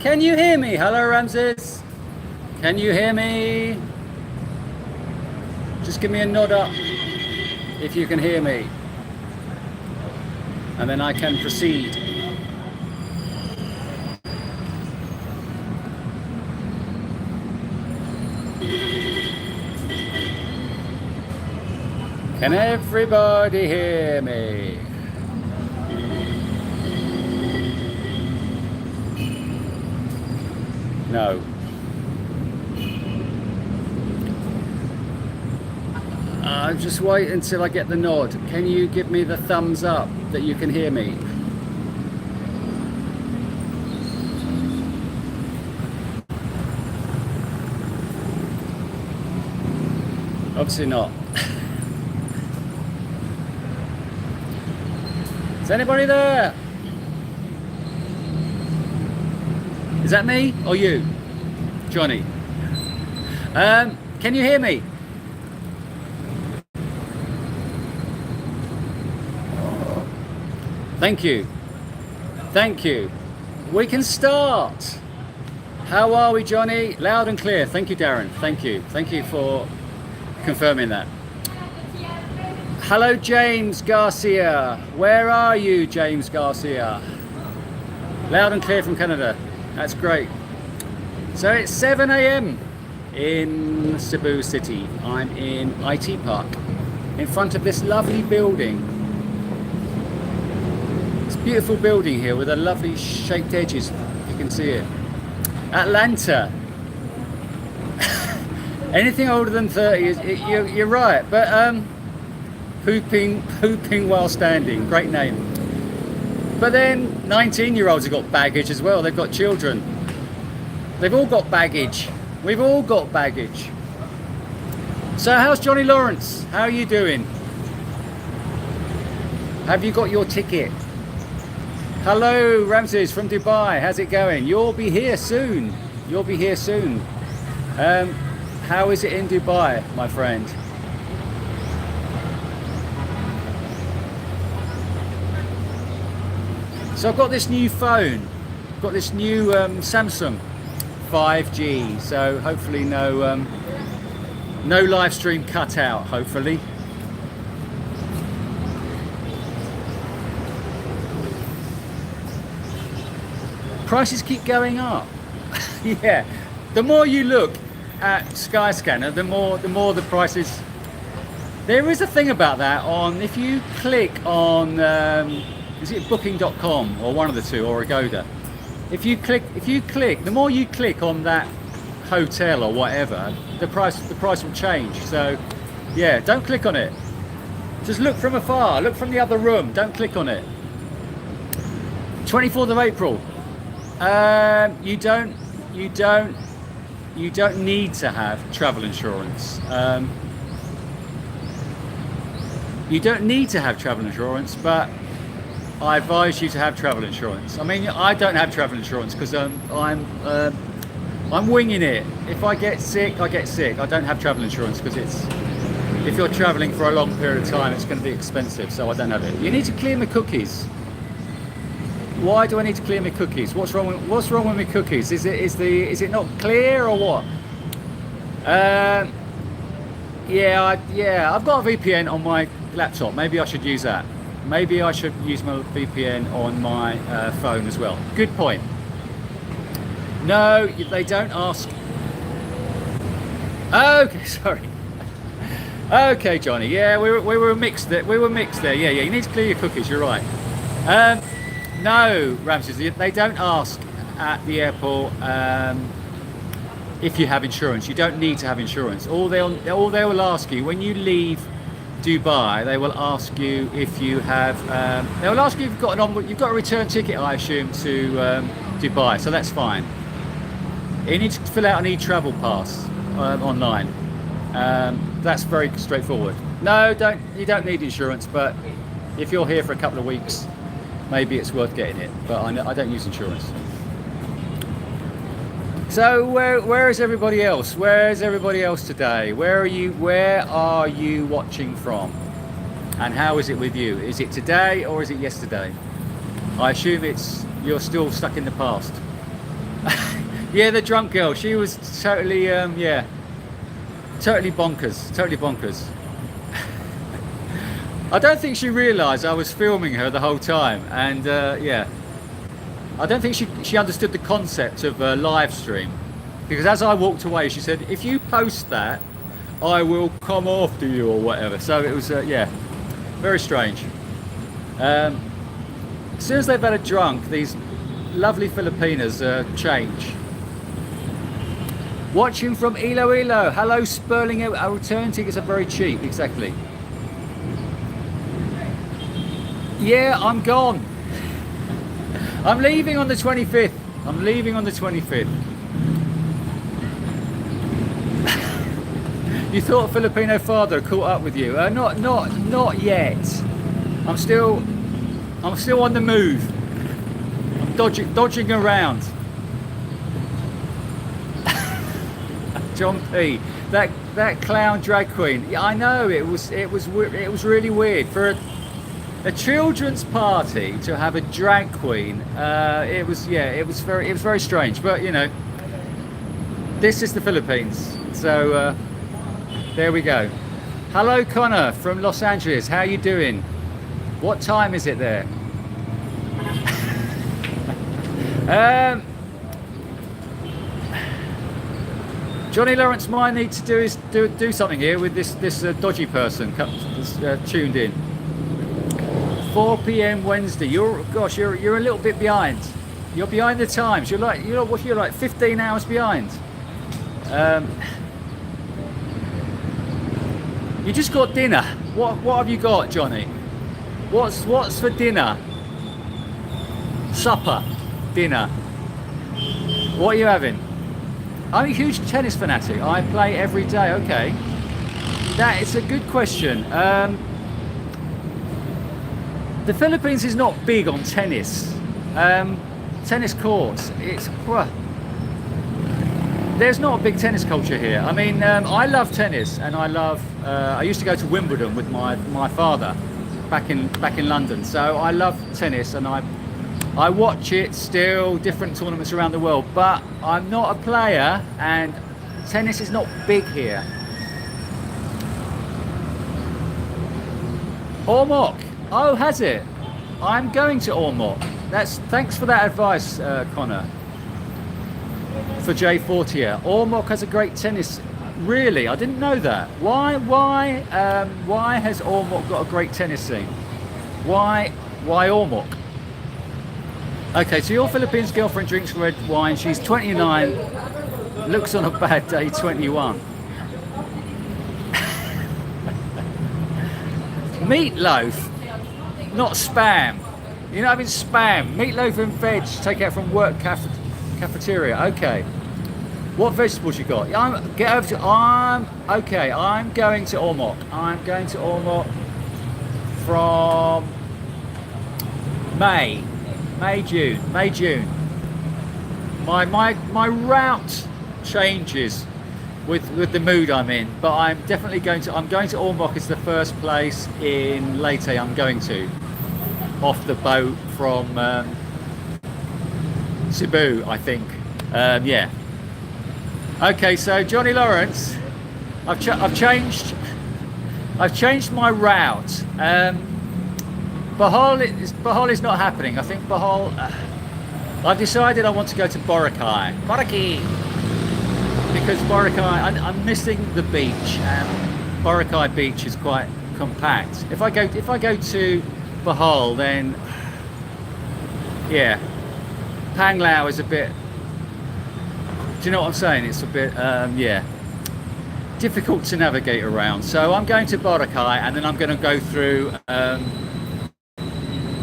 Can you hear me? Hello, Ramses. Can you hear me? Just give me a nod up if you can hear me. And then I can proceed. Can everybody hear me? No. I'll just wait until I get the nod. Can you give me the thumbs up that you can hear me? Obviously not. Is anybody there? Is that me or you? Johnny. Can you hear me? Thank you. Thank you. We can start. How are we, Johnny? Loud and clear. Thank you, Darren. Thank you. Thank you for confirming that. Hello, James Garcia. Where are you, James Garcia? Loud and clear from Canada. That's great. So it's 7 a.m. in Cebu City. I'm in IT Park in front of this lovely building. It's a beautiful building here with a lovely shaped edges. You can see it. Atlanta. Anything older than 30, you're right. But pooping while standing. Great name. But then 19-year-olds have got baggage as well. They've got children. They've all got baggage. We've all got baggage. So how's Johnny Lawrence? How are you doing? Have you got your ticket? Hello, Ramses from Dubai. How's it going? You'll be here soon. You'll be here soon. How is it in Dubai, my friend? So I've got this new phone. I've got this new Samsung 5G. So hopefully no live stream cut out, hopefully. Prices keep going up. Yeah, the more you look at Skyscanner, the more the prices. There is a thing about that on, if you click on is it booking.com or one of the two, or Agoda? If you click, the more you click on that hotel or whatever, the price will change. So yeah, don't click on it. Just look from afar, look from the other room, don't click on it. 24th of April. You don't need to have travel insurance. You don't need to have travel insurance, but I advise you to have travel insurance. I mean, I don't have travel insurance because I'm winging it. If I get sick, I get sick. I don't have travel insurance because if you're traveling for a long period of time, it's going to be expensive, so I don't have it. You need to clear my cookies. Why do I need to clear my cookies? What's wrong with my cookies? Is it not clear or what? Yeah, I've got a VPN on my laptop. Maybe I should use that. Maybe I should use my VPN on my phone as well. Good point. No, they don't ask. Okay, sorry. Okay, Johnny. Yeah, we were mixed there. We were mixed there. Yeah. You need to clear your cookies. You're right. No, Ramses. They don't ask at the airport if you have insurance. You don't need to have insurance. All they will ask you when you leave Dubai, they will ask you if you have. They will ask you if you've got a return ticket, I assume, to Dubai. So that's fine. You need to fill out an e-travel pass online. That's very straightforward. No, you don't need insurance, but if you're here for a couple of weeks, maybe it's worth getting it. But I don't use insurance. So where is everybody else? Where is everybody else today? Where are you watching from? And how is it with you? Is it today or is it yesterday? I assume you're still stuck in the past. Yeah, the drunk girl. She was totally, yeah, totally bonkers. Totally bonkers. I don't think she realised I was filming her the whole time, and yeah, I don't think she understood the concept of a live stream, because as I walked away, she said, "If you post that, I will come after you," or whatever. So it was, yeah, very strange. As soon as they've had a drunk, these lovely Filipinas change. Watching from Iloilo. Hello, Sperling. Our return tickets are very cheap. Exactly. Yeah, I'm gone. I'm leaving on the 25th. I'm leaving on the 25th. You thought Filipino father caught up with you? Not yet. I'm still on the move. I'm dodging around. John P. That clown drag queen. Yeah, I know, it was really weird for a children's party to have a drag queen. It was very strange. But you know, this is the Philippines. So there we go. Hello, Connor from Los Angeles. How you doing? What time is it there? Johnny Lawrence might need to do something here with this dodgy person tuned in. 4 p.m. Wednesday. You're a little bit behind. You're behind the times. You're like 15 hours behind. You just got dinner. What have you got, Johnny? What's for dinner? Supper, dinner. What are you having? I'm a huge tennis fanatic. I play every day. Okay, that is a good question. The Philippines is not big on tennis. Tennis courts. There's not a big tennis culture here. I mean, I love tennis, and I used to go to Wimbledon with my father back in London. So I love tennis, and I watch it still, different tournaments around the world, but I'm not a player, and tennis is not big here. Ormoc. Oh, has it? I'm going to Ormoc. Thanks for that advice, Connor. For Jay Fortier. Ormoc has a great tennis. Really? I didn't know that. Why has Ormoc got a great tennis scene? Why Ormoc? Okay, so your Philippines girlfriend drinks red wine. She's 29. Looks on a bad day 21. Meatloaf, not spam. You're not having spam. Meatloaf and veg. Take out from work cafeteria. Okay. What vegetables you got? I'm going to Ormoc. I'm going to Ormoc from May, June. My route changes with the mood I'm in, but I'm going to Ormoc is the first place in Leyte I'm going to, off the boat from Cebu, I think. Yeah. Okay, so Johnny Lawrence, I've changed my route. Bohol is not happening. I think Bohol. I've decided I want to go to Boracay. Because Boracay, I'm missing the beach, and Boracay beach is quite compact. If I go to Bohol, then yeah, Panglao is a bit. Do you know what I'm saying? It's a bit yeah, difficult to navigate around. So I'm going to Boracay, and then I'm going to go through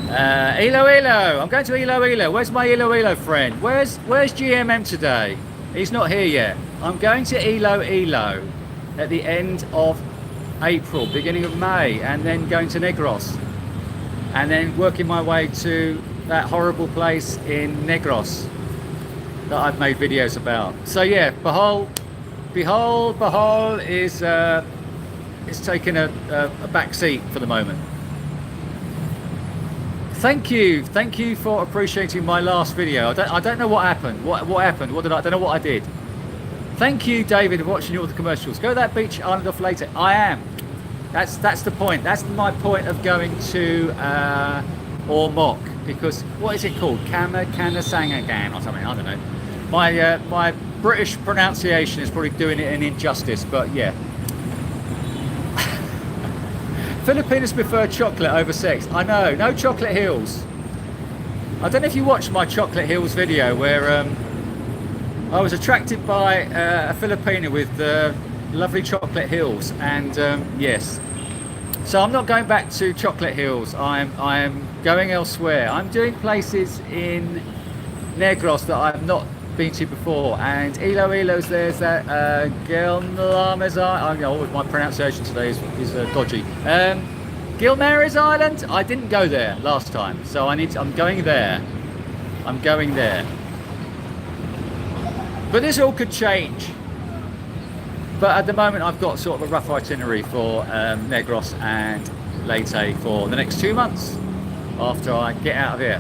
Iloilo. I'm going to Iloilo. Where's my Iloilo friend? Where's GMM today? He's not here yet. I'm going to Iloilo at the end of April, beginning of May, and then going to Negros, and then working my way to that horrible place in Negros that I've made videos about. So yeah, Bohol is taking a back seat for the moment. Thank you for appreciating my last video. I don't know what happened. What happened? I don't know what I did. Thank you, David, for watching all the commercials. Go to that beach island off later. I am. That's the point. That's my point of going to Ormoc, because what is it called? Kanasangagan or something. I don't know. My British pronunciation is probably doing it an injustice, but yeah. Filipinas prefer chocolate over sex. I know, no chocolate hills. I don't know if you watched my chocolate hills video where I was attracted by a Filipina with lovely chocolate hills, and yes. So I'm not going back to chocolate hills. I'm going elsewhere. I'm doing places in Negros that I've not been to before, and Iloilo's there's that Gilmares Island. I know my pronunciation today is dodgy. Gilmares Island. I didn't go there last time, so I'm going there. I'm going there. But this all could change. But at the moment, I've got sort of a rough itinerary for Negros and Leyte for the next 2 months after I get out of here.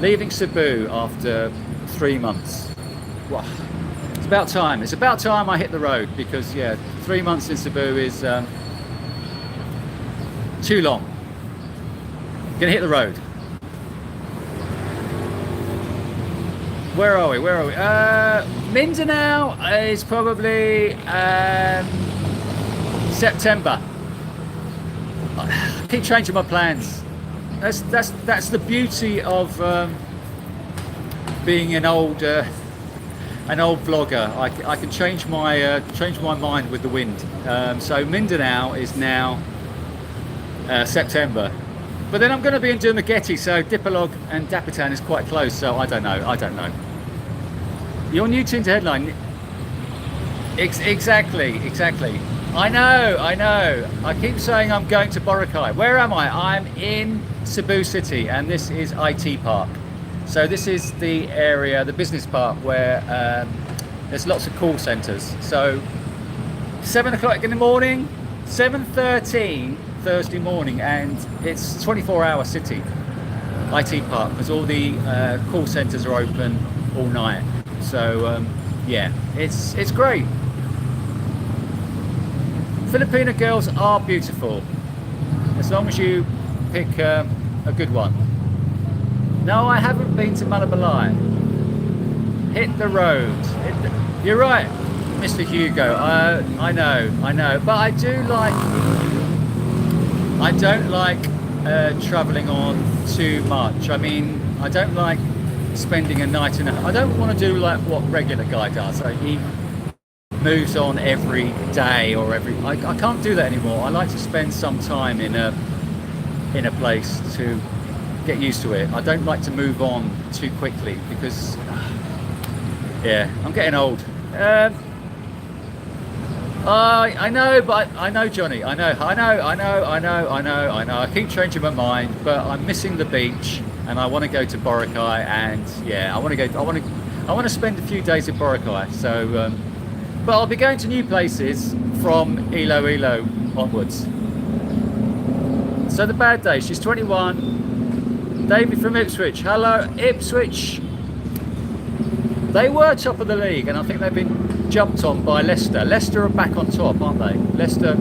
Leaving Cebu after 3 months. Wow. It's about time. It's about time I hit the road, because yeah, 3 months in Cebu is too long. Gonna hit the road. Where are we? Mindanao is probably September. I keep changing my plans. That's the beauty of being an old vlogger. I can change my mind with the wind. So Mindanao is now September, but then I'm going to be in Dumaguete, so Dipolog and Dapitan is quite close. So I don't know. You're new tuned to Headline. Exactly. I know. I keep saying I'm going to Boracay. Where am I? I'm in Cebu City, and this is IT Park. So this is the area, the business park, where there's lots of call centres. So 7 o'clock in the morning, 7:13 Thursday morning, and it's 24-hour city, IT Park, because all the call centres are open all night. So yeah, it's great. Filipina girls are beautiful, as long as you pick a good one. No, I haven't been to Malabalay. Hit the road. You're right, Mr. Hugo. I know, but I don't like travelling on too much. I mean, I don't like spending a night in I don't want to do like what regular guy does. So he moves on every day or I can't do that anymore. I like to spend some time in a place to get used to it. I don't like to move on too quickly, because yeah, I'm getting old. I know, but I know, Johnny. I know. I keep changing my mind, but I'm missing the beach, and I want to go to Boracay, and yeah, I want to spend a few days at Boracay. So, but I'll be going to new places from Iloilo onwards. So the bad day. She's 21. David from Ipswich. Hello, Ipswich. They were top of the league, and I think they've been jumped on by Leicester. Leicester are back on top, aren't they? Leicester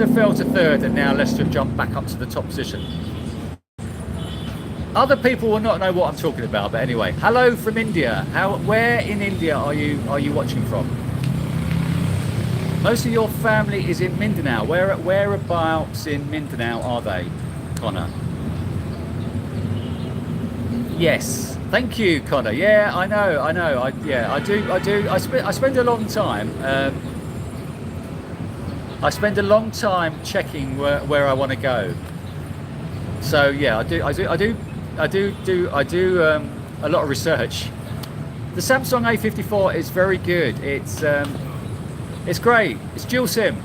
fell to third, and now Leicester have jumped back up to the top position. Other people will not know what I'm talking about, but anyway. Hello from India. Where in India are you watching from? Most of your family is in Mindanao. Whereabouts in Mindanao are they, Connor? Yes. Thank you, Connor. Yeah, I know. I do. I spend a long time. I spend a long time checking where I want to go. So yeah, I do a lot of research. The Samsung A54 is very good. It's great. It's dual SIM.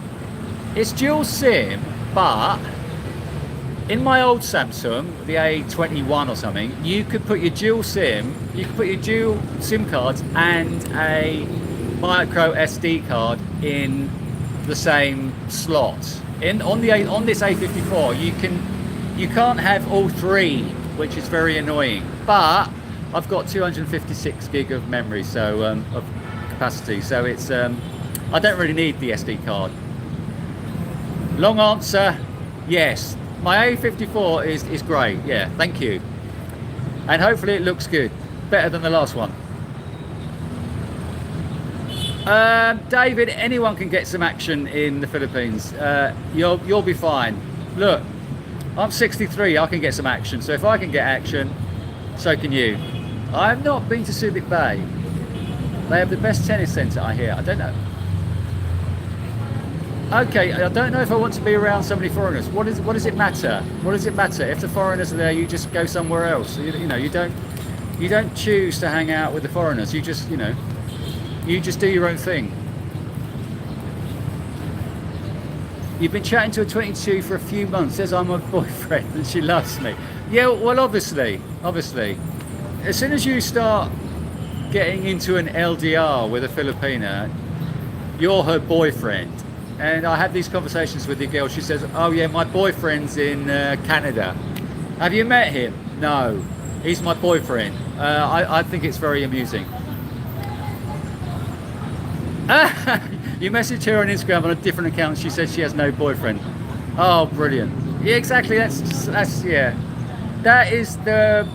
But in my old Samsung, the A21 or something, you could put your dual SIM cards and a micro SD card in the same slot. On this A54, you can't have all three, which is very annoying. But I've got 256 gig of memory, so of capacity. So it's I don't really need the SD card. Long answer, yes. My A54 is great. Yeah, thank you. And hopefully it looks good, better than the last one. David, anyone can get some action in the Philippines. You'll be fine. Look, I'm 63, I can get some action. So if I can get action, so can you. I've not been to Subic Bay. They have the best tennis centre, I hear. I don't know. Okay, I don't know if I want to be around so many foreigners. What does it matter? What does it matter? If the foreigners are there, you just go somewhere else. You know, you don't choose to hang out with the foreigners. You just, you know, you just do your own thing. You've been chatting to a 22 for a few months, says I'm her boyfriend and she loves me. Yeah, well, obviously. As soon as you start getting into an LDR with a Filipina, you're her boyfriend. And I had these conversations with the girl. She says, oh yeah, my boyfriend's in Canada. Have you met him? No, he's my boyfriend. I think it's very amusing. You messaged her on Instagram on a different account. She says she has no boyfriend. Oh, brilliant. Yeah, exactly. That's yeah. That is the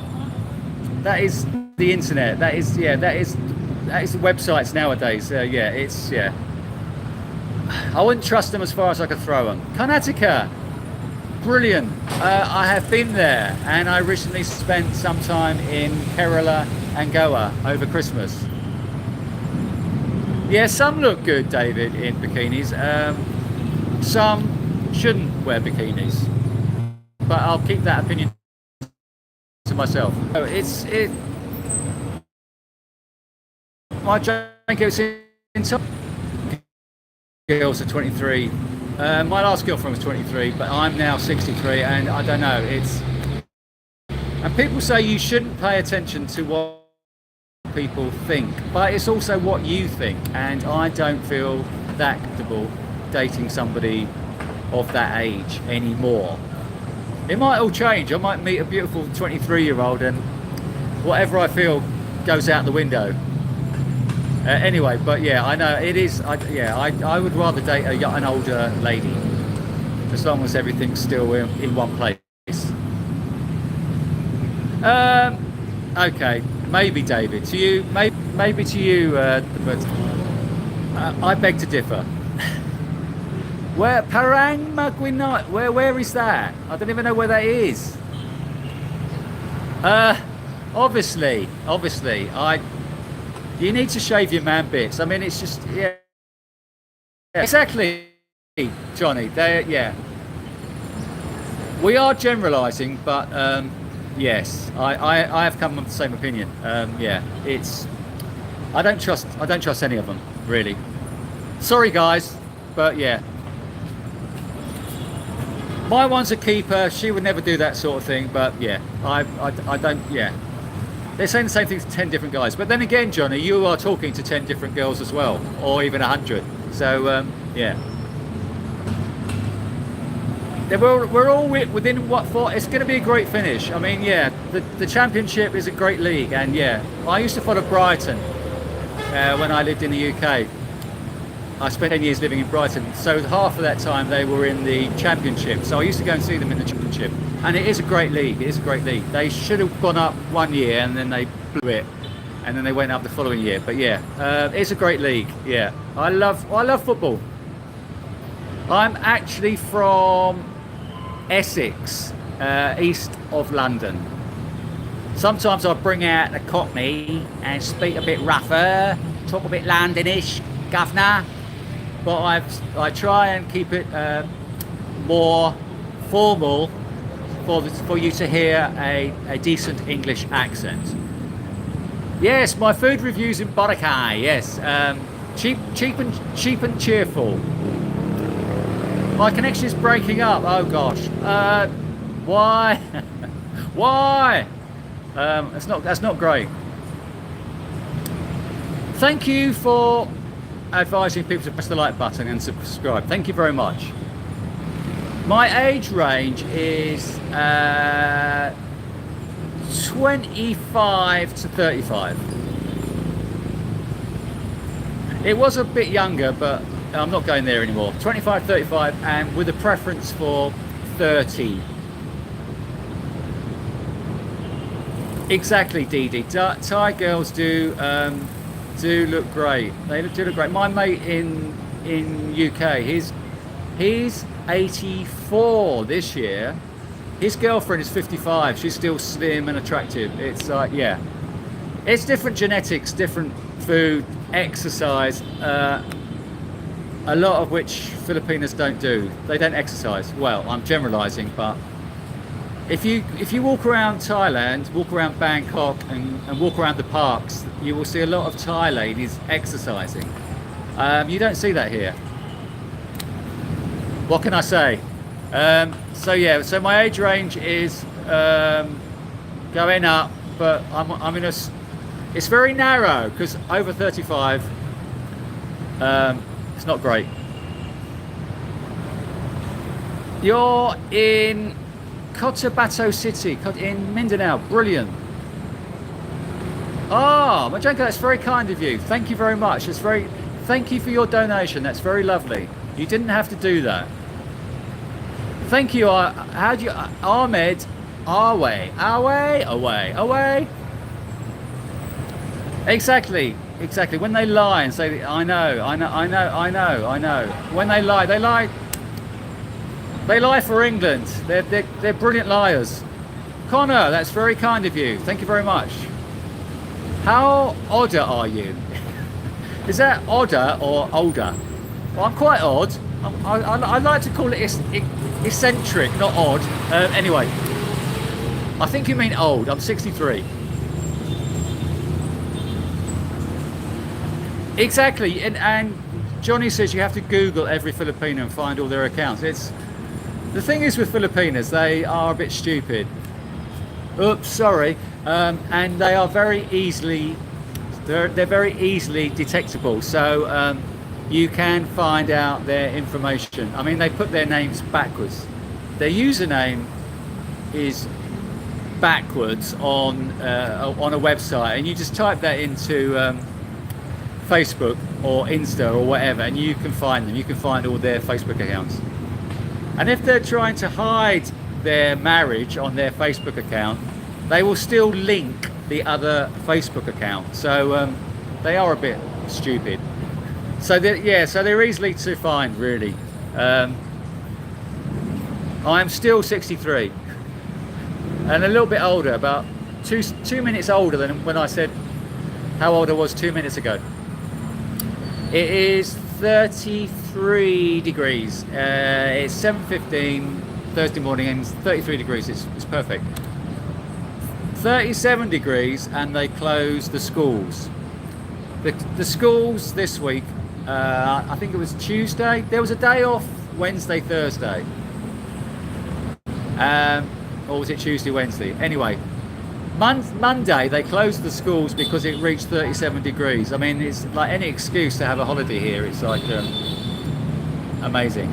internet. That is the websites nowadays. Yeah, it's yeah. I wouldn't trust them as far as I could throw them. Karnataka, brilliant. I have been there, and I recently spent some time in Kerala and Goa over Christmas. Yeah, some look good, David, in bikinis. Some shouldn't wear bikinis, but I'll keep that opinion to myself. Oh, my drink is in top. Girls are 23. My last girlfriend was 23, but I'm now 63, and I don't know. And people say you shouldn't pay attention to what people think, but it's also what you think, and I don't feel that comfortable dating somebody of that age anymore. It might all change. I might meet a beautiful 23-year-old and whatever I feel goes out the window. Anyway, but yeah, I know it is. I would rather date an older lady, as long as everything's still in one place. Okay, maybe David, to you, maybe to you, but I beg to differ. Where Parang Maguinot? Where is that? I don't even know where that is. Obviously, you need to shave your man bits. I mean, it's just, yeah. Exactly, Johnny. Yeah. We are generalising, but yes, I have come with the same opinion. Yeah, I don't trust any of them, really. Sorry, guys, but yeah. My one's a keeper. She would never do that sort of thing, but yeah, I don't, yeah. They're saying the same thing to 10 different guys. But then again, Johnny, you are talking to 10 different girls as well, or even 100. So, yeah. We're all within what for? It's going to be a great finish. I mean, yeah, the championship is a great league. And yeah, I used to follow Brighton when I lived in the UK. I spent 10 years living in Brighton. So half of that time they were in the championship. So I used to go and see them in the championship. And it is a great league. It is a great league. They should have gone up one year and then they blew it, and then they went up the following year. But yeah, it's a great league. Yeah, I love football. I'm actually from Essex, east of London. Sometimes I bring out the Cockney and speak a bit rougher, talk a bit Londonish, governor. But I try and keep it more formal. For you to hear a decent English accent. Yes, my food reviews in Boracay. Yes, cheap and cheerful. My connection is breaking up. Oh gosh. Why? Why? That's not great. Thank you for advising people to press the like button and subscribe. Thank you very much. My age range is 25 to 35. It was a bit younger, but I'm not going there anymore. 25, 35, and with a preference for 30. Exactly, Dee Dee. Thai girls do look great. They do look great. My mate in UK, he's 84 this year. His girlfriend is 55. She's still slim and attractive. It's like, yeah, it's different genetics, different food, exercise. A lot of which Filipinas don't do. They don't exercise. Well, I'm generalising, but if you walk around Thailand, walk around Bangkok, and walk around the parks, you will see a lot of Thai ladies exercising. You don't see that here. What can I say? So yeah, so my age range is going up, but I'm in a. It's very narrow because over 35, it's not great. You're in Cotabato City in Mindanao. Brilliant. Oh, Majenko, that's very kind of you. Thank you very much. Thank you for your donation. That's very lovely. You didn't have to do that. Thank you. Ahmed? Away. Exactly. When they lie and say, I know. When they lie for England. They're brilliant liars. Connor, that's very kind of you. Thank you very much. How odder are you? Is that odder or older? Well, I'm quite odd. I like to call it eccentric, not odd. Anyway, I think you mean old. I'm 63. Exactly, and Johnny says you have to Google every Filipino and find all their accounts. The thing is with Filipinas, they are a bit stupid. Oops, sorry, and they are very easily detectable. So you can find out their information. I mean, they put their names backwards. Their username is backwards on a website, and you just type that into Facebook or Insta or whatever, and you can find them. You can find all their Facebook accounts. And if they're trying to hide their marriage on their Facebook account, they will still link the other Facebook account. So they are a bit stupid. So they're easily to find, really. I'm still 63 and a little bit older, about two minutes older than when I said how old I was 2 minutes ago. It is 33 degrees. It's 7:15 Thursday morning and 33 degrees. It's perfect. 37 degrees and they close the schools. The schools this week, I think it was Tuesday. There was a day off Wednesday, Thursday. Or was it Tuesday, Wednesday? Anyway, Monday they closed the schools because it reached 37 degrees. I mean, it's like any excuse to have a holiday here. It's like amazing.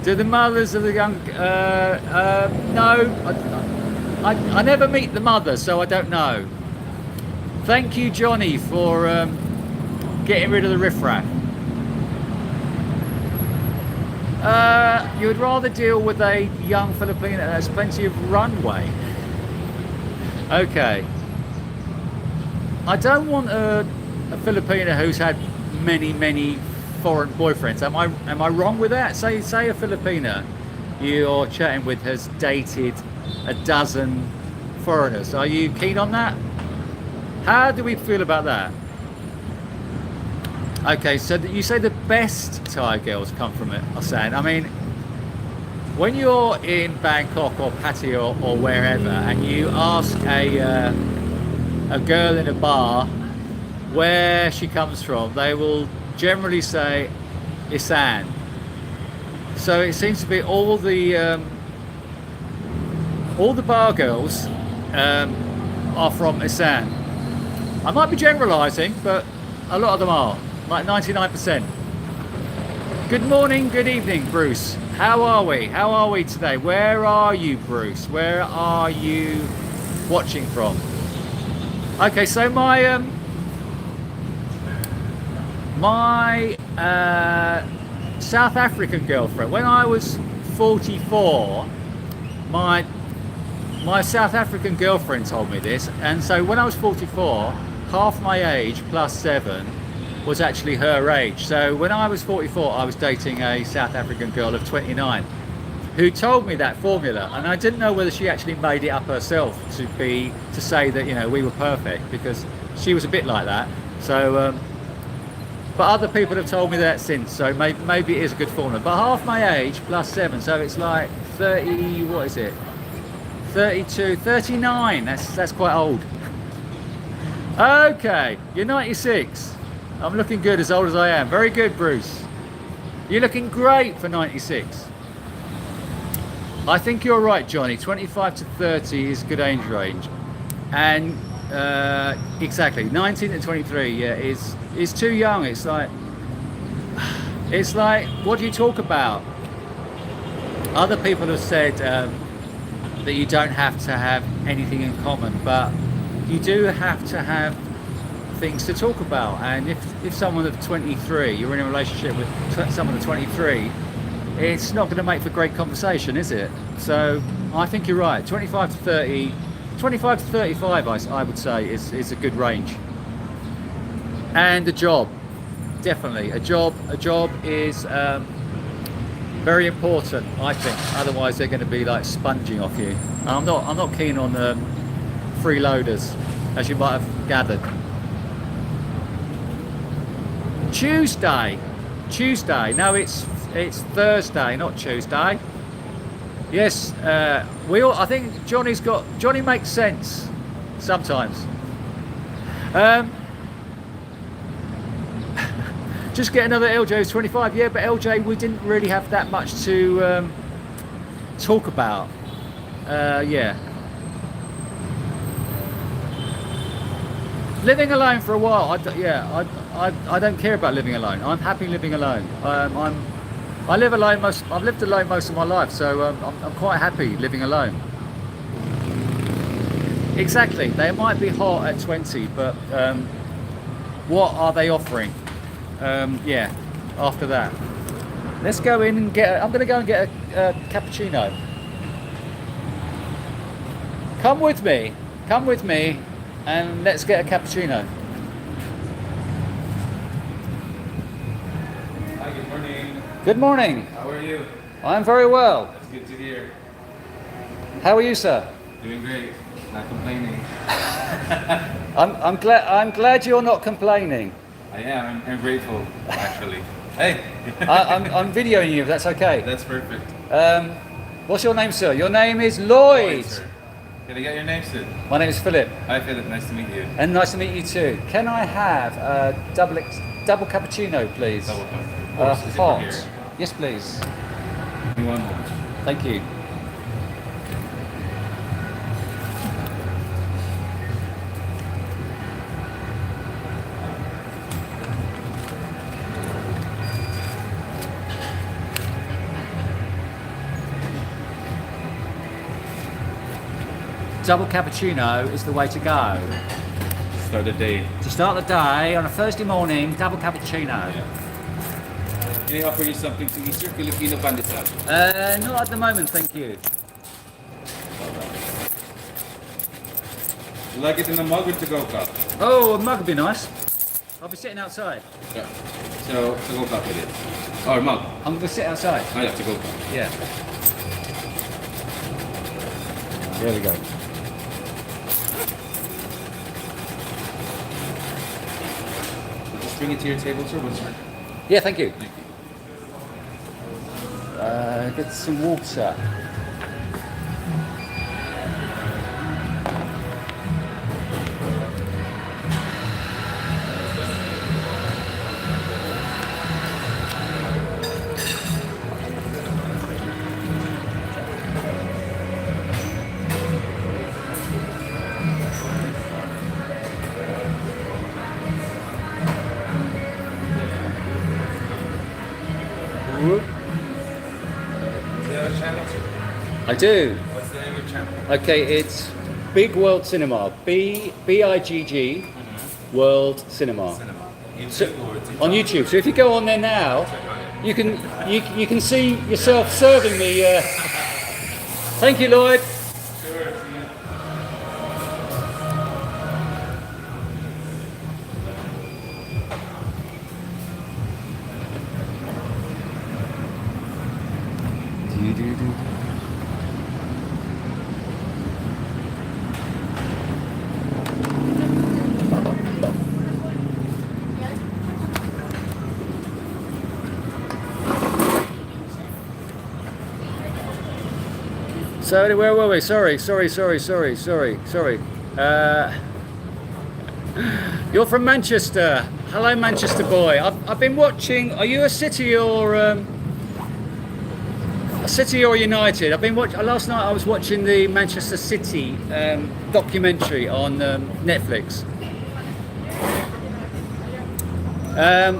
Do the mothers of the young... no, I never meet the mother, so I don't know. Thank you, Johnny, for getting rid of the riffraff. You would rather deal with a young Filipino that has plenty of runway. Okay. I don't want a Filipino who's had many foreign boyfriends. Am I wrong with that? Say a Filipina you're chatting with has dated a dozen foreigners. Are you keen on that? How do we feel about that? Okay, so you say the best Thai girls come from it, I'm saying. I mean, when you're in Bangkok or Pattaya or wherever and you ask a girl in a bar where she comes from, they will generally say Isan. So it seems to be all the bar girls are from Isan. I might be generalising, but a lot of them are, like 99%. Good morning, good evening, Bruce. How are we? How are we today? Where are you, Bruce? Where are you watching from? Okay, so my South African girlfriend, when I was 44, my South African girlfriend told me this, and so when I was 44, half my age plus 7 was actually her age. So when I was 44, I was dating a South African girl of 29 who told me that formula, and I didn't know whether she actually made it up herself to say that, you know, we were perfect, because she was a bit like that. So but other people have told me that since, so maybe it is a good formula. But half my age plus 7, so it's like 30, what is it, 32, 39, that's quite old. Okay, you're 96. I'm looking good, as old as I am. Very good, Bruce. You're looking great for 96. I think you're right, Johnny. 25 to 30 is a good age range. And exactly, 19 to 23, yeah, is too young. It's like, what do you talk about? Other people have said that you don't have to have anything in common, but you do have to have things to talk about. And if someone of 23, you're in a relationship with someone of 23, it's not going to make for great conversation, is it? So I think you're right. 25 to 30, 25 to 35, I would say is a good range. And a job, definitely a job is very important, I think. Otherwise they're going to be like sponging off you. I'm not keen on freeloaders, as you might have gathered. Tuesday. No, it's Thursday, not Tuesday. Yes, I think Johnny makes sense sometimes. Just get another LJ who's 25. Yeah, but LJ, we didn't really have that much to talk about. Yeah. Living alone for a while. I don't care about living alone. I'm happy living alone. I live alone I've lived alone most of my life, so I'm quite happy living alone. Exactly. They might be hot at 20, but what are they offering? Yeah. After that, let's go in and I'm going to go and get a cappuccino. Come with me, and let's get a cappuccino. Hi, good morning. Good morning. How are you? I'm very well. That's good to hear. How are you, sir? Doing great. Not complaining. I'm glad you're not complaining. I am. I'm grateful, actually. Hey. I'm videoing you, if that's okay. That's perfect. What's your name, sir? Your name is Lloyd. Sir. Can I get your name, Sid? My name is Philip. Hi, Philip. Nice to meet you. And nice to meet you too. Can I have a double cappuccino, please? Double cup. Is it from Hot. here? Yes, please. Give me one more. Thank you. Double cappuccino is the way to go. Start the day. To start the day on a Thursday morning, double cappuccino. Yeah. Can I offer you something to eat, sir? Filipino pandesal. Not at the moment, thank you. You like it in a mug or to-go cup? Oh, a mug would be nice. I'll be sitting outside. Yeah. So, to-go cup it is. Or mug. I'm going to sit outside. Oh yeah, to-go cup. Yeah. There we go. Just bring it to your table, sir. What's your... Yeah, thank you. Thank you. Get some water. I do. What's the name of your channel? Okay, it's Big World Cinema. BIGG World Cinema. Cinema. So, YouTube or TikTok? on YouTube. So if you go on there now, you can see yourself serving me. Thank you, Lloyd. Sure. So where were we? Sorry. You're from Manchester. Hello, Manchester boy. I've been watching. Are you a City or United? I've been watching. Last night I was watching the Manchester City documentary on Netflix.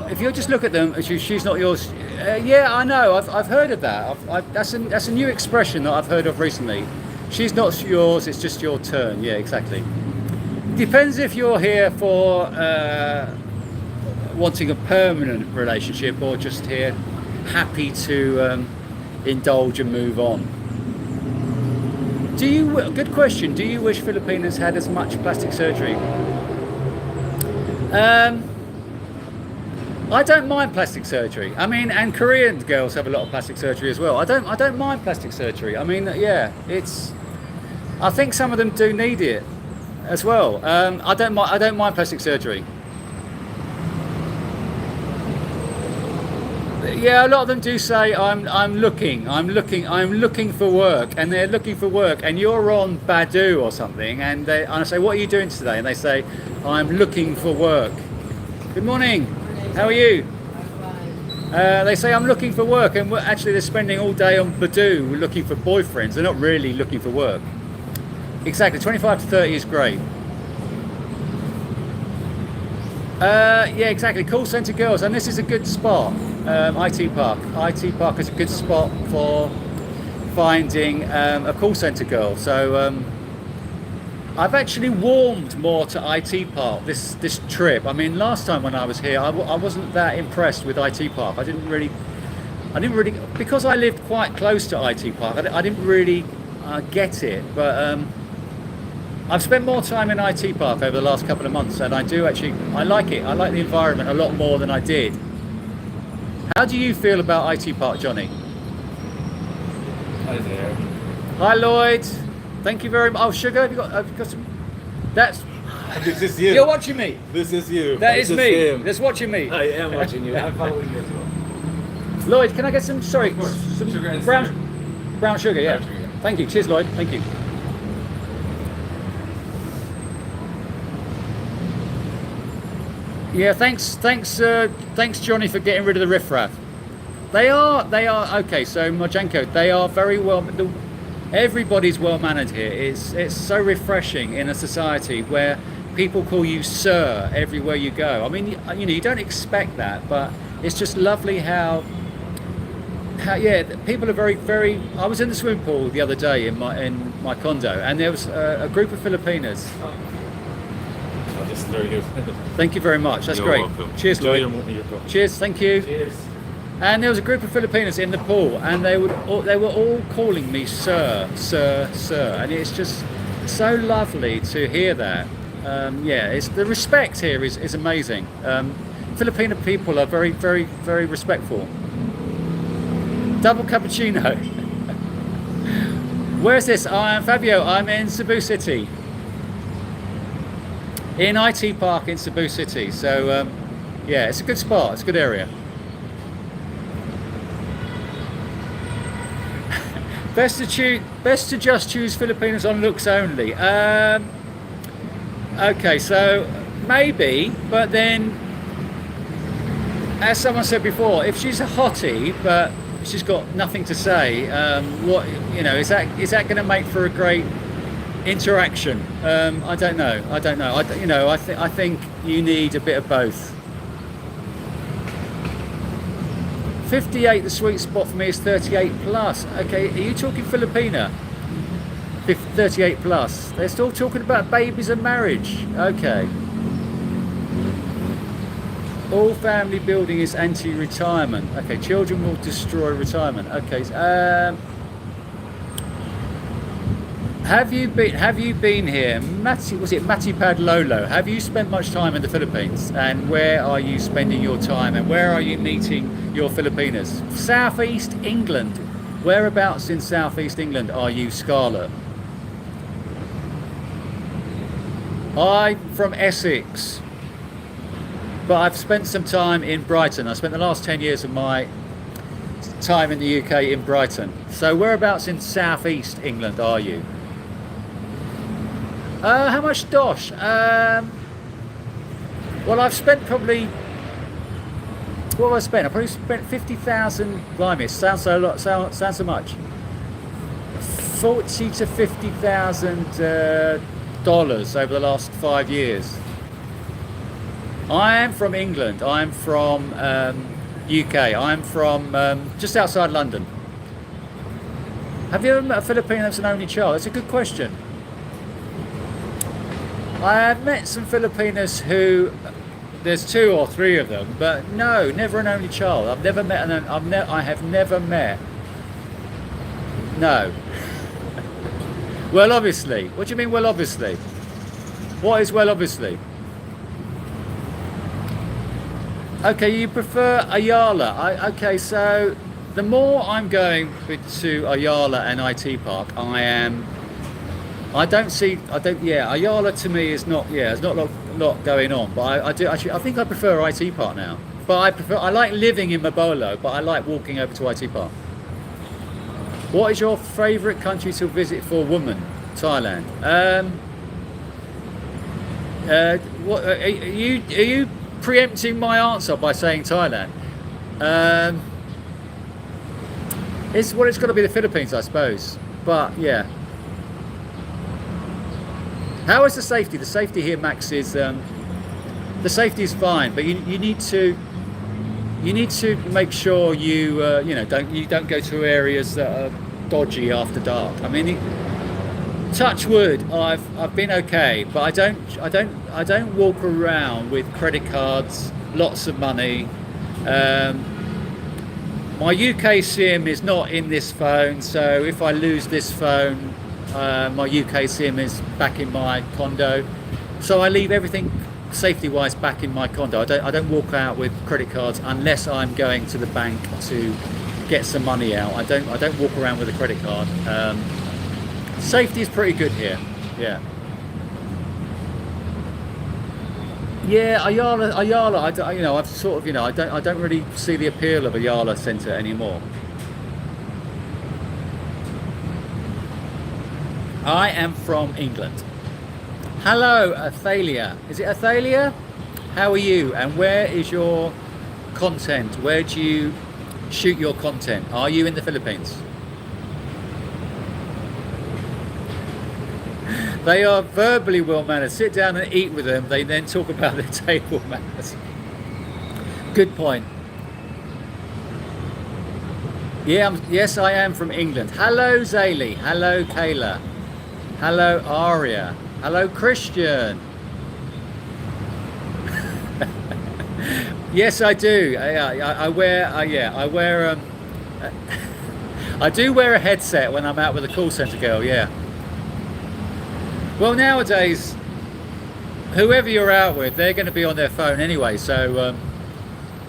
If you just look at them, she's not yours. Yeah, I know. I've heard of that. That's a new expression that I've heard of recently. She's not yours. It's just your turn. Yeah, exactly. Depends if you're here for wanting a permanent relationship or just here happy to indulge and move on. Good question. Do you wish Filipinas had as much plastic surgery? I don't mind plastic surgery. I mean, and Korean girls have a lot of plastic surgery as well. I don't mind plastic surgery. I mean, yeah, I think some of them do need it as well. I don't mind plastic surgery. Yeah, a lot of them do say I'm looking for work, and they're looking for work, and you're on Badoo or something, and I say, what are you doing today? And they say, I'm looking for work. Good morning. How are you? They say I'm looking for work, and actually they're spending all day on Badoo looking for boyfriends. They're not really looking for work. Exactly, 25 to 30 is great. Yeah, exactly. Call centre girls, and this is a good spot. IT Park. IT Park is a good spot for finding a call centre girl. So I've actually warmed more to IT Park this trip. I mean, last time when I was here, I wasn't that impressed with IT Park. I didn't really, because I lived quite close to IT Park. I didn't really get it, but I've spent more time in IT Park over the last couple of months, and I like it. I like the environment a lot more than I did. How do you feel about IT Park, Johnny? Hi there. Hi, Lloyd. Thank you very much. Oh, Sugar, have you got some? That's. This is you. You're watching me. This is you. That is me. Him. That's watching me. I am watching you. I'm following you as well. Lloyd, can I get some? Sorry, course. some Sugar and brown sugar. brown sugar. Yeah. Brown sugar, yeah. Thank you. Cheers, Lloyd. Thank you. Yeah, thanks, Johnny, for getting rid of the riffraff. They are okay. So Mojenko, they are very well. Everybody's well mannered here. It's so refreshing in a society where people call you sir everywhere you go. I mean, you don't expect that, but it's just lovely how yeah, people are very, very. I was in the swimming pool the other day in my condo, and there was a group of Filipinas. I'll just throw you. Thank you very much. That's You're great. welcome. Cheers, Enjoy Lloyd. your coffee. Cheers. Thank you. Cheers. And there was a group of Filipinos in the pool, and they were all calling me sir, and it's just so lovely to hear that. Yeah, it's the respect here is amazing. Filipino people are very, very, very respectful. Double cappuccino. Where's this? I'm Fabio. I'm in Cebu City. In IT Park in Cebu City. So yeah, it's a good spot. It's a good area. Best to just choose Filipinos on looks only. Okay, so maybe, but then, as someone said before, if she's a hottie but she's got nothing to say, what is that going to make for a great interaction? I don't know. I think you need a bit of both. 58, the sweet spot for me is 38 plus. Okay, are you talking Filipina? 38 plus. They're still talking about babies and marriage. Okay. All family building is anti-retirement. Okay, children will destroy retirement. Okay. Have you been here, Mati? Was it Matipad Lolo? Have you spent much time in the Philippines? And where are you spending your time? And where are you meeting your Filipinas? Southeast England. Whereabouts in Southeast England are you, Scarlett? I'm from Essex, but I've spent some time in Brighton. I spent the last 10 years of my time in the UK in Brighton. So whereabouts in Southeast England are you? How much dosh? Well, I've spent probably. What have I spent? I probably spent 50,000. Blimey, sounds so lot. Sounds so much. 40 to 50,000 dollars over the last 5 years. I am from England. I'm from UK. I'm from just outside London. Have you ever met a Filipino that's an only child? That's a good question. I have met some Filipinas who, there's 2 or 3 of them, but no, never an only child. I've never met I have never met. No. Well, obviously. What do you mean, well, obviously? What is well, obviously? Okay, you prefer Ayala. Okay, so the more I'm going to Ayala and IT Park, Ayala to me is not, there's not a lot going on, but I think I prefer IT Park now. But I like living in Mabolo, but I like walking over to IT Park. What is your favourite country to visit for a woman? Thailand. Are you preempting my answer by saying Thailand? It's got to be the Philippines, I suppose. But yeah. How is the safety? The safety here, Max, is the safety is fine, but you need to make sure you don't go to areas that are dodgy after dark. I mean, touch wood, I've been okay, but I don't walk around with credit cards, lots of money. My UK SIM is not in this phone, so if I lose this phone, my UK SIM is back in my condo. So I leave everything safety-wise back in my condo. I don't walk out with credit cards unless I'm going to the bank to get some money out. I don't walk around with a credit card. Safety is pretty good here. Yeah. Yeah, Ayala. I've sort of, I don't really see the appeal of Ayala Centre anymore. I am from England. Hello, Athalia. Is it Athalia? How are you? And where is your content? Where do you shoot your content? Are you in the Philippines? They are verbally well mannered. Sit down and eat with them. They then talk about their table manners. Good point. Yeah, yes, I am from England. Hello, Zaylee. Hello, Kayla. Hello, Aria. Hello, Christian. Yes, I do. I wear. I do wear a headset when I'm out with a call centre girl. Yeah. Well, nowadays, whoever you're out with, they're going to be on their phone anyway. So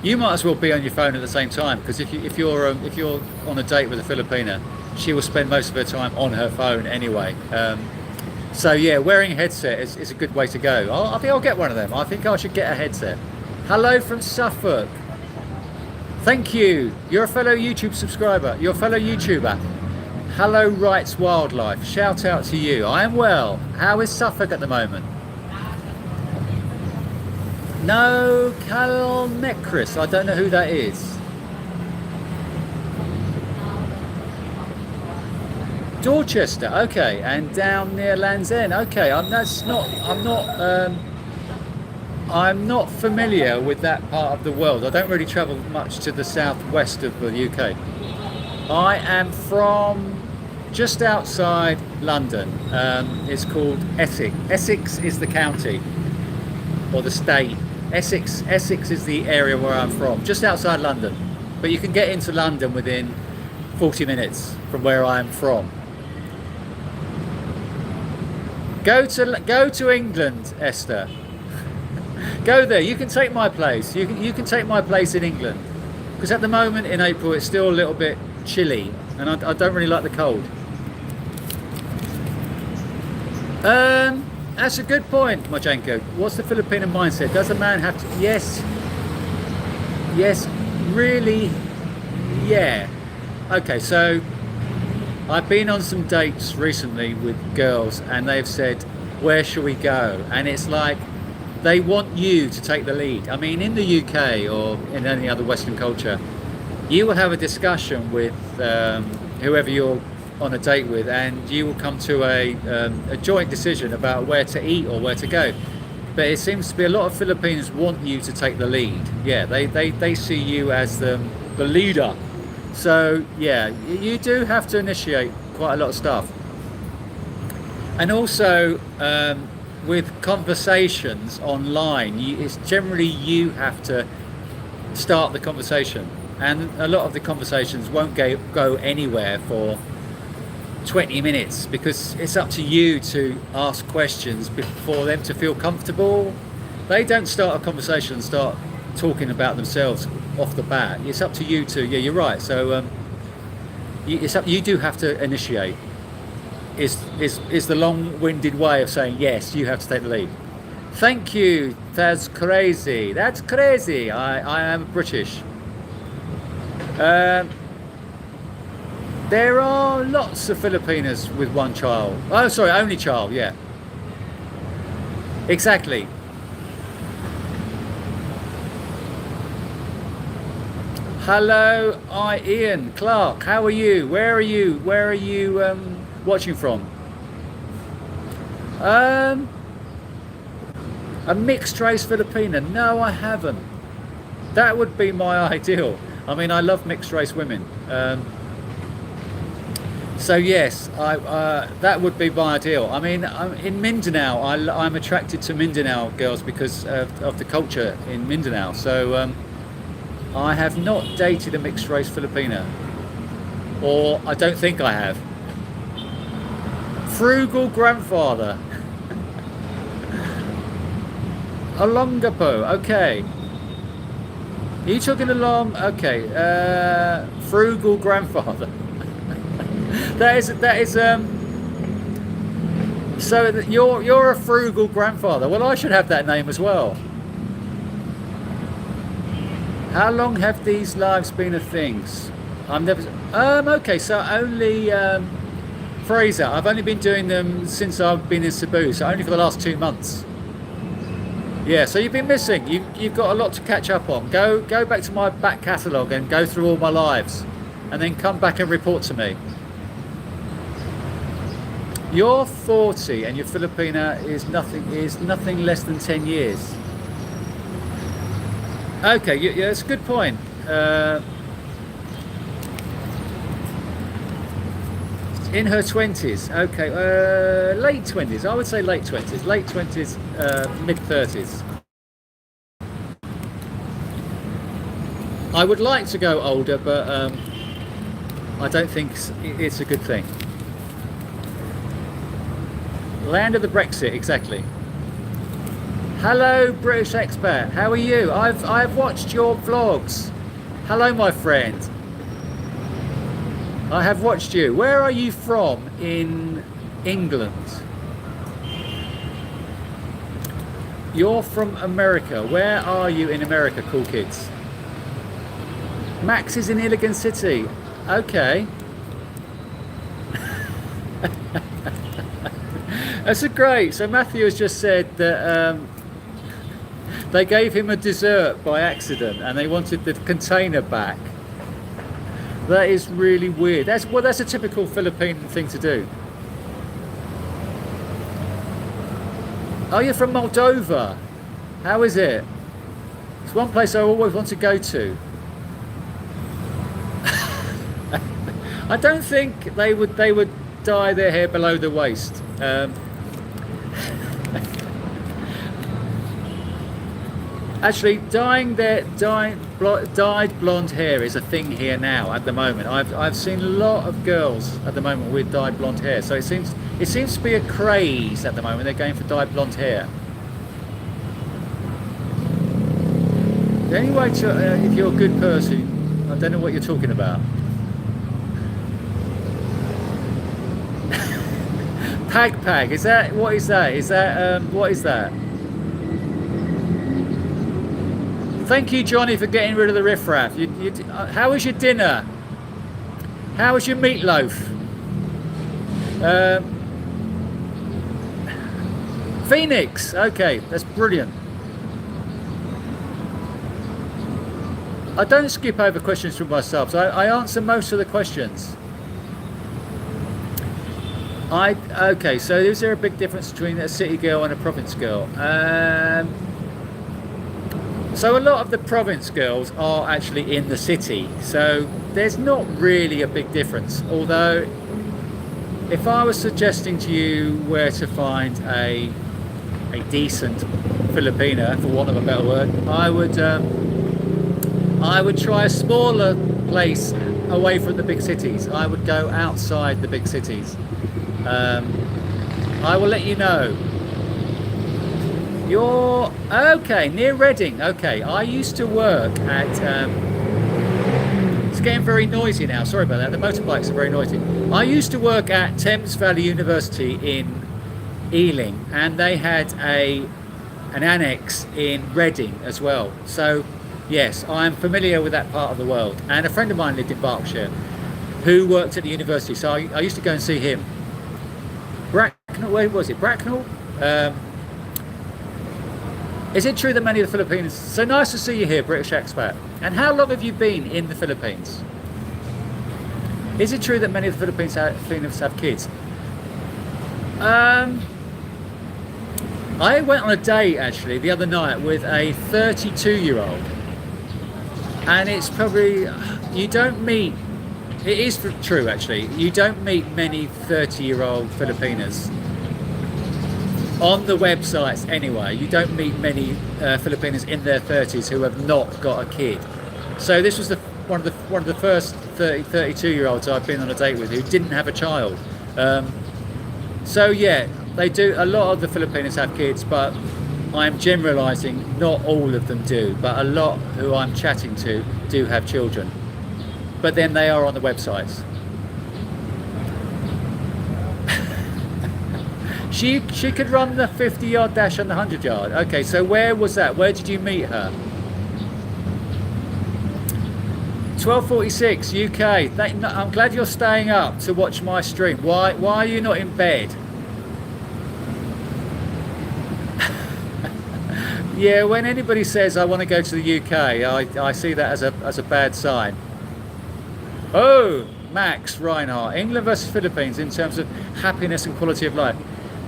you might as well be on your phone at the same time, because if you're on a date with a Filipina, she will spend most of her time on her phone anyway. So yeah, wearing a headset is a good way to go. I think I'll get one of them. I think I should get a headset. Hello from Suffolk. Thank you. You're a fellow YouTube subscriber. You're a fellow YouTuber. Hello, Rights Wildlife. Shout out to you. I am well. How is Suffolk at the moment? No, Calmecris. I don't know who that is. Dorchester. Okay, and down near Land's End. Okay, I'm not familiar with that part of the world. I don't really travel much to the southwest of the UK. I am from just outside London. It's called Essex. Essex is the county or the state. Essex is the area where I'm from, just outside London. But you can get into London within 40 minutes from where I'm from. Go to England, Esther. Go there. You can take my place. You can take my place in England, because at the moment in April it's still a little bit chilly, and I don't really like the cold. That's a good point, Majenko. What's the Filipino mindset? Does a man have to? Yes, really, yeah. Okay, so I've been on some dates recently with girls, and they've said, where shall we go? And it's like they want you to take the lead. I mean, in the UK or in any other Western culture, you will have a discussion with whoever you're on a date with, and you will come to a joint decision about where to eat or where to go. But it seems to be a lot of Filipinos want you to take the lead. Yeah, they see you as the leader. So yeah, you do have to initiate quite a lot of stuff. And also with conversations online, it's generally you have to start the conversation, and a lot of the conversations won't go anywhere for 20 minutes, because it's up to you to ask questions for them to feel comfortable. They don't start a conversation and start talking about themselves off the bat. It's up to you to, yeah, you're right. So you do have to initiate. Is the long-winded way of saying yes, you have to take the lead. Thank you. That's crazy. That's crazy. I am British. There are lots of Filipinas with one child. Oh, sorry, only child, yeah. Exactly. Hello, Ian Clark. How are you? Where are you? Where are you watching from? A mixed race Filipina? No, I haven't. That would be my ideal. I mean, I love mixed race women. So yes, that would be my ideal. I mean, in Mindanao, I'm attracted to Mindanao girls because of the culture in Mindanao. So I have not dated a mixed race Filipina, or I don't think I have. Frugal grandfather. Olongapo, okay. Are you talking along? Okay, frugal grandfather. that is so you're a frugal grandfather. Well, I should have that name as well. How long have these lives been a thing? I'm never. Okay, so only Fraser. I've only been doing them since I've been in Cebu, so only for the last 2 months. Yeah, so you've been missing. You've got a lot to catch up on. Go back to my back catalogue and go through all my lives, and then come back and report to me. You're 40 and your Filipina is nothing less than 10 years. Okay, yeah, that's a good point. In her 20s, okay, late 20s, I would say late 20s, mid 30s. I would like to go older, but I don't think it's a good thing. Land of the Brexit, exactly. Hello, British expat. How are you? I've watched your vlogs. Hello, my friend. I have watched you. Where are you from in England? You're from America. Where are you in America, cool kids? Max is in Iligan City. Okay. That's a great. So Matthew has just said that they gave him a dessert by accident and they wanted the container back. That is really weird. That's a typical Philippine thing to do. Oh, you're from Moldova. How is it? It's one place I always want to go to. I don't think they would dye their hair below the waist. Actually, dyed blonde hair is a thing here now at the moment. I've seen a lot of girls at the moment with dyed blonde hair. So it seems to be a craze at the moment. They're going for dyed blonde hair. Anyway, if you're a good person, I don't know what you're talking about. Pag, is that, what is that? Is that, what is that? Thank you, Johnny, for getting rid of the riffraff. How was your dinner? How was your meatloaf? Phoenix, okay, that's brilliant. I don't skip over questions from myself, so I answer most of the questions. Okay, so is there a big difference between a city girl and a province girl? So a lot of the province girls are actually in the city, so there's not really a big difference. Although, if I was suggesting to you where to find a decent Filipina, for want of a better word, I would try a smaller place away from the big cities. I would go outside the big cities. I will let you know. You're okay near Reading. Okay, I used to work at it's getting very noisy now, sorry about that, the motorbikes are very noisy. I used to work at Thames Valley University in Ealing, and they had an annex in Reading as well. So yes, I'm familiar with that part of the world, and a friend of mine lived in Berkshire who worked at the university, so I used to go and see him. Bracknell, where was it? Bracknell? Is it true that many of the Filipinos... So nice to see you here, British expat. And how long have you been in the Philippines? Is it true that many of the Filipinos have kids? I went on a date, actually, the other night with a 32-year-old. And it's probably... You don't meet... It is true, actually. You don't meet many 30-year-old Filipinas. On the websites, anyway, you don't meet many Filipinas in their 30s who have not got a kid. So this was one of the first 32-year-olds I've been on a date with who didn't have a child. So yeah, they do. A lot of the Filipinos have kids, but I'm generalising. Not all of them do, but a lot who I'm chatting to do have children. But then they are on the websites. She could run the 50-yard dash and the 100-yard. Okay, so where was that? Where did you meet her? 12:46 UK. I'm glad you're staying up to watch my stream. Why are you not in bed? Yeah, when anybody says I want to go to the UK, I see that as a bad sign. Oh, Max Reinhardt, England versus Philippines in terms of happiness and quality of life.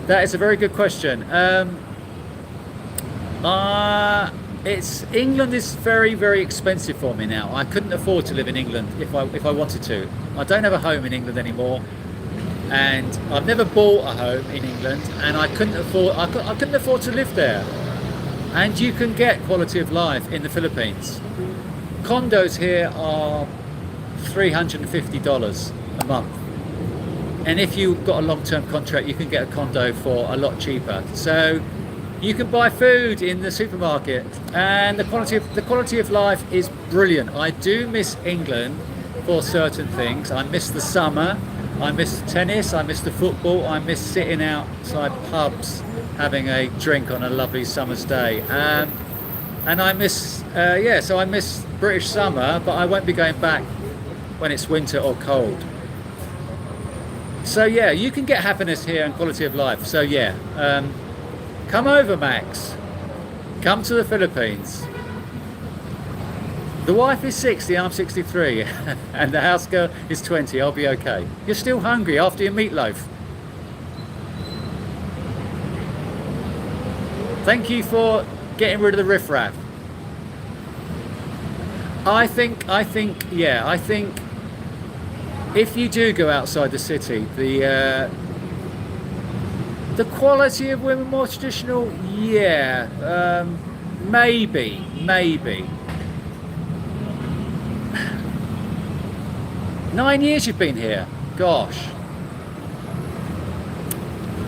That is a very good question. England is very, very expensive for me now. I couldn't afford to live in England if I wanted to. I don't have a home in England anymore, and I've never bought a home in England, and I couldn't afford to live there. And you can get quality of life in the Philippines. Condos here are $350 a month. And if you've got a long-term contract, you can get a condo for a lot cheaper. So you can buy food in the supermarket, and the quality of life is brilliant. I do miss England for certain things. I miss the summer, I miss tennis, I miss the football, I miss sitting outside pubs having a drink on a lovely summer's day. And I miss, so I miss British summer, but I won't be going back when it's winter or cold. So yeah, you can get happiness here and quality of life. So yeah, come over, Max. Come to the Philippines. The wife is 60, I'm 63, and the house girl is 20. I'll be okay. You're still hungry after your meatloaf. Thank you for getting rid of the riffraff. I think if you do go outside the city, the quality of women more traditional, maybe. 9 years you've been here, gosh.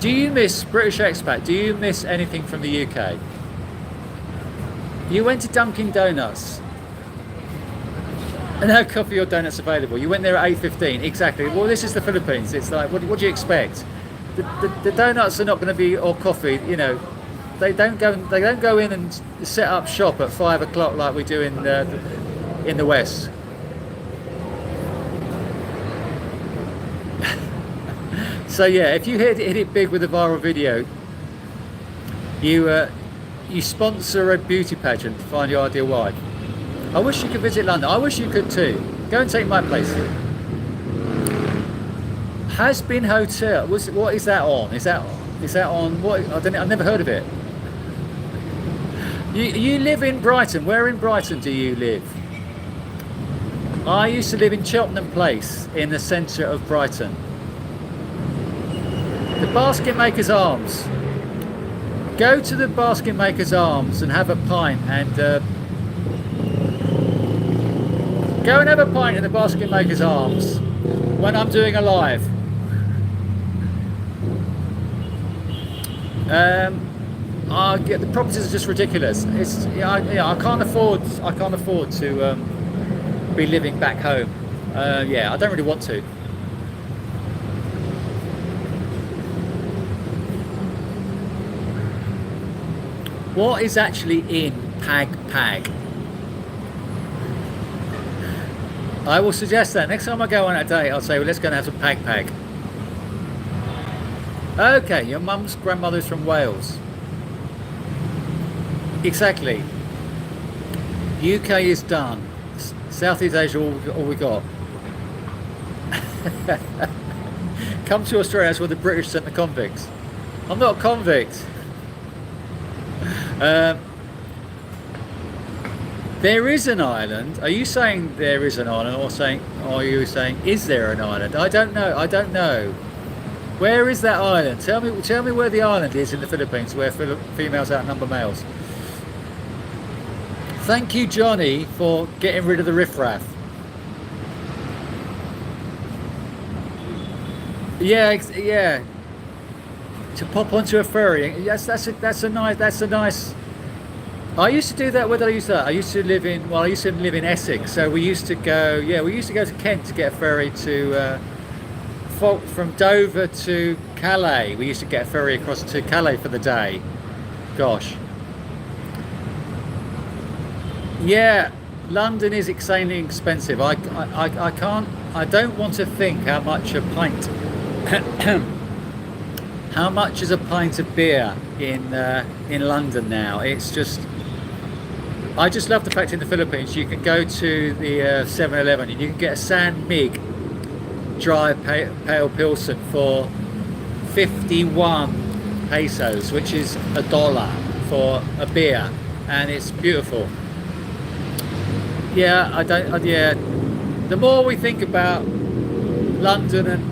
Do you miss British expat? Do you miss anything from the UK? You went to Dunkin' Donuts. No coffee or donuts available. You went there at 8:15. Exactly. Well, this is the Philippines. It's like, what do you expect? The donuts are not going to be, or coffee. You know, they don't go in and set up shop at 5 o'clock like we do in the West. So yeah, if you hit it big with a viral video, you sponsor a beauty pageant to find your ideal wife. I wish you could visit London. I wish you could too. Go and take my place. Has Been Hotel. What is that on? Is that on what? I don't know. I've never heard of it. You live in Brighton. Where in Brighton do you live? I used to live in Cheltenham Place in the centre of Brighton. The Basket Maker's Arms. Go to the Basket Maker's Arms and have a pint and go and have a pint in the Basket Maker's Arms when I'm doing a live. The properties are just ridiculous. I can't afford to be living back home. I don't really want to. What is actually in Pag? I will suggest that next time I go on a date, I'll say, well, let's go and have some Pag. Okay, your mum's grandmother's from Wales. Exactly. UK is done. Southeast Asia, all we got. Come to Australia, that's where the British sent the convicts. I'm not a convict. There is an island. Are you saying there is an island, or are you saying is there an island? I don't know. Where is that island? Tell me where the island is in the Philippines where females outnumber males. Thank you, Johnny, for getting rid of the riffraff. Yeah. To pop onto a ferry. Yes, that's a nice. I used to do that. Where did I use that? I used to live in Essex. So we used to go to Kent to get a ferry to from Dover to Calais. We used to get a ferry across to Calais for the day. Gosh. Yeah, London is insanely expensive. I don't want to think how much a pint how much is a pint of beer in London now. It's just, I just love the fact in the Philippines you can go to the 7-Eleven and you can get a San Mig dry pale Pilsen for 51 pesos, which is $1 for a beer, and it's beautiful. The more we think about London and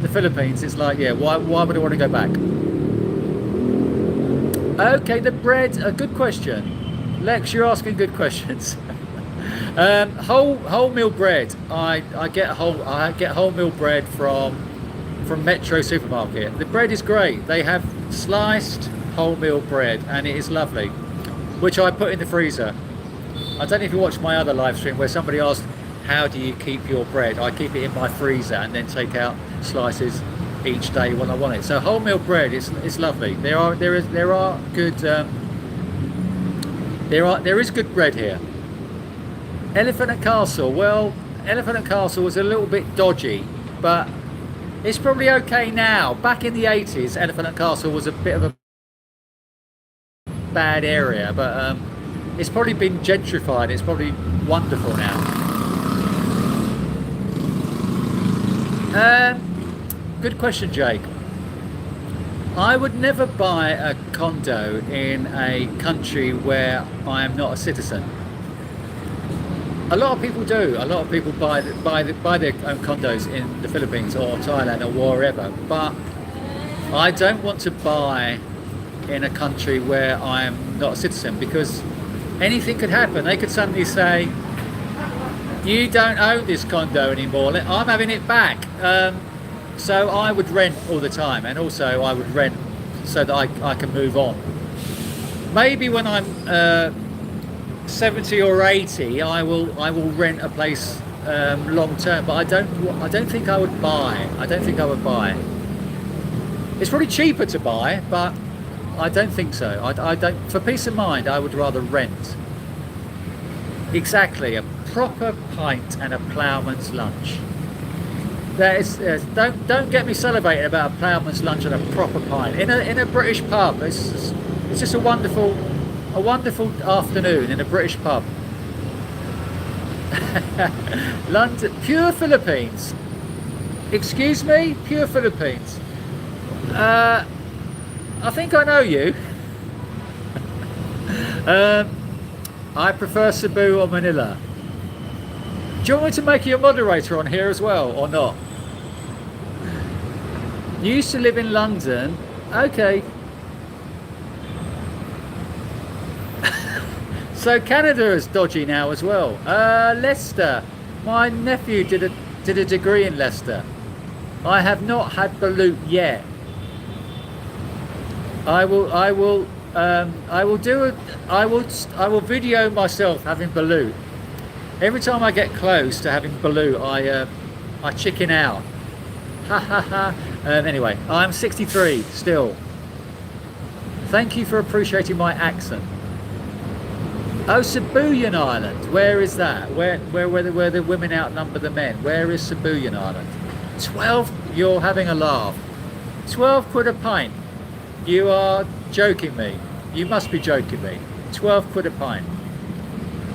the Philippines, it's like, why would I want to go back? Okay, the bread, a good question. Lex, you're asking good questions. Wholemeal bread. I get wholemeal bread from Metro Supermarket. The bread is great. They have sliced wholemeal bread, and it is lovely, which I put in the freezer. I don't know if you watched my other live stream where somebody asked, how do you keep your bread? I keep it in my freezer and then take out slices each day when I want it. So wholemeal bread is lovely. There is good bread here. Elephant and Castle. Well, Elephant and Castle was a little bit dodgy, but it's probably okay now. Back in the 80s, Elephant and Castle was a bit of a bad area, but it's probably been gentrified. It's probably wonderful now. Good question, Jake. I would never buy a condo in a country where I am not a citizen. A lot of people do. A lot of people buy their own condos in the Philippines or Thailand or wherever. But I don't want to buy in a country where I am not a citizen, because anything could happen. They could suddenly say, "You don't own this condo anymore. I'm having it back." So I would rent all the time, and also I would rent so that I can move on. Maybe when I'm 70 or 80, I will rent a place long term. But I don't think I would buy. I don't think I would buy. It's probably cheaper to buy, but I don't think so. I don't. For peace of mind, I would rather rent. Exactly, a proper pint and a ploughman's lunch. That is, don't get me salivating about a ploughman's lunch and a proper pint in a British pub. It's just a wonderful afternoon in a British pub. London, pure Philippines. Excuse me, pure Philippines. I think I know you. I prefer Cebu or Manila. Do you want me to make you a moderator on here as well, or not? You used to live in London. Okay. So Canada is dodgy now as well. Leicester. My nephew did a degree in Leicester. I have not had balut yet. I will video myself having balut. Every time I get close to having balut, I chicken out. Ha ha ha. Anyway, I'm 63 still. Thank you for appreciating my accent. Oh, Sibuyan Island. Where is that? Where the women outnumber the men? Where is Sibuyan Island? 12. You're having a laugh. 12 quid a pint. You are joking me. You must be joking me. 12 quid a pint.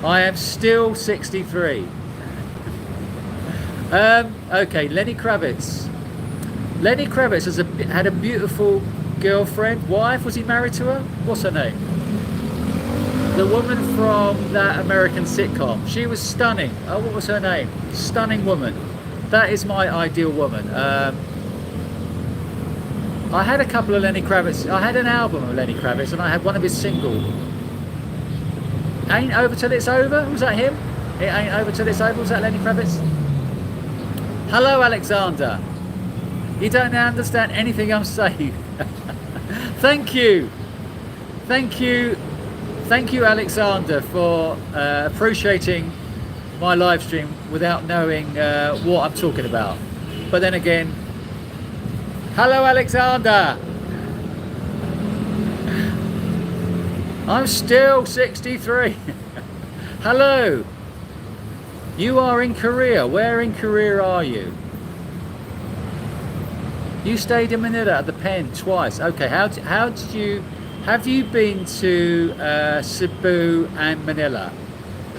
I am still 63. Okay, Lenny Kravitz. Lenny Kravitz had a beautiful girlfriend, wife. Was he married to her? What's her name? The woman from that American sitcom. She was stunning. Oh, what was her name? Stunning woman. That is my ideal woman. I had a couple of Lenny Kravitz. I had an album of Lenny Kravitz, and I had one of his singles. Ain't Over Till It's Over? Was that him? It Ain't Over Till It's Over? Was that Lenny Kravitz? Hello, Alexander. You don't understand anything I'm saying. Thank you. Thank you. Thank you, Alexander, for appreciating my live stream without knowing what I'm talking about. But then again, hello, Alexander. I'm still 63. Hello. You are in Korea. Where in Korea are you? You stayed in Manila at the Pen twice. Okay. How did you? Have you been to Cebu and Manila?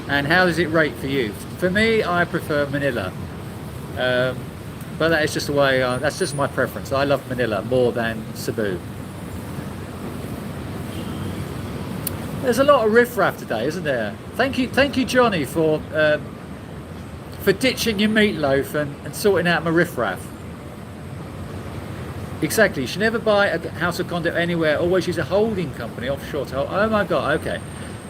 And how does it rate for you? For me, I prefer Manila. But that is just the way. That's just my preference. I love Manila more than Cebu. There's a lot of riffraff today, isn't there? Thank you, Johnny, for ditching your meatloaf and sorting out my riffraff. Exactly. You should never buy a house or condo anywhere. Always use a holding company offshore to hold. Oh my God. Okay.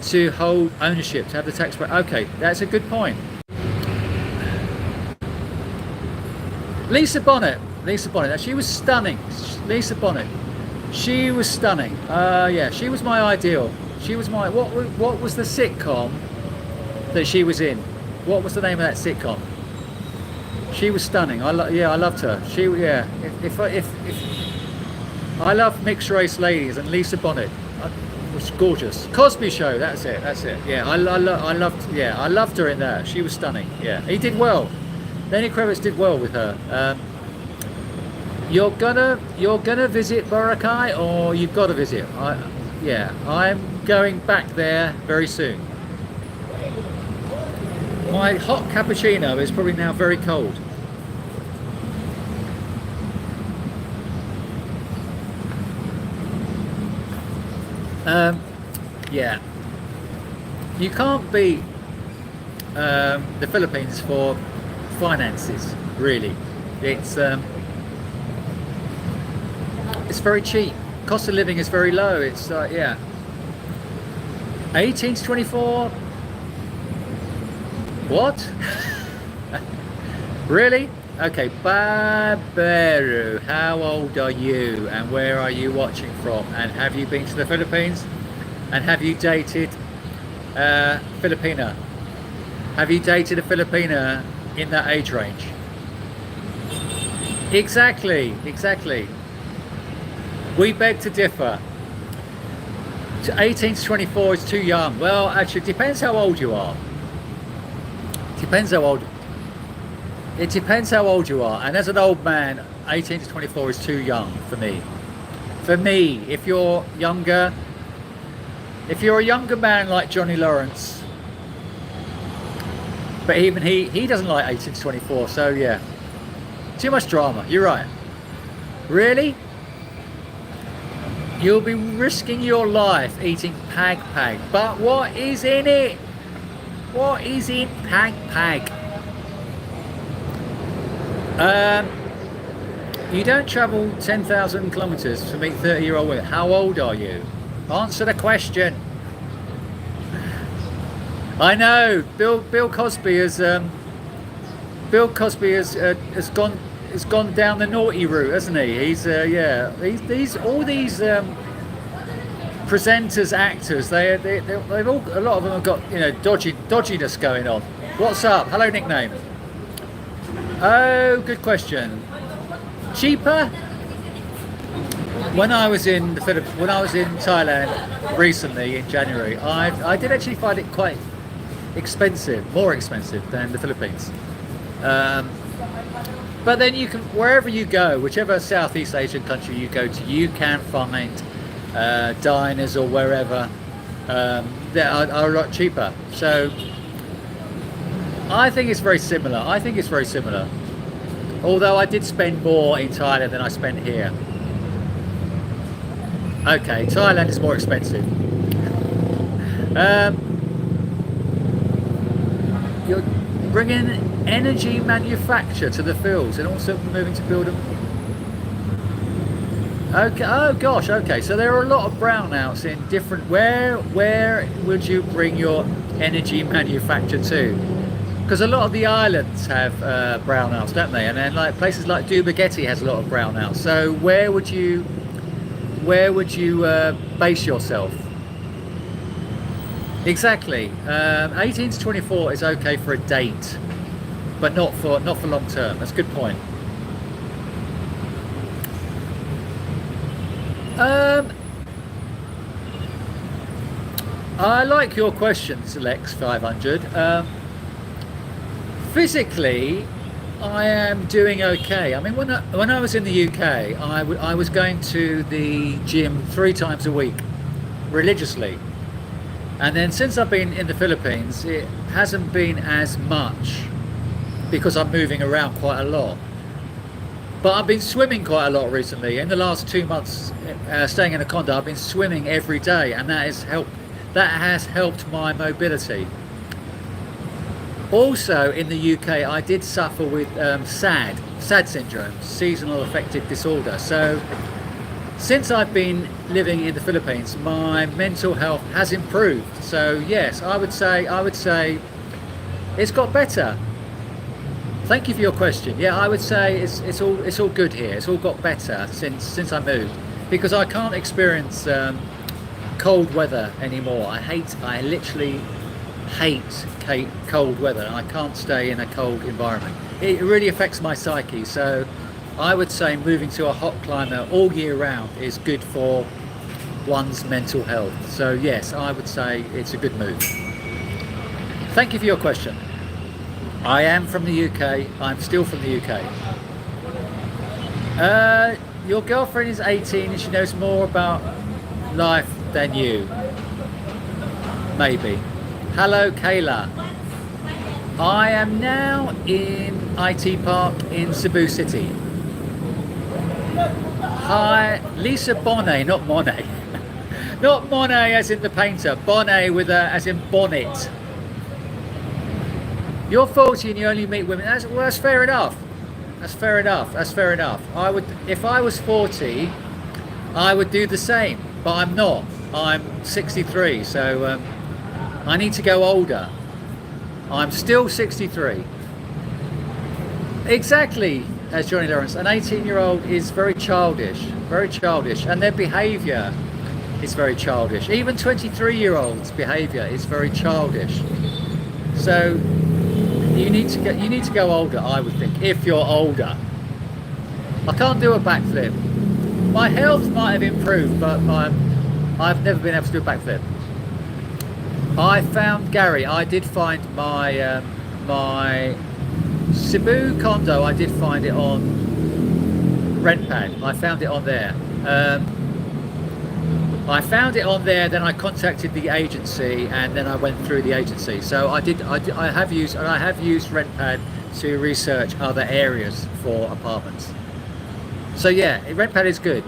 To hold ownership, to have the tax break. Okay, that's a good point. Lisa Bonnet. Now, she was stunning. Lisa Bonnet. She was stunning. Yeah, she was my ideal. She was my. What was the sitcom that she was in? What was the name of that sitcom? She was stunning. I loved her. If I love mixed race ladies, and Lisa Bonnet was gorgeous. Cosby Show. That's it. Yeah, I loved her in there. She was stunning. Yeah, he did well. Lenny Kravitz did well with her. You're gonna visit Boracay, or you've got to visit. I'm going back there very soon. My hot cappuccino is probably now very cold. Yeah, you can't beat the Philippines for finances. Really, it's very cheap. Cost of living is very low. It's yeah, 18 to 24. What? Really? Okay, Baberu, how old are you and where are you watching from? And have you been to the Philippines? And have you dated Filipina? Have you dated a Filipina in that age range? Exactly, exactly. We beg to differ. 18 to 24 is too young. Well, actually, it depends how old you are. Depends how old. It depends how old you are. And as an old man, 18 to 24 is too young for me. For me, if you're younger, if you're a younger man like Johnny Lawrence, but even he doesn't like 18 to 24. So yeah, too much drama. You're right. Really? You'll be risking your life eating pag pag. But what is in it? What is in pag pag? You don't travel 10,000 kilometers to meet 30-year-old women. How old are you? Answer the question. I know Bill Cosby has gone down the naughty route, hasn't he? He's yeah. These all these presenters, actors. They've all, a lot of them have got, you know, dodginess going on. What's up? Hello, nickname. Oh, good question. Cheaper? When I was in Thailand recently in January, I did actually find it quite expensive, more expensive than the Philippines. But then you can, wherever you go, whichever Southeast Asian country you go to, you can find diners or wherever that are a lot cheaper. So I think it's very similar. Although I did spend more in Thailand than I spent here. Okay, Thailand is more expensive. You're bringing energy manufacture to the fields and also moving to build them. Okay, oh gosh, okay, so there are a lot of brownouts in different, where would you bring your energy manufacture to? Because a lot of the islands have brownouts, don't they? And then like places like Dumaguete has a lot of brownouts. So where would you base yourself? Exactly. 18 to 24 is okay for a date, but not for long term. That's a good point. I like your questions, Lex 500. Physically, I am doing okay. I mean, when I was in the UK, I was going to the gym 3 times a week, religiously. And then since I've been in the Philippines, it hasn't been as much because I'm moving around quite a lot. But I've been swimming quite a lot recently. In the last 2 months, staying in a condo, I've been swimming every day, and that has helped my mobility. Also in the UK, I did suffer with SAD syndrome, seasonal affective disorder. So since I've been living in the Philippines, my mental health has improved. So yes, I would say it's got better. Thank you for your question. Yeah, I would say it's all good here. It's all got better since I moved, because I can't experience cold weather anymore. I literally hate cold weather. I can't stay in a cold environment. It really affects my psyche. So I would say moving to a hot climate all year round is good for one's mental health. So yes, I would say it's a good move. Thank you for your question. I am from the UK. I'm still from the UK. Your girlfriend is 18 and she knows more about life than you. Maybe. Hello, Kayla. I am now in IT Park in Cebu City. Hi, Lisa Bonet, not Monet. Not Monet as in the painter, bonnet with a as in bonnet. You're 40 and you only meet women. That's fair enough. That's fair enough. That's fair enough. I would, if I was 40, I would do the same, but I'm not. I'm 63, so I need to go older. I'm still 63. Exactly, as Johnny Lawrence. An 18-year-old is very childish, and their behaviour is very childish. Even 23-year-olds' behaviour is very childish. So you need to go older, I would think, if you're older. I can't do a backflip. My health might have improved, but I've never been able to do a backflip. I found Gary. I did find my my Cebu condo. I did find it on RentPad. I found it on there. I found it on there. Then I contacted the agency, and then I went through the agency. So I have used RentPad to research other areas for apartments. So yeah, RentPad is good.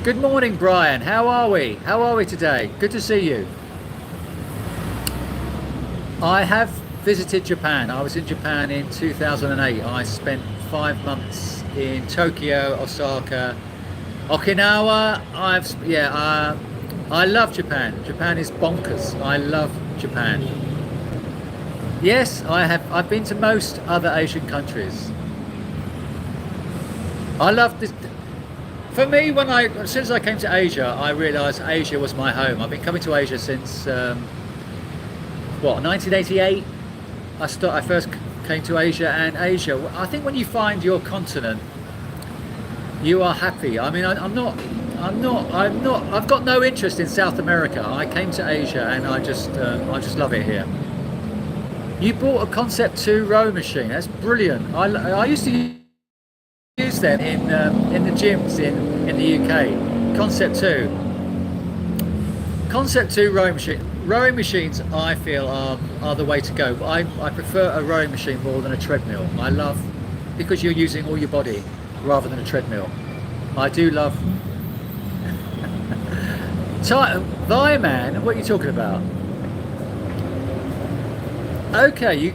Good morning, Brian. How are we? How are we today? Good to see you. I have visited Japan. I was in Japan in 2008. I spent 5 months in Tokyo, Osaka, Okinawa. I love Japan. Japan is bonkers. I love Japan. Yes, I've been to most other Asian countries. I love this. For me, as soon as I came to Asia, I realised Asia was my home. I've been coming to Asia since 1988. I first came to Asia, and Asia. I think when you find your continent, you are happy. I mean, I've got no interest in South America. I came to Asia, and I just love it here. You bought a Concept 2 row machine. That's brilliant. I used to use them in the gyms in the UK. Concept 2 rowing machine. Rowing machines, I feel, are the way to go. I prefer a rowing machine more than a treadmill. Because you're using all your body rather than a treadmill. I do love Thy man, what are you talking about? Okay,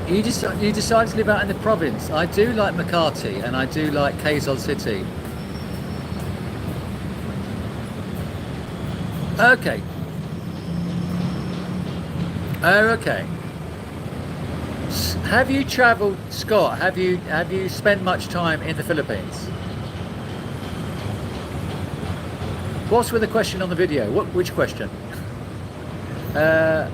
you decide to live out in the province. I do like Makati and I do like Quezon City. Okay. Okay. Have you travelled, Scott? Have you spent much time in the Philippines? What's with the question on the video? Which question? The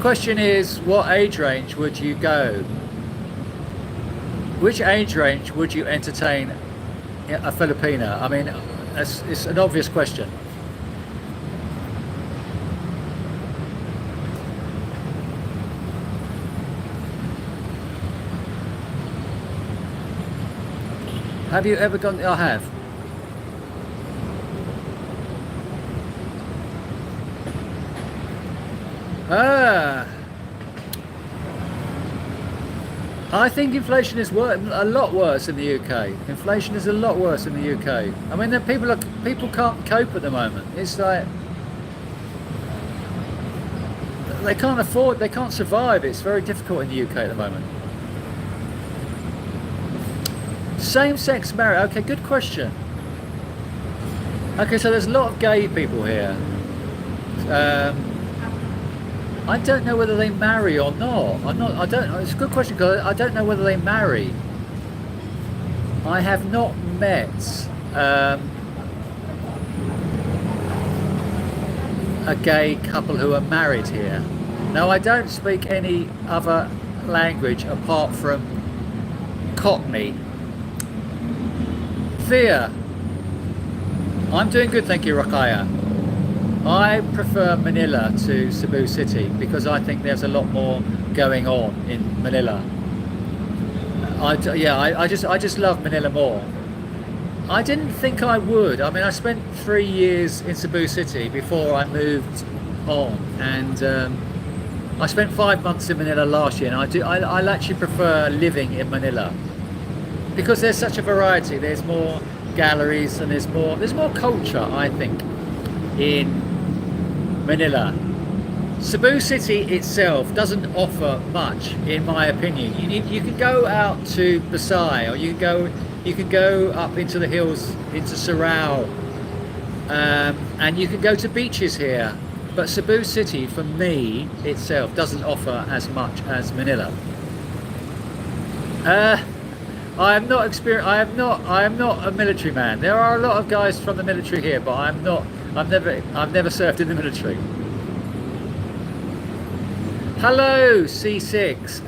question is, what age range would you go? Which age range would you entertain a Filipina? I mean, it's an obvious question. Have you ever gone? I have. I think inflation is a lot worse in the UK. Inflation is a lot worse in the UK. I mean, people can't cope at the moment. It's like they can't survive. It's very difficult in the UK at the moment. Same-sex marriage. Okay, good question. Okay, so there's a lot of gay people here. I don't know whether they marry or not. I don't know. It's a good question because I don't know whether they marry. I have not met a gay couple who are married here. Now, I don't speak any other language apart from Cockney. Thea, I'm doing good, thank you, Rakaya. I prefer Manila to Cebu City because I think there's a lot more going on in Manila. I just love Manila more. I didn't think I would. I mean, I spent 3 years in Cebu City before I moved on, and I spent 5 months in Manila last year, and I actually prefer living in Manila. because there's such a variety. There's more galleries and there's more culture, I think, in Manila. Cebu City itself doesn't offer much, in my opinion. You can go out to Pasay, or you can go up into the hills into Surao, and you can go to beaches here. But Cebu City, for me itself, doesn't offer as much as Manila. I am not a military man. There are a lot of guys from the military here, but I'm not. I've never served in the military. Hello, C6.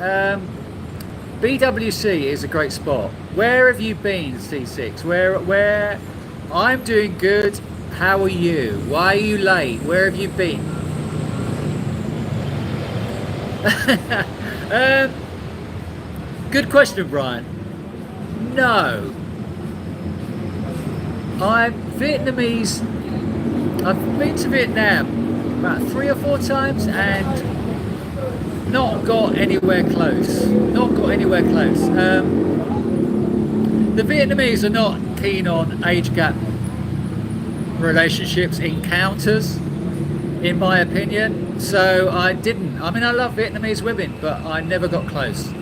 BWC is a great spot. Where have you been, C6? Where? I'm doing good. How are you? Why are you late? Where have you been? Good question, Brian. No. I'm Vietnamese. I've been to Vietnam about 3 or 4 times and not got anywhere close. Not got anywhere close. The Vietnamese are not keen on age gap relationships, encounters, in my opinion. So I didn't. I mean, I love Vietnamese women, but I never got close.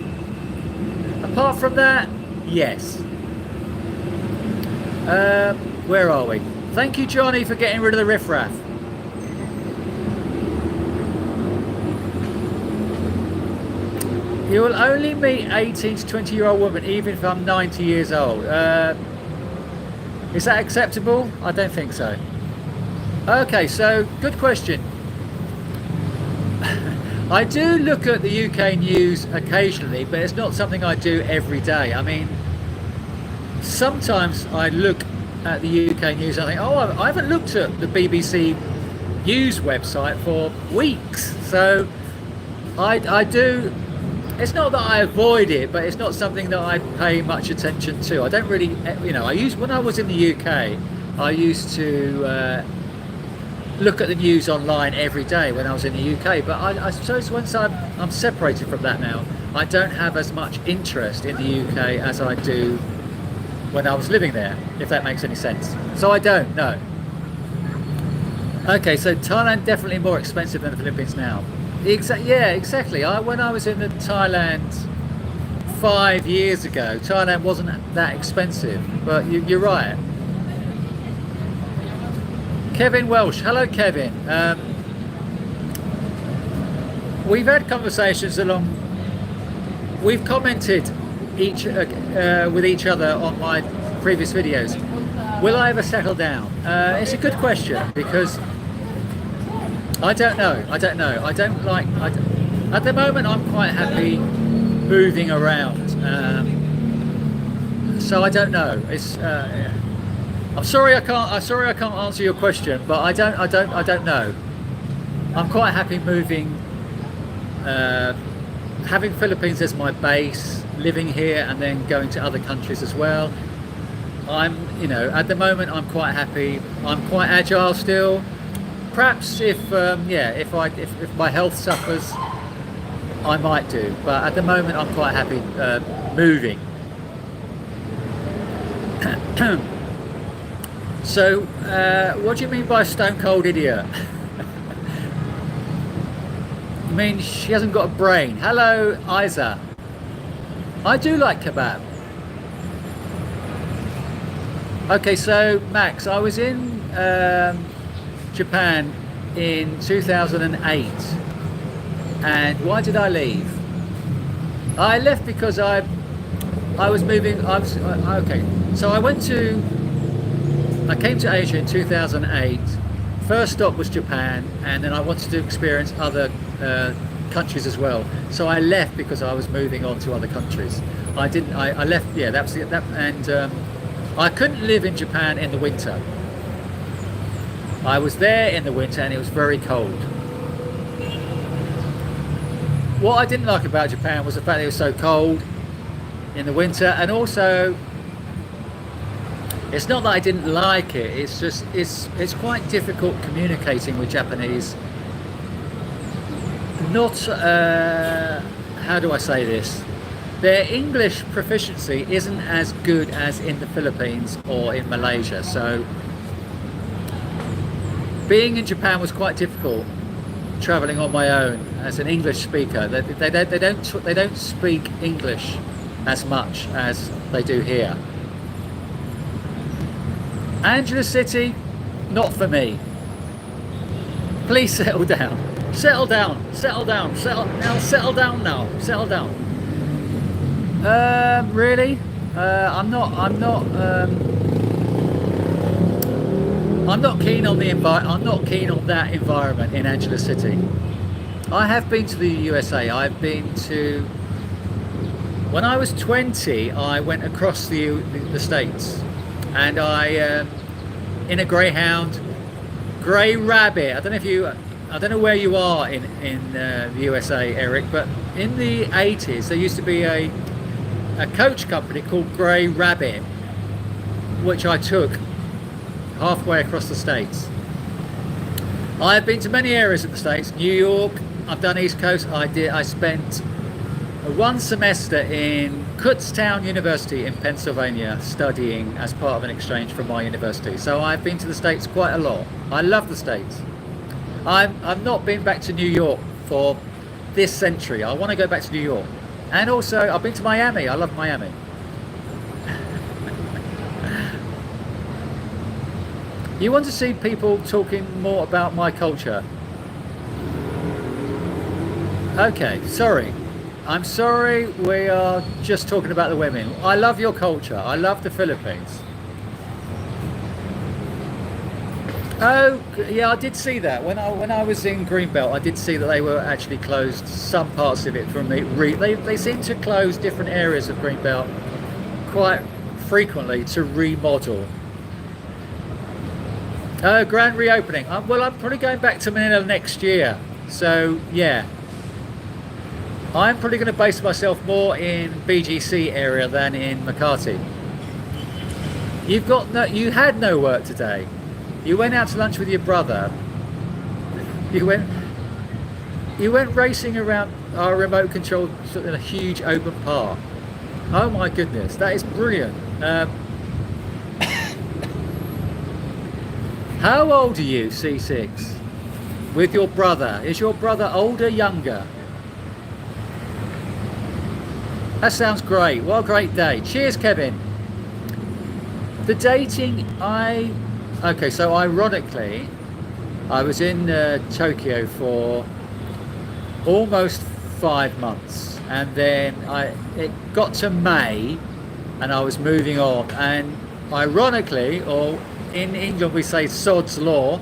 Apart from that, yes. Where are we? Thank you, Johnny, for getting rid of the riffraff. You will only meet 18 to 20-year-old women, even if I'm 90 years old. Is that acceptable? I don't think so. Okay, so good question. I do look at the UK news occasionally, but it's not something I do every day. I mean, sometimes I look at the UK news and I think, oh, I haven't looked at the BBC news website for weeks. So I do. It's not that I avoid it, but it's not something that I pay much attention to. I don't really, when I was in the UK, I used to look at the news online every day when I was in the UK. But I suppose once I'm separated from that now, I don't have as much interest in the UK as I do when I was living there, if that makes any sense. So I don't know. Okay, so Thailand definitely more expensive than the Philippines now. Yeah, exactly. When I was in Thailand 5 years ago, Thailand wasn't that expensive, but you're right. Kevin Welsh, hello Kevin. We've had conversations we've commented with each other on my previous videos. Will I ever settle down? It's a good question, because I don't know. At the moment I'm quite happy moving around. So I don't know. It's I'm sorry I can't answer your question, but I don't know. I'm quite happy moving, having Philippines as my base, living here and then going to other countries as well. At the moment I'm quite happy. I'm quite agile still. Perhaps if my health suffers, I might do. But at the moment, I'm quite happy moving. So, what do you mean by stone cold idiot? You mean she hasn't got a brain? Hello, Isa. I do like kebab. Okay, so Max, I was in Japan in 2008, and why did I leave? I left because I was moving. Okay, so I came to Asia in 2008. First stop was Japan, and then I wanted to experience other countries as well. So I left because I was moving on to other countries. I left. Yeah, that was it. And I couldn't live in Japan in the winter. I was there in the winter and it was very cold. What I didn't like about Japan was the fact it was so cold in the winter, and also it's not that I didn't like it, it's just it's quite difficult communicating with Japanese. Not how do I say this? their English proficiency isn't as good as in the Philippines or in Malaysia. So being in Japan was quite difficult, traveling on my own as an English speaker. They don't speak English as much as they do here. Angeles City, not for me. Please settle down. Settle down. Settle down. Settle down now. Settle down. Really? I'm not keen on I'm not keen on that environment in Angeles City. I have been to the USA. I've been to. When I was 20, I went across the States, and I in a Greyhound, Grey Rabbit. I don't know where you are in the USA, Eric, but in the 80s there used to be a coach company called Grey Rabbit, which I took halfway across the States. I have been to many areas of the States. New York. I've done East Coast. I spent one semester in Kutztown University in Pennsylvania studying as part of an exchange from my university. So I've been to the States quite a lot. I love the States. I've not been back to New York for this century. I want to go back to New York. And also I've been to Miami. I love Miami. You want to see people talking more about my culture? Okay, sorry. I'm sorry, we are just talking about the women. I love your culture. I love the Philippines. Oh, yeah, I did see that. When I was in Greenbelt, I did see that they were actually closed some parts of it from the... They seem to close different areas of Greenbelt quite frequently to remodel. Grand reopening. Well, I'm probably going back to Manila next year. So, yeah. I'm probably going to base myself more in BGC area than in Makati. You had no work today. You went out to lunch with your brother. You went racing around our remote control in a huge open park. Oh my goodness, that is brilliant. How old are you, C6? With your brother? Is your brother older, younger? That sounds great. What a great day. Cheers, Kevin. The dating, okay, so ironically, I was in Tokyo for almost 5 months, and then it got to May, and I was moving on, and ironically, or in England we say sod's law,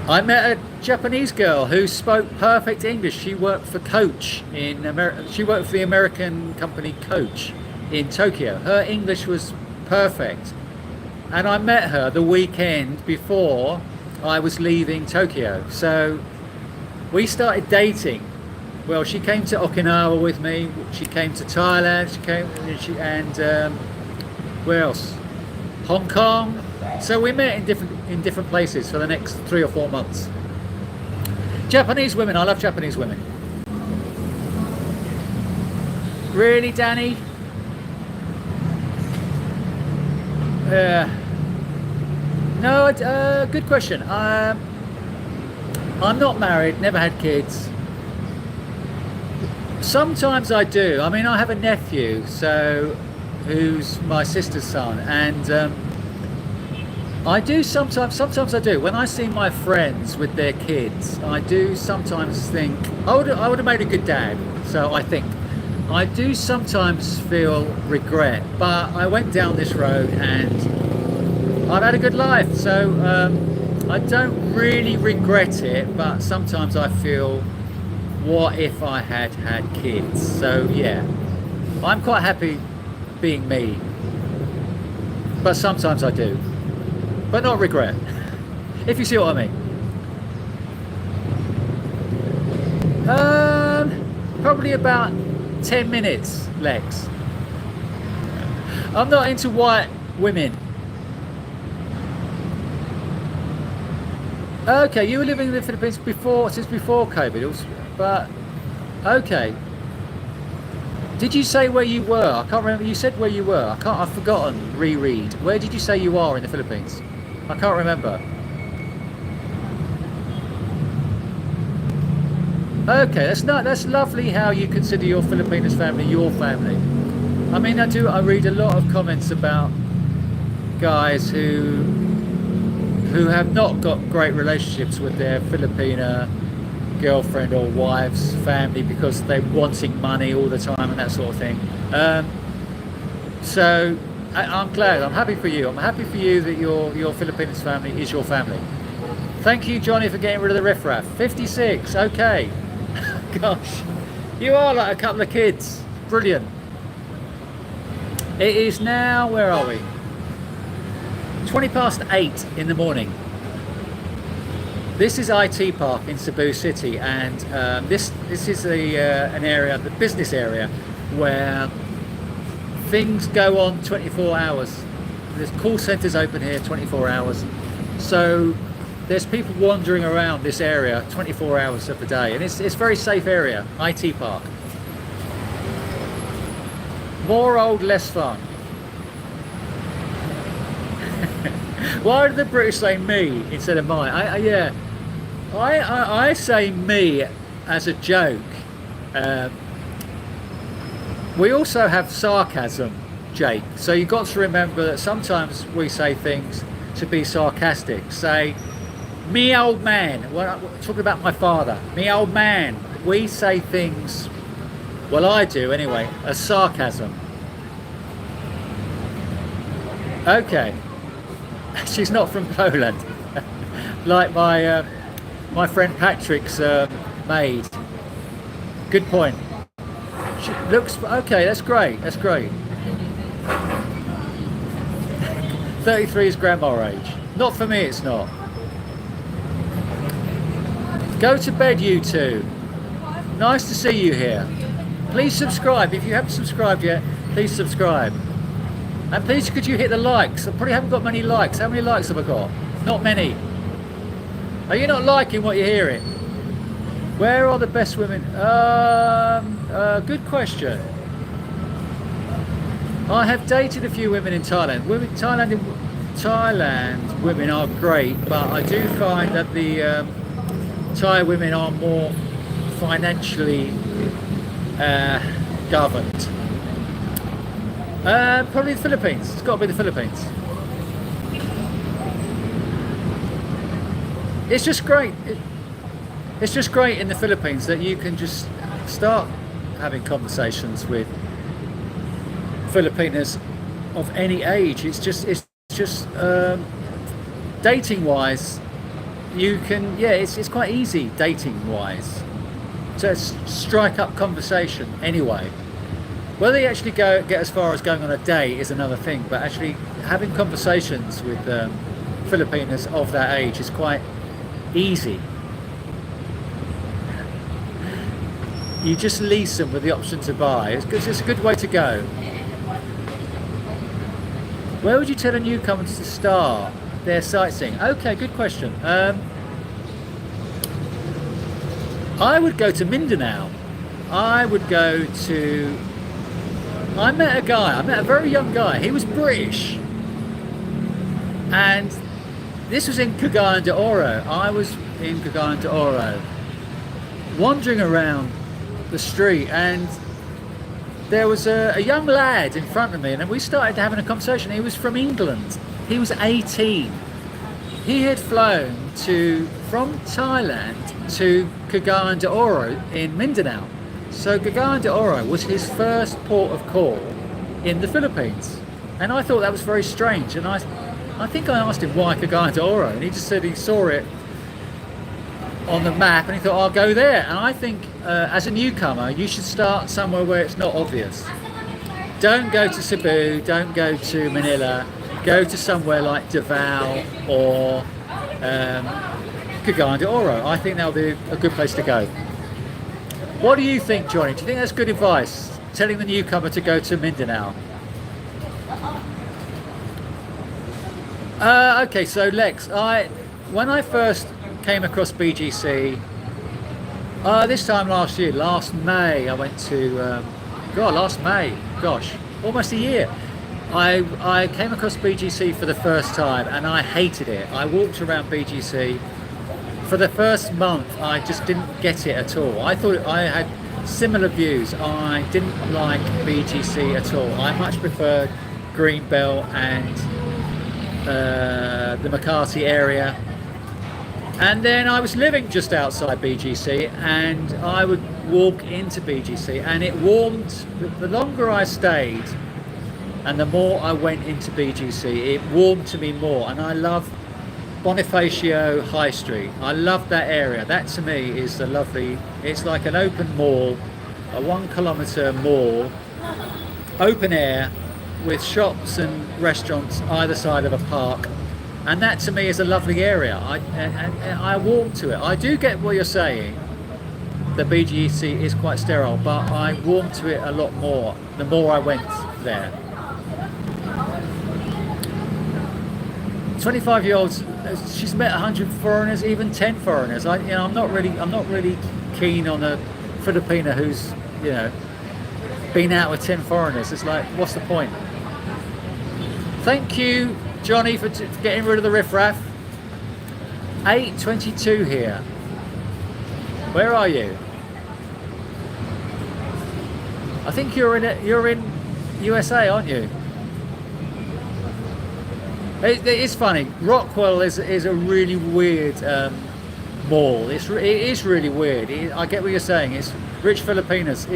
I met a Japanese girl who spoke perfect English. She worked for Coach in America. She worked for the American company Coach in Tokyo. Her English was perfect. And I met her the weekend before I was leaving Tokyo. So we started dating. Well, she came to Okinawa with me. She came to Thailand. Where else? Hong Kong. So we met in different places for the next 3 or 4 months. Japanese women, I love Japanese women. Really, Danny? No, good question. I'm not married, never had kids. Sometimes I do. I mean, I have a nephew, who's my sister's son, and I do sometimes I do. When I see my friends with their kids, I do sometimes think, I would have made a good dad, so I think. I do sometimes feel regret, but I went down this road and I've had a good life, so I don't really regret it, but sometimes I feel, what if I had kids? So yeah, I'm quite happy being me, but sometimes I do. But not regret, if you see what I mean. Probably about 10 minutes, Lex. I'm not into white women. Okay, you were living in the Philippines since before COVID, but okay. Did you say where you were? I can't remember. You said where you were. I've forgotten. Reread. Where did you say you are in the Philippines? I can't remember. Okay, that's lovely how you consider your Filipinas family your family. I mean, I read a lot of comments about guys who have not got great relationships with their Filipina girlfriend or wife's family because they're wanting money all the time and that sort of thing. So I'm glad. I'm happy for you. I'm happy for you that your Filipinas family is your family. Thank you, Johnny, for getting rid of the riffraff. 56. Okay. Gosh, you are like a couple of kids. Brilliant. It is now, where are we? 20 past 8 in the morning. This is IT Park in Cebu City, and this is an area, the business area, where things go on 24 hours. There's call centres open here 24 hours. So there's people wandering around this area 24 hours of the day, and it's a very safe area, IT Park. More old, less fun. Why did the British say me instead of my? I say me as a joke. We also have sarcasm, Jake. So you've got to remember that sometimes we say things to be sarcastic. Say, me old man. Well, I'm talking about my father. Me old man. We say things, well, I do anyway, as sarcasm. Okay. She's not from Poland, like my friend Patrick's maid. Good point. She looks okay. That's great. That's great. 33 is grandma age. Not for me. It's not. Go to bed, you two. Nice to see you here. Please subscribe if you haven't subscribed yet. Please subscribe. And please, could you hit the likes? I probably haven't got many likes. How many likes have I got? Not many. Are you not liking what you're hearing? Where are the best women? Good question. I have dated a few women in Thailand. Thailand women are great, but I do find that the Thai women are more financially governed. Probably the Philippines. It's got to be the Philippines. It's just great. It's just great in the Philippines that you can just start having conversations with Filipinas of any age. It's just dating wise, you can, it's quite easy dating wise to strike up conversation anyway. Whether you actually get as far as going on a date is another thing, but actually having conversations with Filipinas of that age is quite easy. You just lease them with the option to buy. It's a good way to go. Where would you tell a newcomer to start their sightseeing? Okay, good question. I would go to Mindanao. I met a very young guy. He was British, and this was in Cagayan de Oro. I was in Cagayan de Oro, wandering around the street, and there was a young lad in front of me, and we started having a conversation. He was from England. He was 18. He had flown from Thailand to Cagayan de Oro in Mindanao. So Cagayan de Oro was his first port of call in the Philippines, and I thought that was very strange. And I think I asked him why Cagayan de Oro, and he just said he saw it on the map and he thought, I'll go there. And I think as a newcomer, you should start somewhere where it's not obvious. Don't go to Cebu, don't go to Manila, go to somewhere like Davao or Cagayan de Oro. I think that'll be a good place to go. What do you think, Johnny? Do you think that's good advice? Telling the newcomer to go to Mindanao? Okay, so Lex, when I first came across BGC, this time last year, last May, I went to God, last May, gosh, almost a year. I came across BGC for the first time and I hated it. I walked around BGC. For the first month, I just didn't get it at all. I thought I had similar views. I didn't like BGC at all. I much preferred Greenbelt and the McCarthy area. And then I was living just outside BGC and I would walk into BGC and it warmed. The longer I stayed and the more I went into BGC, it warmed to me more. And I love Bonifacio High Street. I love that area. That to me is a lovely, it's like an open mall, a 1 kilometre mall, open air with shops and restaurants either side of a park. And that to me is a lovely area. I warm to it. I do get what you're saying. The BGC is quite sterile, but I warm to it a lot more the more I went there. 25-year-olds, she's met 100 foreigners, even 10 foreigners. I'm not really keen on a Filipina who's, been out with 10 foreigners. It's like, what's the point? Thank you, Johnny, for getting rid of the riffraff. 8:22 here. Where are you? I think you're in USA, aren't you? It is funny. Rockwell is a really weird mall. It is really weird. I get what you're saying. It's rich Filipinas.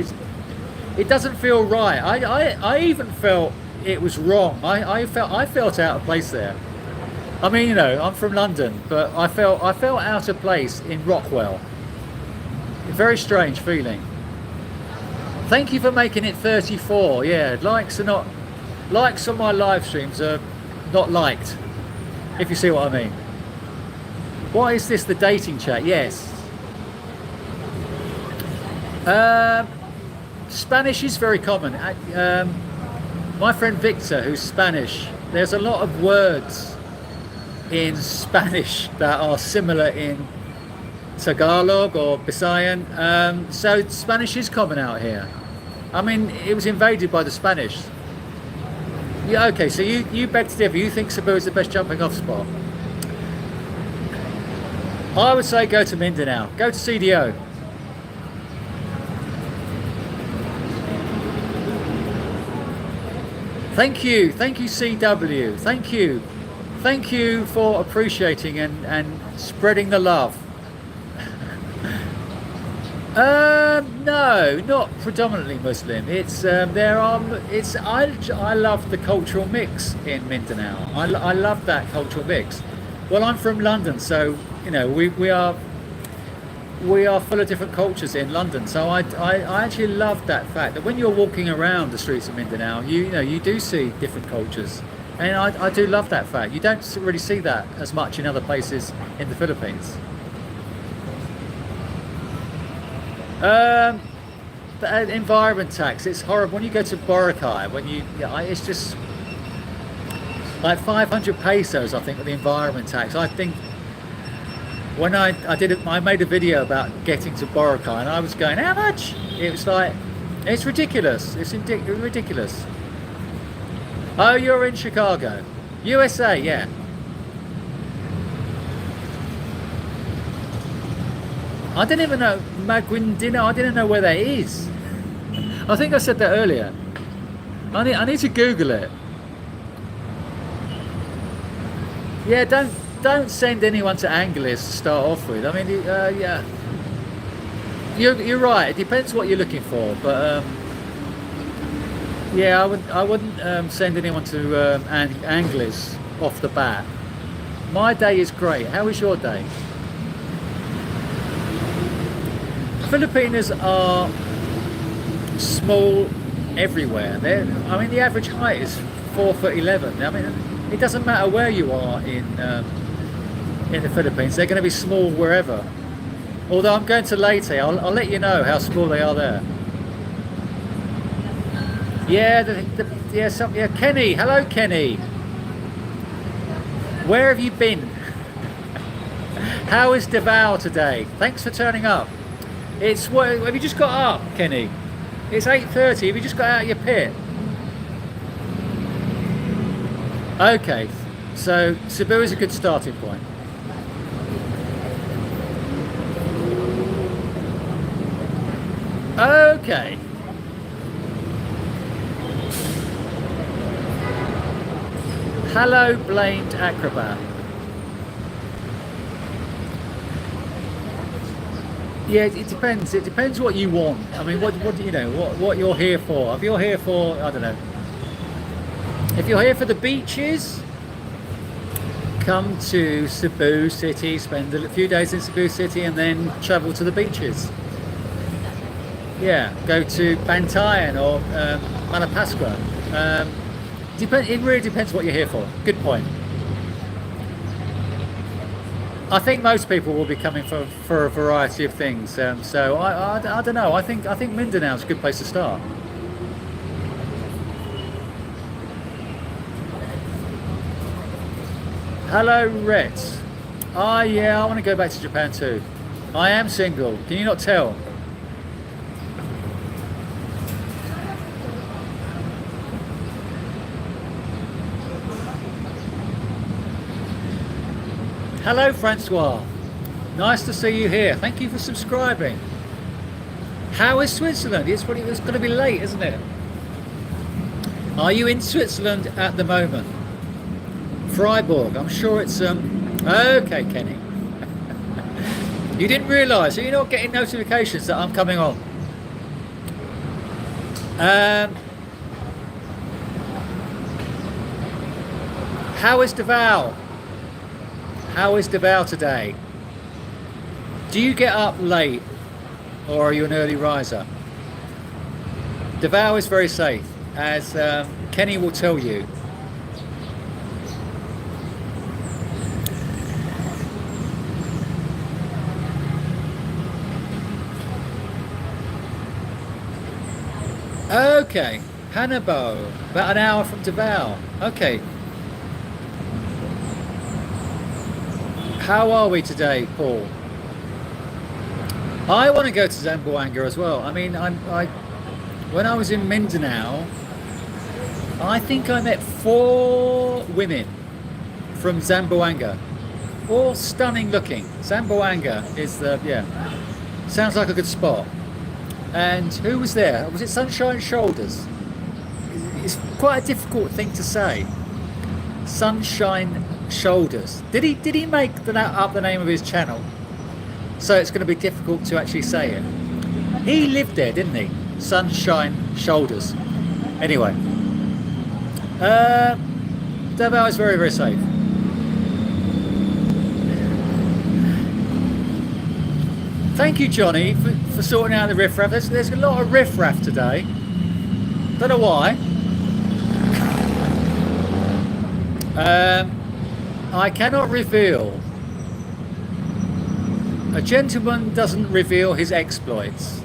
It doesn't feel right. I even felt it was wrong. I felt out of place there. I mean, I'm from London, but I felt out of place in Rockwell. A very strange feeling. Thank you for making it 34. Yeah, likes on my live streams are not liked, if you see what I mean. Why is this the dating chat? Yes. Spanish is very common. My friend Victor, who's Spanish, there's a lot of words in Spanish that are similar in Tagalog or Bisayan. So Spanish is common out here. I mean, it was invaded by the Spanish. Yeah, okay, so you beg to differ. You think Cebu is the best jumping off spot? I would say go to Mindanao. Go to CDO. Thank you CW. Thank you for appreciating and spreading the love. No, not predominantly Muslim. It's I love the cultural mix in Mindanao. I love that cultural mix. Well, I'm from London, so we are full of different cultures in London. So I actually love that fact that when you're walking around the streets of Mindanao, you do see different cultures, and I do love that fact. You don't really see that as much in other places in the Philippines. The environment tax, it's horrible. When you go to Boracay, it's just like 500 pesos, I think, with the environment tax. I think when I made a video about getting to Boracay and I was going, how much? It was like, it's ridiculous. It's ridiculous. Oh, you're in Chicago. USA, yeah. I didn't even know Maguindino. I didn't know where that is. I think I said that earlier. I need to Google it. Yeah, don't send anyone to Angeles to start off with. I mean, yeah, you're right. It depends what you're looking for, but yeah, I wouldn't send anyone to Angeles off the bat. My day is great. How is your day? Filipinas are small everywhere. I mean, the average height is 4'11". I mean, it doesn't matter where you are in the Philippines. They're going to be small wherever. Although I'm going to Leyte, I'll let you know how small they are there. Yeah, yeah, Kenny. Hello, Kenny. Where have you been? How is Davao today? Thanks for turning up. Have you just got up, Kenny? It's 8:30. Have you just got out of your pit? Okay, so Cebu is a good starting point. Okay. Hello, blamed acrobat. Yeah, it depends. It depends what you want. I mean, what you know, what you're here for. If you're here for, I don't know. If you're here for the beaches, come to Cebu City, spend a few days in Cebu City, and then travel to the beaches. Yeah, go to Bantayan or Malapascua. It really depends what you're here for. Good point. I think most people will be coming for a variety of things. So I don't know. I think Mindanao is a good place to start. Hello, Rhett. Yeah, I want to go back to Japan too. I am single. Can you not tell? Hello, Francois. Nice to see you here. Thank you for subscribing. How is Switzerland? It's going to be late, isn't it? Are you in Switzerland at the moment? Freiburg. I'm sure it's okay, Kenny. You didn't realise, so you're not getting notifications that I'm coming on. How is Davao? How is Davao today? Do you get up late or are you an early riser? Davao is very safe, as Kenny will tell you. Okay, Hanabo, about an hour from Davao. Okay. How are we today, Paul? I want to go to Zamboanga as well. I mean, when I was in Mindanao, I think I met 4 women from Zamboanga, all stunning looking. Zamboanga is sounds like a good spot. And who was there? Was it Sunshine Shoulders? It's quite a difficult thing to say. Sunshine Shoulders. Did he make up the name of his channel? So it's going to be difficult to actually say it. He lived there, didn't he? Sunshine Shoulders. Anyway, Davao is very, very safe. Thank you, Johnny, for sorting out the riffraff. There's a lot of riffraff today. Don't know why. I cannot reveal. A gentleman doesn't reveal his exploits.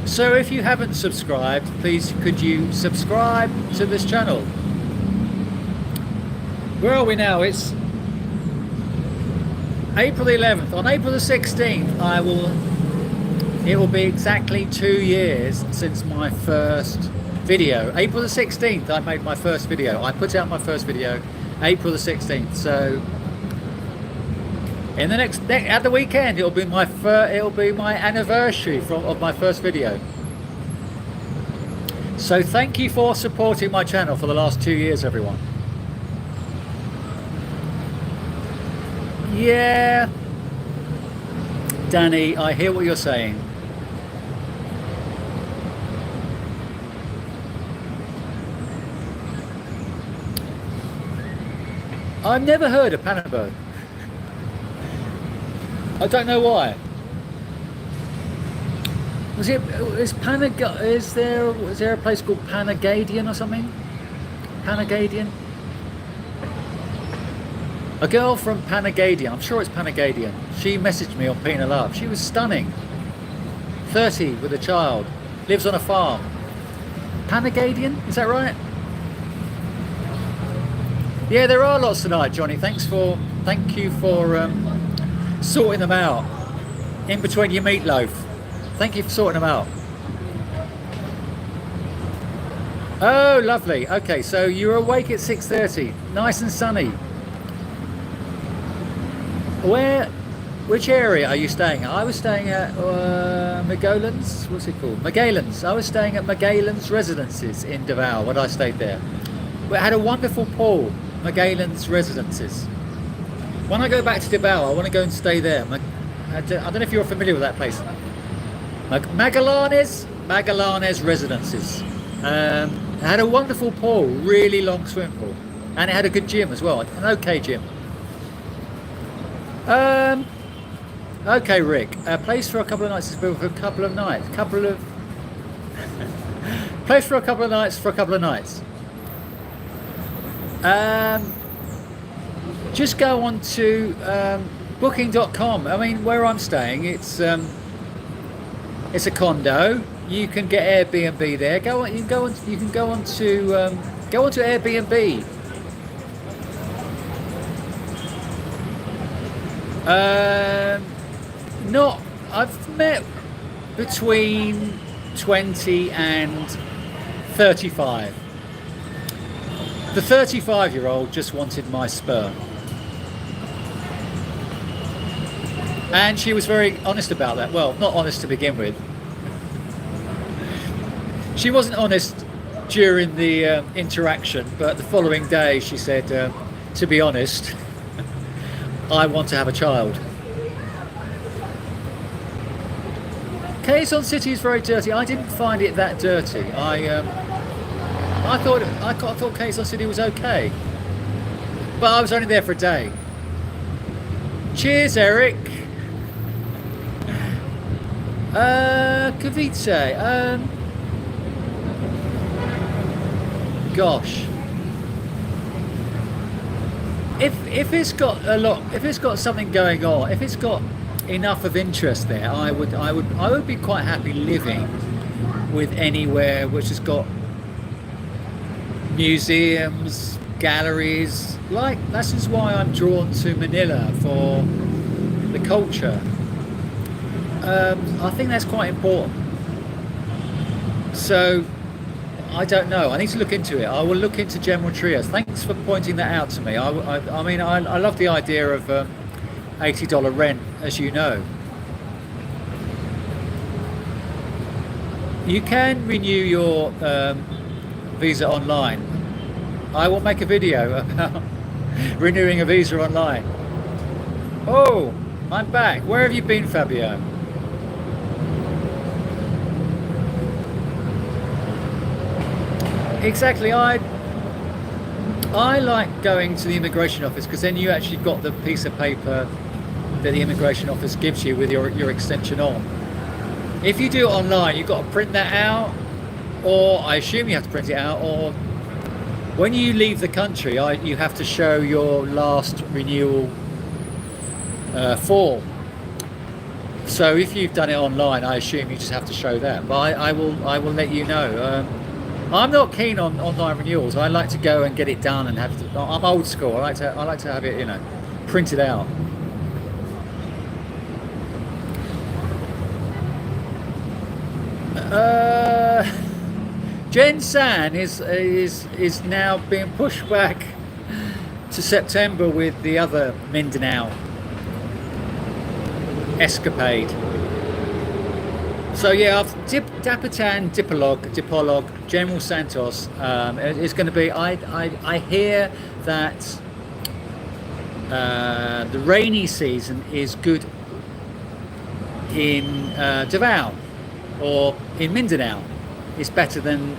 So if you haven't subscribed, please could you subscribe to this channel? Where are we now? It's April the 11th. On April the 16th, it will be exactly 2 years since my first video. April the 16th, I made my first video. I put out my first video, April the 16th. So, in the at the weekend, it'll be my anniversary of my first video. So, thank you for supporting my channel for the last 2 years, everyone. Yeah, Danny, I hear what you're saying. I've never heard of Panabo. I don't know why. Was there a place called Panagadian or something? Panagadian? A girl from Panagadian, I'm sure it's Panagadian. She messaged me on Pina Love. She was stunning. 30 with a child, lives on a farm. Panagadian, is that right? Yeah, there are lots tonight, Johnny. Thank you for sorting them out in between your meatloaf. Thank you for sorting them out. Oh, lovely. Okay, so you're awake at 6:30. Nice and sunny. Which area are you staying at? I was staying at Magellan's. What's it called? Magellan's. I was staying at Magellan's Residences in Davao when I stayed there. We had a wonderful pool. Magellan's Residences. When I go back to Davao, I want to go and stay there. I don't know if you're familiar with that place. Magallanes Residences. It had a wonderful pool, really long swimming pool, and it had a good gym as well, an okay gym. Okay, Rick. A place for a couple of nights is built for a couple of nights. Place for a couple of nights for a couple of nights. Just go on to booking.com. I mean, where I'm staying, it's a condo. You can get Airbnb there. You can go onto Airbnb. I've met between 20 and 35. The 35-year-old just wanted my sperm. And she was very honest about that. Well, not honest to begin with. She wasn't honest during the interaction, but the following day she said, to be honest, I want to have a child. Quezon City is very dirty. I didn't find it that dirty. I thought Quezon City was okay, but I was only there for a day. Cheers, Eric. Kavitse. Gosh. If it's got something going on, if it's got enough of interest there, I would be quite happy living with anywhere which has got museums, galleries. Like, that's just why I'm drawn to Manila, for the culture. I think that's quite important. So I don't know. I need to look into it. I will look into General Trias. Thanks for pointing that out to me. I mean, I love the idea of $80 rent, as you know. You can renew your visa online. I will make a video about renewing a visa online. Oh, I'm back. Where have you been, Fabio? Exactly. I like going to the immigration office, because then you actually got the piece of paper that the immigration office gives you with your extension on. If you do it online, you've got to print that out, or I assume you have to print it out, or when you leave the country, you have to show your last renewal form. So if you've done it online, I assume you just have to show that. But I will let you know. I'm not keen on online renewals. I like to go and get it done and have to. I'm old school. I like to have it, printed out. Jen San is now being pushed back to September with the other Mindanao escapade. So yeah, Dapitan, Dipolog, General Santos is going to be. I hear that the rainy season is good in Davao, or in Mindanao. It's better than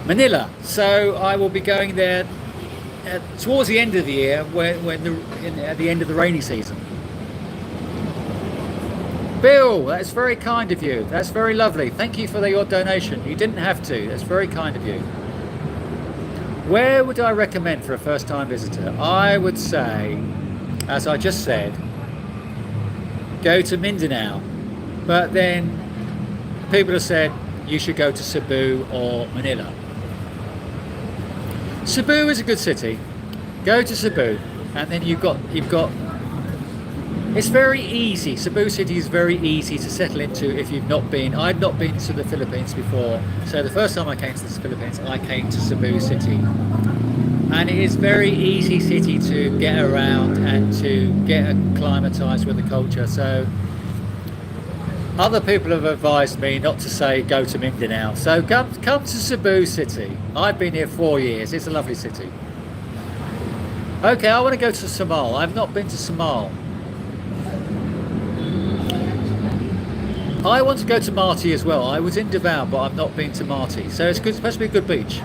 Manila. So I will be going there towards the end of the year, at the end of the rainy season. Bill, that's very kind of you. That's very lovely. Thank you for your donation. You didn't have to. That's very kind of you. Where would I recommend for a first-time visitor? I would say, as I just said, go to Mindanao. But then people have said you should go to Cebu or Manila. Cebu is a good city. Go to Cebu, and then you've got It's very easy. Cebu City is very easy to settle into if you've not been. I'd not been to the Philippines before, so the first time I came to the Philippines, I came to Cebu City, and it is very easy city to get around and to get acclimatized with the culture. So other people have advised me not to say go to Mindanao. So come to Cebu City. I've been here 4 years. It's a lovely city. Okay, I want to go to Samal. I've not been to Samal. I want to go to Marti as well. I was in Davao, but I've not been to Marti. So it's supposed to be a good beach.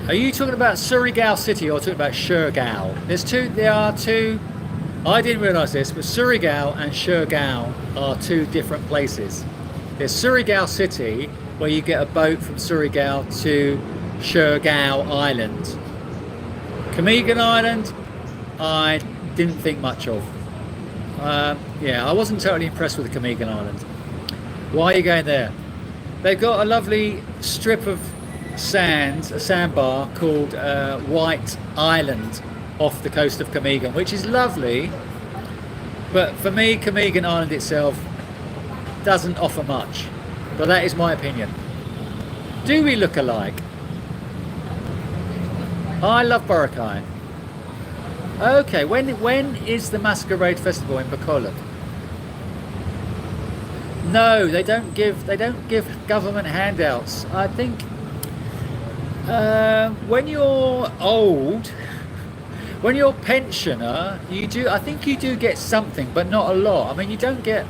Are you talking about Surigao City or talking about Siargao? There are two. I didn't realise this, but Surigao and Siargao are two different places. There's Surigao City, where you get a boat from Surigao to Siargao Island. Camiguin Island, I didn't think much of. Yeah, I wasn't totally impressed with the Camiguin Island. Why are you going there? They've got a lovely strip of sand, a sandbar called White Island off the coast of Camiguin, which is lovely. But for me, Camiguin Island itself doesn't offer much. But that is my opinion. Do we look alike? I love Boracay. Okay, when is the Masquerade Festival in Bacolod? No, they don't give government handouts. I think when you're old, when you're a pensioner, you do. I think you do get something, but not a lot. I mean, you don't get.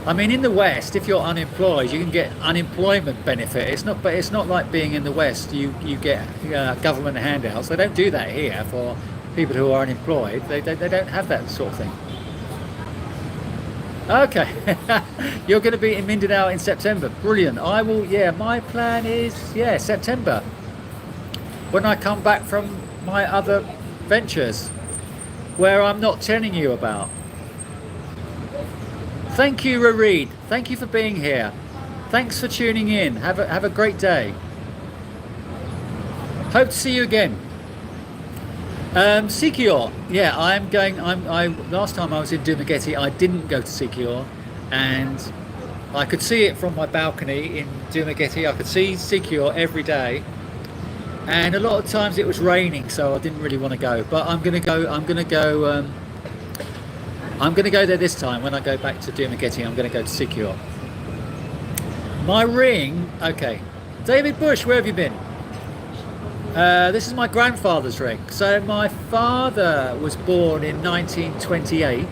I mean, in the West, if you're unemployed, you can get unemployment benefit. But it's not like being in the West. You get government handouts. They don't do that here for people who are unemployed. They don't have that sort of thing. Okay, you're going to be in Mindanao in September. Brilliant. I will. Yeah, my plan is September. When I come back from my other ventures, where I'm not telling you about. Thank you, Rareed. Thank you for being here. Thanks for tuning in. Have a great day. Hope to see you again. Sikihor. Yeah, I'm going. Last time I was in Dumaguete, I didn't go to Sikihor, and I could see it from my balcony in Dumaguete. I could see Sikihor every day, and a lot of times it was raining, so I didn't really want to go. But I'm gonna go. I'm gonna go there this time when I go back to Dumaguete. I'm gonna go to Sikihor. My ring. Okay, David Bush, where have you been? This is my grandfather's ring. So my father was born in 1928,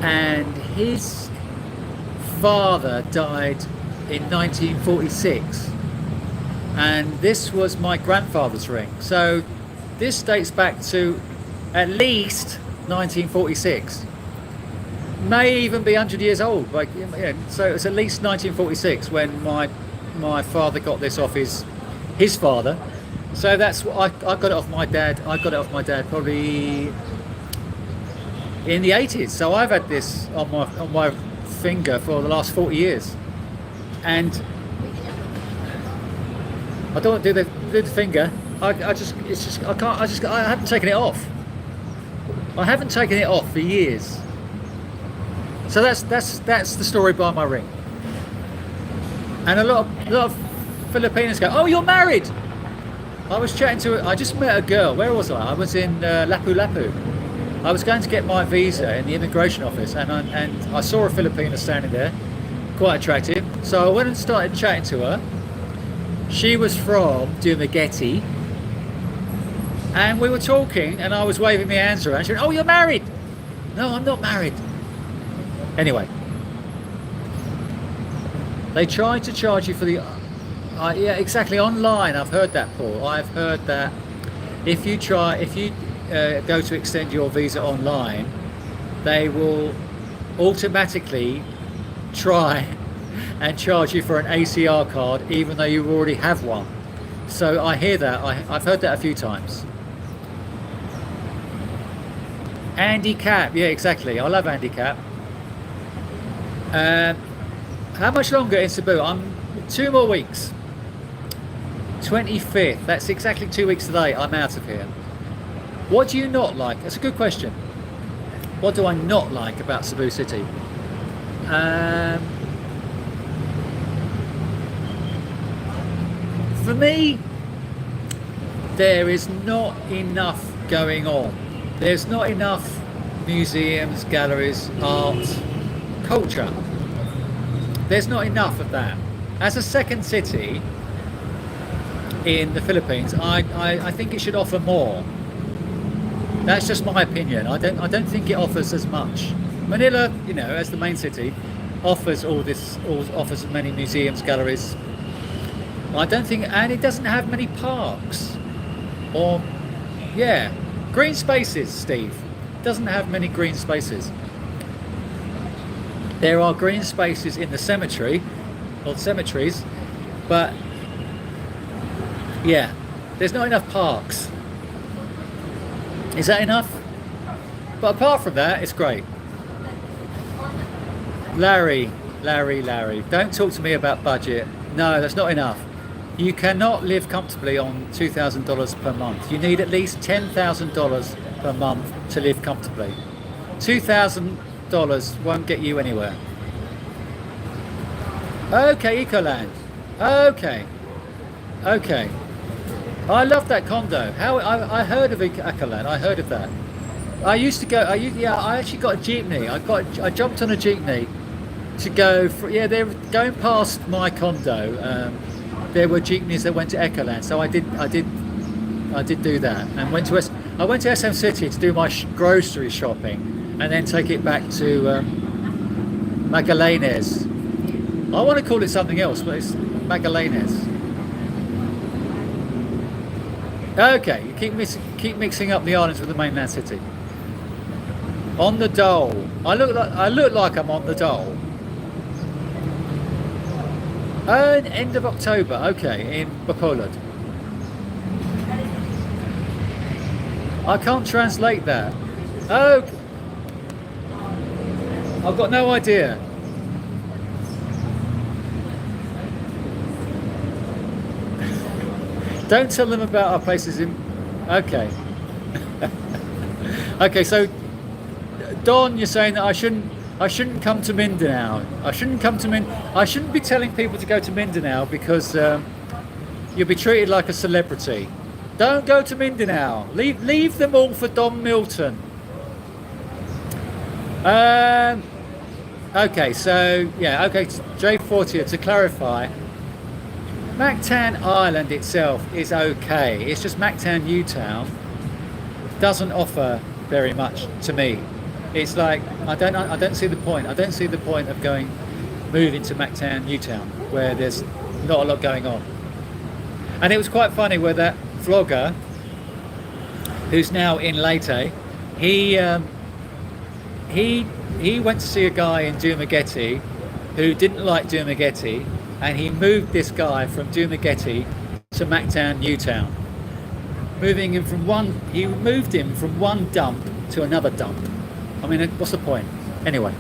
and his father died in 1946, and this was my grandfather's ring. So this dates back to at least 1946. May even be 100 years old. Like, so it's at least 1946 when my father got this off his father. So that's what I got it off my dad. I got it off my dad probably in the 80s. So I've had this on my finger for the last 40 years, and I don't do the finger. I haven't taken it off. I haven't taken it off for years. So that's the story behind my ring. And a lot of Filipinos go, "Oh, you're married." I was chatting to. I just met a girl. Where was I? I was in Lapu-Lapu. I was going to get my visa in the immigration office, and I saw a Filipina standing there, quite attractive. So I went and started chatting to her. She was from Dumaguete, and we were talking, and I was waving my hands around. She went, "Oh, you're married?" "No, I'm not married." Anyway, they tried to charge you for the. Yeah, exactly. Online, I've heard that, Paul. I've heard that if you go to extend your visa online, they will automatically try and charge you for an ACR card, even though you already have one. So I hear that. I've heard that a few times. Andy Cap, yeah, exactly. I love Andy Cap. How much longer in Cebu? I'm 2 more weeks. 25th. That's exactly 2 weeks today. I'm out of here. What do you not like? That's a good question. What do I not like about Cebu City? For me, there is not enough going on. There's not enough museums, galleries, art, culture. There's not enough of that. As a second city in the Philippines, I think it should offer more. That's just my opinion. I don't think it offers as much. Manila, as the main city, offers offers many museums, galleries. I don't think, and it doesn't have many parks or green spaces. Steve, doesn't have many green spaces. There are green spaces in the cemetery or cemeteries, but there's not enough parks. Is that enough? But apart from that, it's great. Larry, don't talk to me about budget. No, that's not enough. You cannot live comfortably on $2,000 per month. You need at least $10,000 per month to live comfortably. $2,000 won't get you anywhere. Okay, Ecoland. Okay. I love that condo. I heard of Ecoland. I heard of that. I used to go. I actually got a jeepney. I jumped on a jeepney to go. They're going past my condo. There were jeepneys that went to Ecoland, so I did do that, and I went to SM City to do my grocery shopping, and then take it back to Magallanes. I want to call it something else, but it's Magallanes. Okay, you keep mixing up the islands with the mainland city. On the Dole. I look like I'm on the Dole. End of October, okay, in Bacolod. I can't translate that. Oh, I've got no idea. Don't tell them about our places in. Okay. Okay, so Don, you're saying that I shouldn't come to Mindanao. I shouldn't be telling people to go to Mindanao because you'll be treated like a celebrity. Don't go to Mindanao. Leave them all for Don Milton. Okay, so Jay Fortier, to clarify, Mactan Island itself is okay. It's just Mactan Newtown doesn't offer very much to me. It's like I don't see the point. I don't see the point of moving to Mactan Newtown where there's not a lot going on. And it was quite funny where that vlogger, who's now in Leyte, he went to see a guy in Dumaguete who didn't like Dumaguete, and he moved this guy from Dumaguete to Mactan Newtown. He moved him from one dump to another dump. I mean, what's the point? Anyway,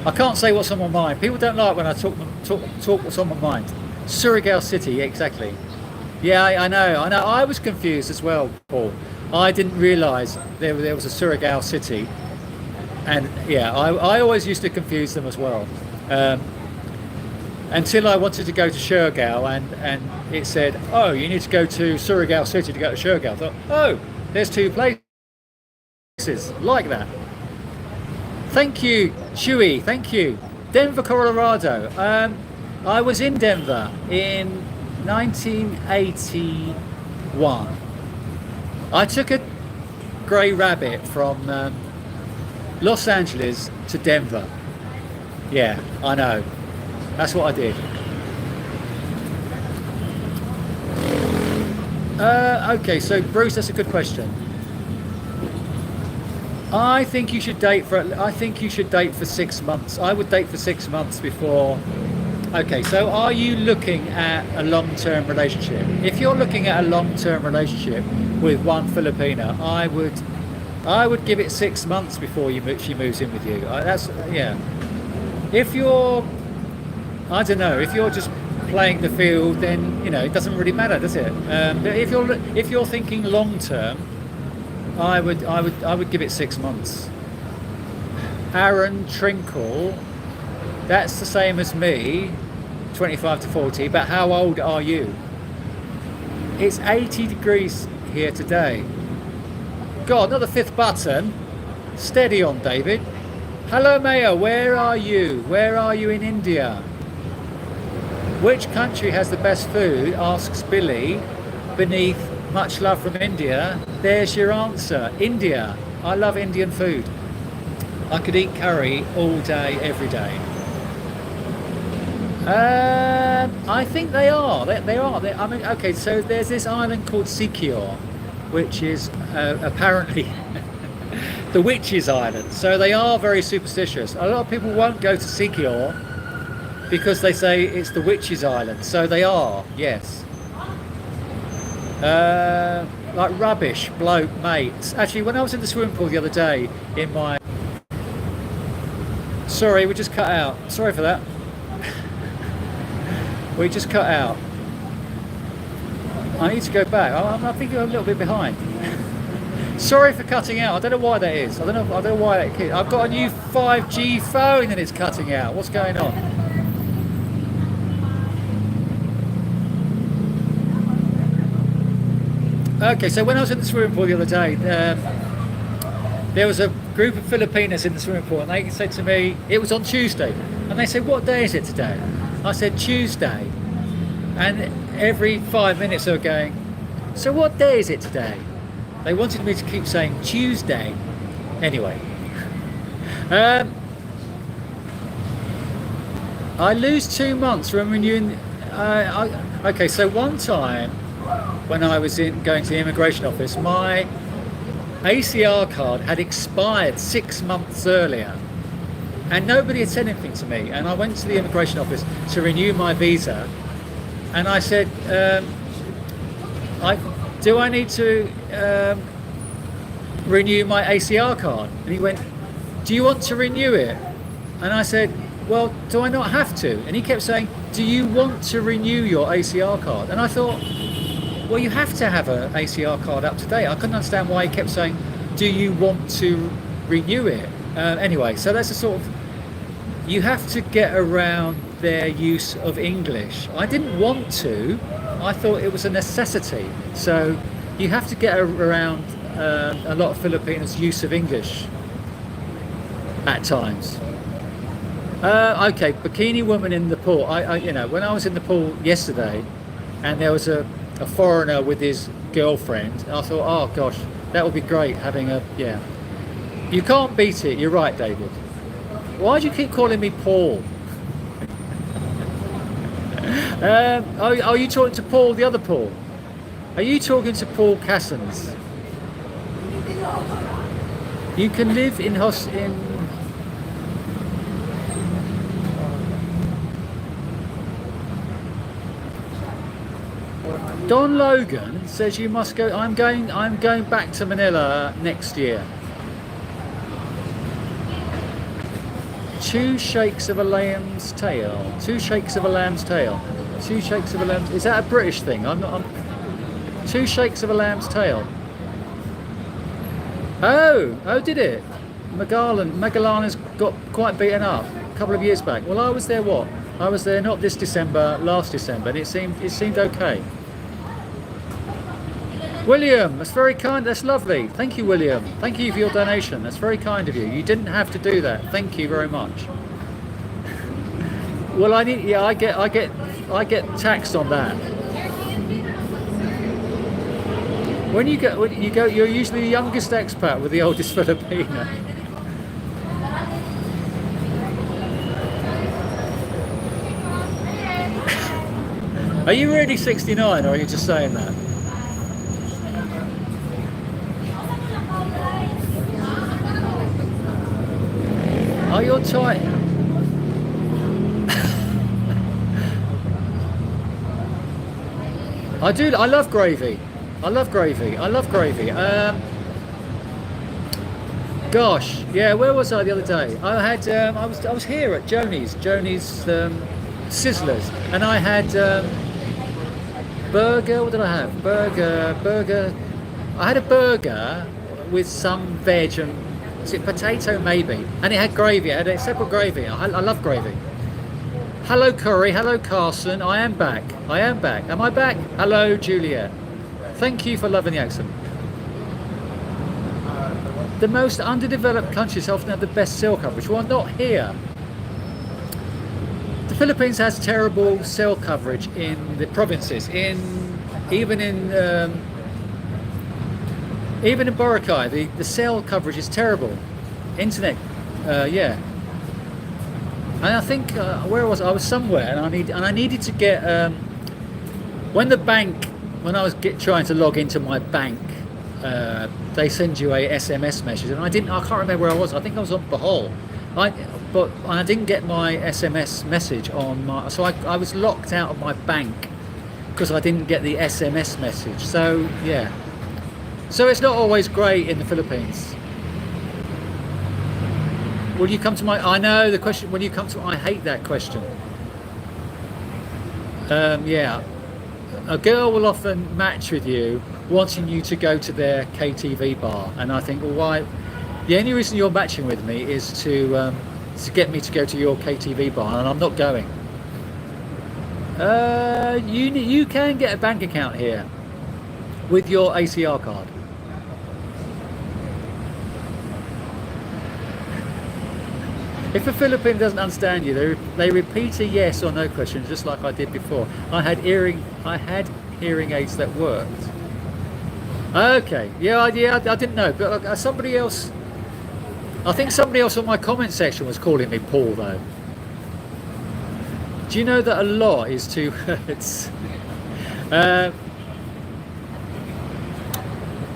I can't say what's on my mind. People don't like when I talk what's on my mind. Surigao City, exactly. Yeah, I know. I was confused as well, Paul. I didn't realise there was a Surigao City, and I always used to confuse them as well. Until I wanted to go to Surigao, and it said, "Oh, you need to go to Surigao City to go to Surigao." I thought, "Oh, there's two places like that." Thank you, Chewy. Thank you, Denver, Colorado. I was in Denver in 1981. I took a grey rabbit from Los Angeles to Denver. Yeah, I know. That's what I did. Okay, so Bruce, that's a good question. I think you should date for 6 months. I would date for 6 months before. Okay, so are you looking at a long-term relationship? If you're looking at a long-term relationship with one Filipina, I would give it 6 months before she moves in with you. If you're, I don't know, if you're just playing the field, then it doesn't really matter, does it? But if you're thinking long-term, I would give it 6 months. Aaron Trinkle, that's the same as me, 25 to 40. But how old are you? It's 80 degrees here today. God, not the 5th button. Steady on, David. Hello, Maya. Where are you? Where are you in India? Which country has the best food? Asks Billy. Beneath much love from India. There's your answer. India. I love Indian food. I could eat curry all day, every day. I think they are. They are. I mean, okay. So there's this island called Sikyor, which is apparently the witches' island. So they are very superstitious. A lot of people won't go to Sikyor because they say it's the witches' island. So they are. Yes. Like rubbish, bloke, mates. Actually, when I was in the swimming pool the other day, in my... Sorry, we just cut out. Sorry for that. We just cut out. I need to go back. I think you're a little bit behind. Sorry for cutting out. I don't know why that is. I don't know why that. I've got a new 5G phone and it's cutting out. What's going on? Okay, so when I was in the swimming pool the other day, there was a group of Filipinas in the swimming pool, and they said to me, it was on Tuesday, and they said, what day is it today? I said, Tuesday. And every 5 minutes they were going, so what day is it today? They wanted me to keep saying Tuesday. Anyway. I lose 2 months from renewing... okay, so one time, when I was going to the immigration office, my ACR card had expired 6 months earlier, and nobody had said anything to me. And I went to the immigration office to renew my visa, and I said, do I need to renew my ACR card? And he went, do you want to renew it? And I said, well, do I not have to? And he kept saying, do you want to renew your ACR card? And I thought, well, you have to have an ACR card up to date. I couldn't understand why he kept saying, do you want to renew it? Anyway, so that's a sort of, you have to get around their use of English. I didn't want to, I thought it was a necessity. So you have to get around a lot of Filipinos' use of English at times. Okay, bikini woman in the pool. You know, when I was in the pool yesterday, and there was a foreigner with his girlfriend, I thought, oh gosh, that would be great having a, yeah. You can't beat it, you're right, David. Why do you keep calling me Paul? Are you talking to Paul, the other Paul? Are you talking to Paul Cassens? You can live in Don Logan says you must go. I'm going back to Manila next year. 2 shakes of a lamb's tail. 2 shakes of a lamb's tail. 2 shakes of a lamb's. Is that a British thing? I'm not. 2 shakes of a lamb's tail. Oh, did it? Magellan's got quite beaten up a couple of years back. Well, I was there. What? I was there not this December, last December, and it seemed okay. William, that's very kind. That's lovely. Thank you, William. Thank you for your donation. That's very kind of you. You didn't have to do that. Thank you very much. Well, I get taxed on that. When you go, you're usually the youngest expat with the oldest Filipina. Are you really 69, or are you just saying that? Oh, you're tight. I love gravy. I love gravy. Gosh, yeah. Where was I the other day? I was here at Joni's Sizzlers, and I had burger. What did I have? Burger. I had a burger with some veg and is it potato maybe? And it had gravy. It had a separate gravy. I love gravy. Hello Curry. Hello Carson. I am back. I am back. Am I back? Hello Juliet. Thank you for loving the accent. The most underdeveloped countries often have the best cell coverage. Well, not here. The Philippines has terrible cell coverage in the provinces. Even in Boracay, the cell coverage is terrible. Internet, yeah. And I think where was I? I was somewhere, and I needed to get when I was trying to log into my bank. They send you a SMS message, and I can't remember where I was. I think I was on Bohol. But I didn't get my SMS message on my, so I was locked out of my bank because I didn't get the SMS message. So yeah, so it's not always great in the Philippines. Will you come to my? I know the question. Will you come to? I hate that question. Yeah, a girl will often match with you, wanting you to go to their KTV bar, and I think, well, why? The only reason you're matching with me is to get me to go to your KTV bar, and I'm not going. You can get a bank account here with your ACR card. If a Filipino doesn't understand you, they repeat a yes or no question, just like I did before. I had hearing aids that worked. Okay, yeah, I didn't know, but somebody else. I think somebody else on my comment section was calling me Paul, though. Do you know that a lot is 2 words?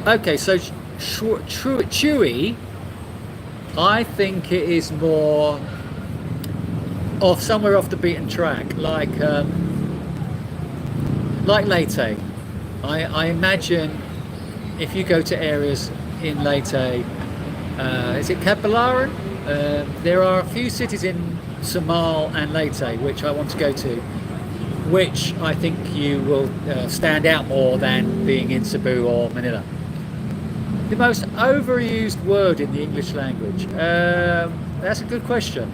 Okay, so chewy. I think it is more somewhere off the beaten track, like Leyte. I imagine if you go to areas in Leyte, is it Capilaran? There are a few cities in Samal and Leyte which I want to go to, which I think you will stand out more than being in Cebu or Manila. The most overused word in the English language? That's a good question.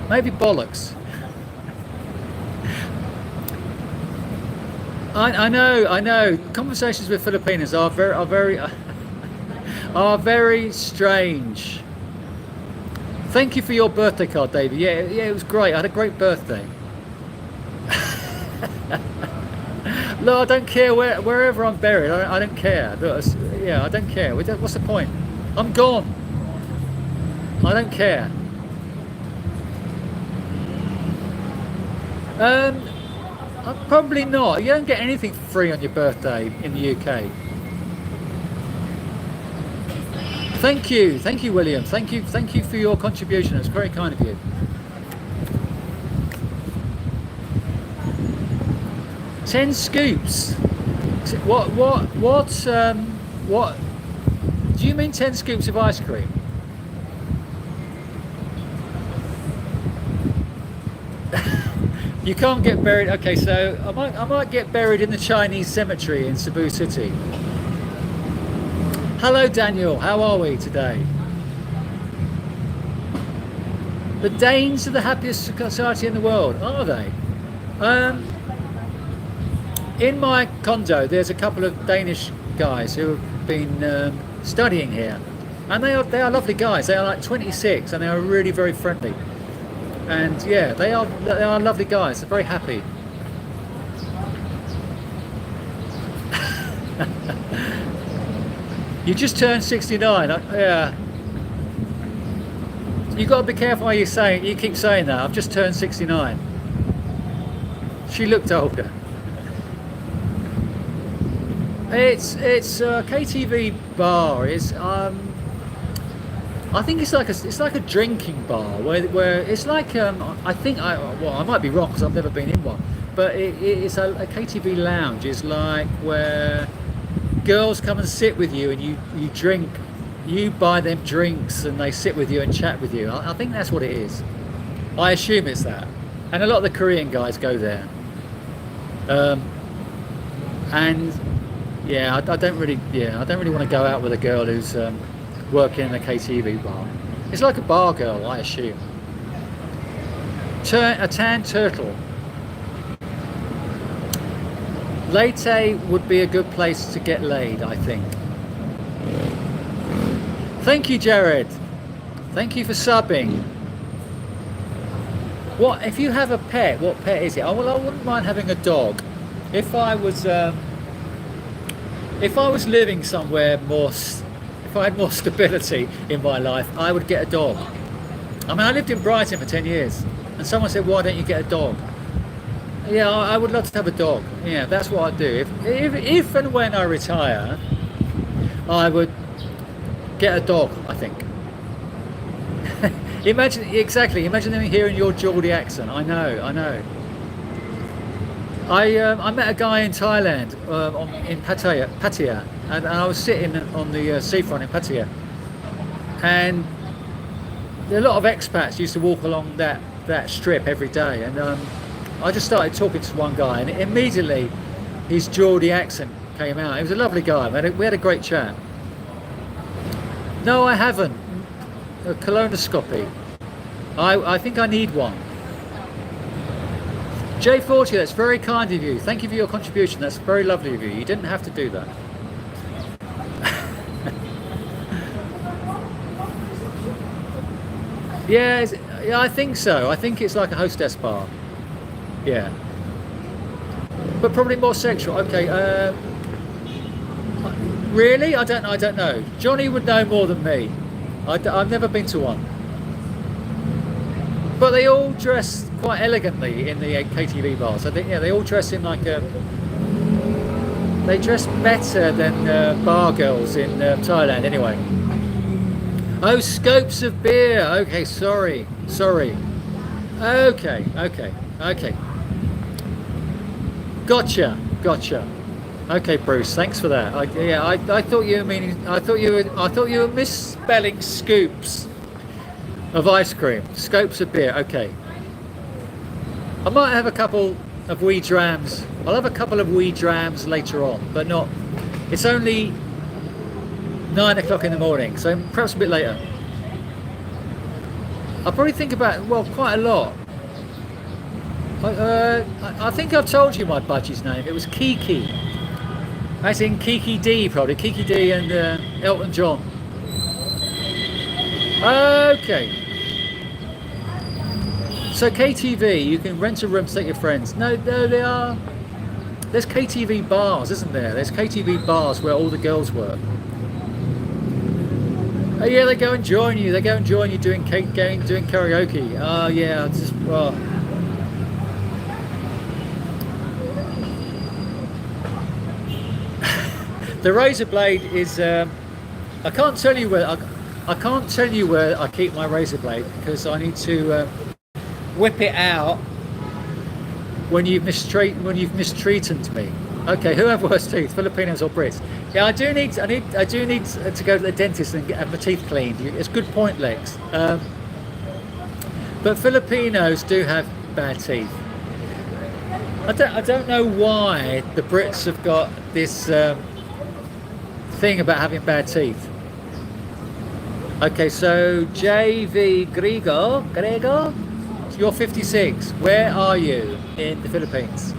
Maybe bollocks. I know. Conversations with Filipinos are very strange. Thank you for your birthday card, David. Yeah, it was great. I had a great birthday. No, I don't care wherever I'm buried. I don't care. Yeah, I don't care. What's the point? I'm gone. I don't care. Probably not. You don't get anything for free on your birthday in the UK. Thank you, William. Thank you for your contribution. It's very kind of you. Ten scoops. What do you mean 10 scoops of ice cream? You can't get buried. Okay, so I might get buried in the Chinese cemetery in Cebu City. Hello Daniel, how are we today? The Danes are the happiest society in the world, are they? In my condo, there's a couple of Danish guys who have been studying here, and they are lovely guys. They are like 26, and they are really very friendly. And yeah, they are lovely guys. They're very happy. You just turned 69. Yeah. You got to be careful what you keep saying that. I've just turned 69. She looked older. It's a KTV bar. It's I think it's like a drinking bar where it's like I might be wrong because I've never been in one, but it's a KTV lounge. It's like where girls come and sit with you and you drink, you buy them drinks and they sit with you and chat with you. I think that's what it is. I assume it's that, and a lot of the Korean guys go there. And yeah, I don't really want to go out with a girl who's working in a KTV bar. It's like a bar girl, I assume. A tan turtle. Leyte would be a good place to get laid, I think. Thank you, Jared. Thank you for subbing. What if you have a pet? What pet is it? Oh, well, I wouldn't mind having a dog. If I was living somewhere more, if I had more stability in my life, I would get a dog. I mean, I lived in Brighton for 10 years, and someone said, "Why don't you get a dog?" Yeah, I would love to have a dog. Yeah, that's what I'd do. If and when I retire, I would get a dog, I think. Imagine them hearing your Geordie accent. I know. I met a guy in Thailand, in Pattaya, and I was sitting on the seafront in Pattaya, and a lot of expats used to walk along that strip every day, and I just started talking to one guy, and immediately his Geordie accent came out. He was a lovely guy. We had a great chat. No, I haven't. A colonoscopy. I think I need one. J40, that's very kind of you. Thank you for your contribution. That's very lovely of you. You didn't have to do that. Yeah, I think so. I think it's like a hostess bar. Yeah. But probably more sexual. Okay. Really? I don't know. Johnny would know more than me. I've never been to one. But they all dress quite elegantly in the KTV bars. I think, yeah, they all dress in like a... They dress better than bar girls in Thailand anyway. Oh, scopes of beer. Okay, sorry. Okay. Gotcha. Okay, Bruce, thanks for that. I thought you were meaning. I thought you were misspelling scoops of ice cream. Scopes of beer. Okay. I might have a couple of wee drams. I'll have a couple of wee drams later on, but not. It's only 9 o'clock in the morning, so perhaps a bit later. I'll probably think about quite a lot. I think I've told you my budgie's name. It was Kiki. As in Kiki D, probably. Kiki D and Elton John. Okay. So KTV, you can rent a room to take your friends. No, they are. There's KTV bars, isn't there? There's KTV bars where all the girls work. Oh yeah, they go and join you. They go and join you doing karaoke. Oh yeah, The razor blade is. I can't tell you where. I can't tell you where I keep my razor blade because I need to whip it out when you've mistreated me. Okay, who have worse teeth, Filipinos or Brits? Yeah, I do need to go to the dentist and have my teeth cleaned. It's a good point, Lex. But Filipinos do have bad teeth. I don't know why the Brits have got this thing about having bad teeth. Okay, so JV Grego, you're 56. Where are you in the Philippines?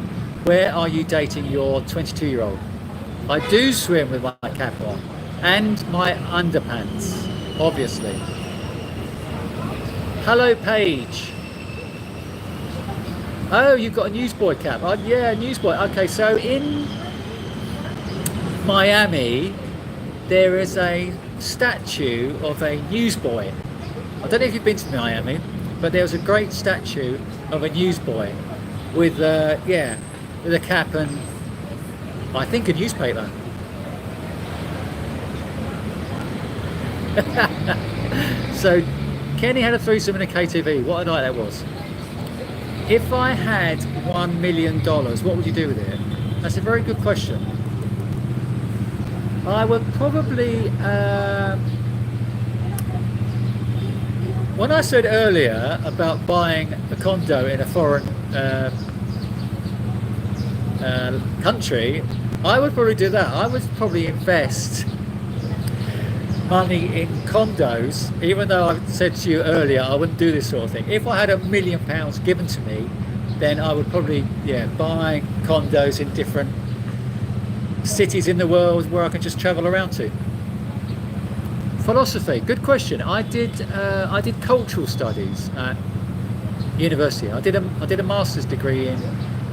Where are you dating your 22-year-old? I do swim with my cap on and my underpants, obviously. Hello, Paige. Oh, you've got a newsboy cap. Oh, yeah, newsboy. Okay, so in Miami, there is a statue of a newsboy. I don't know if you've been to Miami, but there was a great statue of a newsboy with with a cap and I think a newspaper. So Kenny had a threesome in a KTV. What a night that was. If I had $1 million, what would you do with it? That's a very good question. I would probably when I said earlier about buying a condo in a foreign country, I would probably do that. I would probably invest money in condos, even though I said to you earlier I wouldn't do this sort of thing. If I had £1 million given to me, then I would probably buy condos in different cities in the world where I can just travel around to. Philosophy, good question. I did cultural studies at university. I did a master's degree in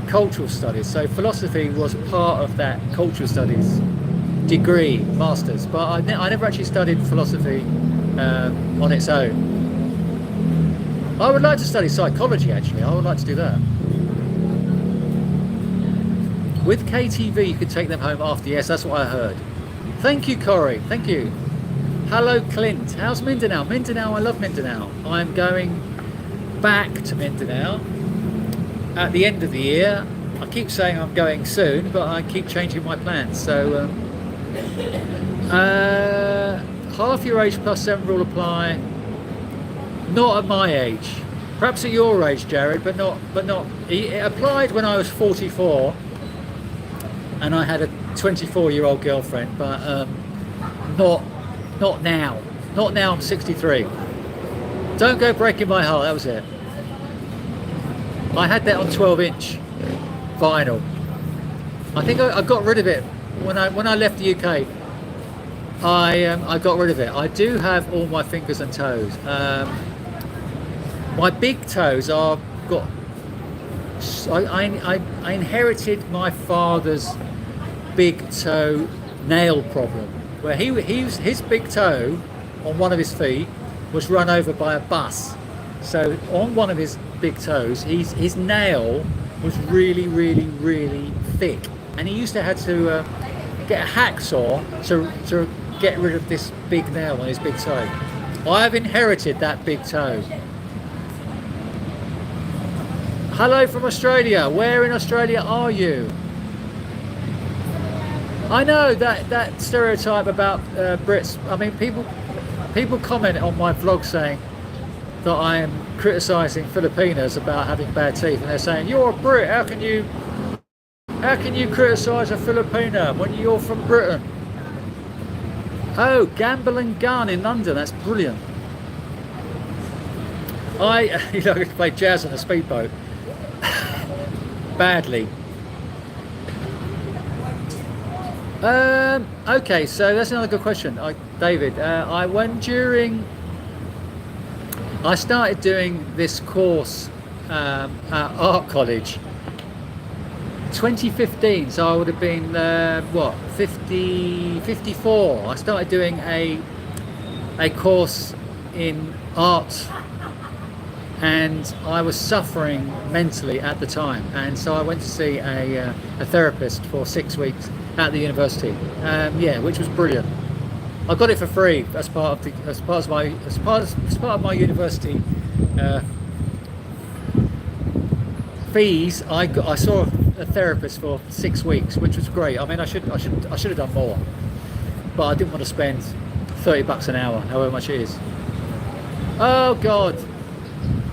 cultural studies, so philosophy was part of that cultural studies degree, masters, but I never actually studied philosophy on its own. I would like to study psychology, actually. I would like to do that. With KTV you could take them home after. Yes, that's what I heard. Thank you, Corey, thank you. Hello, Clint. How's Mindanao? Mindanao, I love Mindanao. I'm going back to Mindanao at the end of the year. I keep saying I'm going soon, but I keep changing my plans. So half your age plus 7 rule apply. Not at my age. Perhaps at your age, Jared, but not. It applied when I was 44, and I had a 24-year-old girlfriend, but not now. Not now. I'm 63. Don't go breaking my heart. That was it. I had that on 12-inch vinyl. I think I got rid of it when I left the UK. I got rid of it. I do have all my fingers and toes. My big toes are got. I inherited my father's big toe nail problem, where his big toe on one of his feet was run over by a bus. So on one of his big toes, his nail was really, really, really thick, and he used to have to get a hacksaw to get rid of this big nail on his big toe. I've inherited that big toe. Hello from Australia. Where in Australia are you? I know that stereotype about Brits. I mean, people comment on my vlog saying that I am criticising Filipinas about having bad teeth, and they're saying, you're a Brit, how can you criticise a Filipina when you're from Britain? Oh, Gamble and Gun in London, that's brilliant. I play jazz on a speedboat. Badly. Okay, so that's another good question, David. I started doing this course at art college 2015, so I would have been 54. I started doing a course in art, and I was suffering mentally at the time, and so I went to see a therapist for 6 weeks at the university. Which was brilliant. I got it for free as part of my university fees. I saw a therapist for 6 weeks, which was great. I mean, I should have done more, but I didn't want to spend $30 an hour, however much it is. Oh God.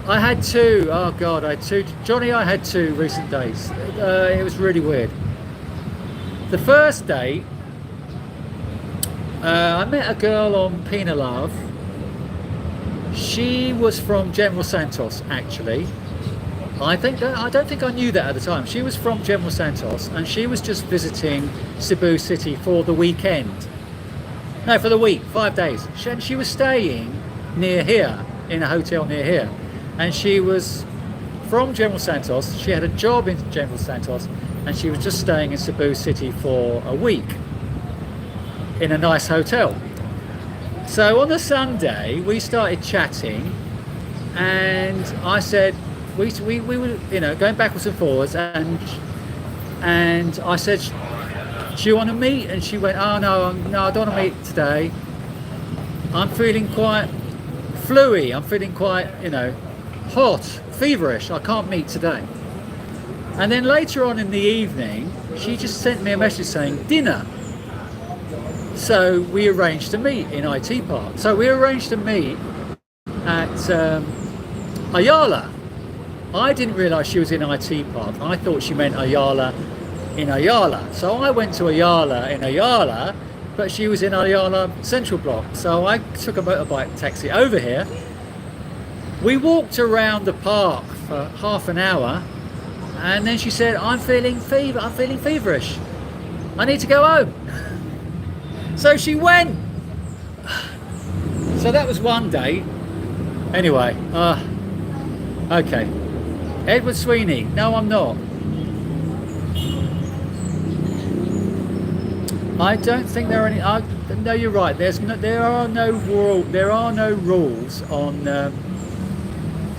I had two. Oh God, I had two. Johnny, I had two recent days. It was really weird. The first day, I met a girl on Pina Love. She was from General Santos, actually. I don't think I knew that at the time. She was from General Santos, and she was just visiting Cebu City for the weekend. No, for the week, 5 days. She was staying near here, in a hotel near here. And she was from General Santos. She had a job in General Santos, and she was just staying in Cebu City for a week in a nice hotel. So on the Sunday we started chatting, and I said we were going backwards and forwards, and I said, do you want to meet? And she went, oh no, I don't want to meet today. I'm feeling quite fluey. I'm feeling quite hot, feverish. I can't meet today. And then later on in the evening, she just sent me a message saying dinner. So we arranged to meet in IT Park. So we arranged to meet at Ayala. I didn't realise she was in IT Park. I thought she meant Ayala in Ayala. So I went to Ayala in Ayala, but she was in Ayala Central Block. So I took a motorbike taxi over here. We walked around the park for half an hour, and then she said, I'm feeling feverish. I need to go home. So she went. So that was one day. Anyway, okay. Edward Sweeney. No, I'm not. I don't think there are any. No, you're right. There are no rules on.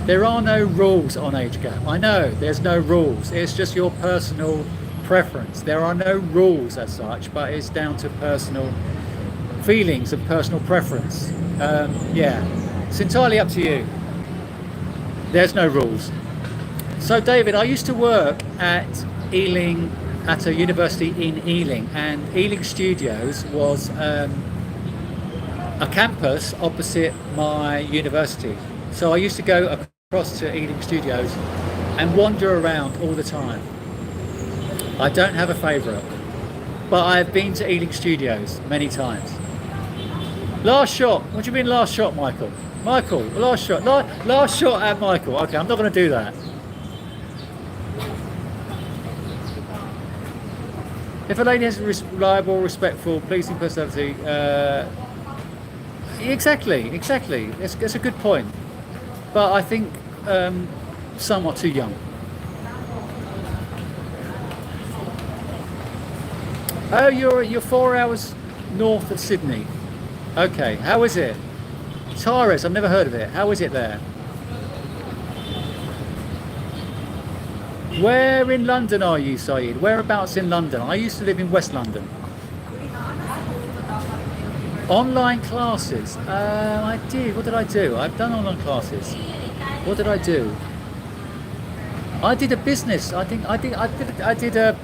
There are no rules on age gap. I know there's no rules. It's just your personal preference. There are no rules as such, but it's down to personal feelings and personal preference. Yeah, it's entirely up to you. There's no rules. So David, I used to work at Ealing, at a university in Ealing, and Ealing Studios was a campus opposite my university. So I used to go across to Ealing Studios and wander around all the time. I don't have a favourite, but I've been to Ealing Studios many times. Last shot. What do you mean last shot, Michael? Michael, last shot. Last shot at Michael. Okay, I'm not going to do that. If a lady has reliable, respectful, pleasing personality, exactly. It's a good point. But I think some are too young. Oh, you're 4 hours north of Sydney. Okay, how is it? Tyrus, I've never heard of it. How is it there? Where in London are you, Saeed? Whereabouts in London? I used to live in West London. Online classes. I did. What did I do? I've done online classes. What did I do? I did a business. I did a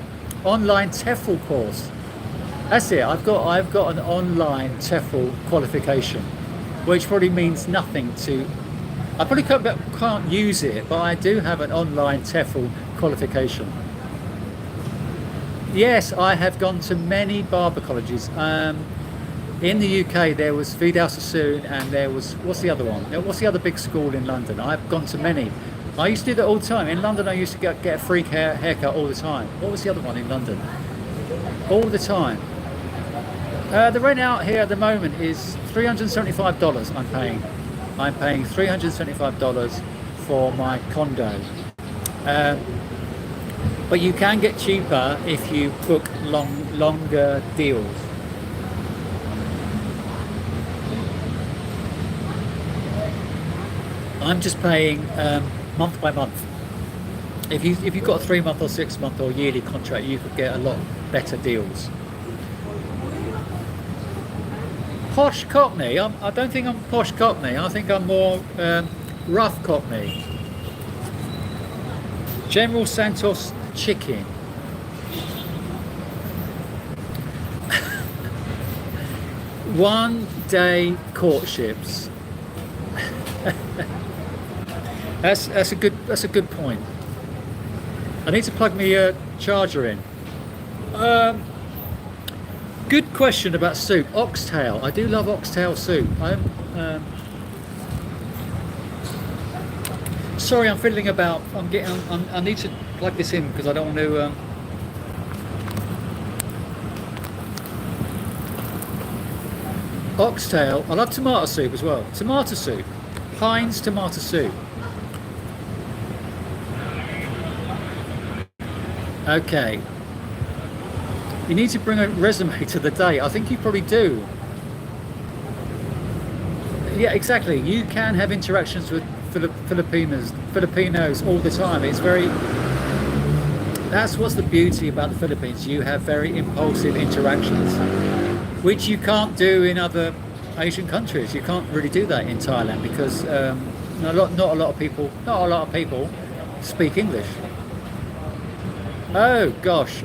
online TEFL course. That's it. I've got an online TEFL qualification, which probably means nothing to. I probably can't use it, but I do have an online TEFL qualification. Yes, I have gone to many barber colleges. In the UK, there was Vidal Sassoon, and there was, what's the other one? What's the other big school in London? I've gone to many. I used to do that all the time. In London, I used to get a free haircut all the time. What was the other one in London? All the time. The rent out here at the moment is $375 I'm paying. I'm paying $375 for my condo. But you can get cheaper if you book longer deals. I'm just paying month by month. If you've got a 3-month or 6-month or yearly contract, you could get a lot better deals. Posh Cockney. I don't think I'm posh Cockney. I think I'm more rough Cockney. General Santos chicken. One day courtships. That's a good point. I need to plug my charger in. Good question about soup. Oxtail. I do love oxtail soup. Sorry, I'm fiddling about. I need to plug this in because I don't want to. Oxtail. I love tomato soup as well. Tomato soup. Heinz tomato soup. Okay. You need to bring a resume to the day. I think you probably do. Yeah, exactly. You can have interactions with Filipinos all the time. It's very. That's what's the beauty about the Philippines. You have very impulsive interactions, which you can't do in other Asian countries. You can't really do that in Thailand because not a lot of people speak English. Oh gosh.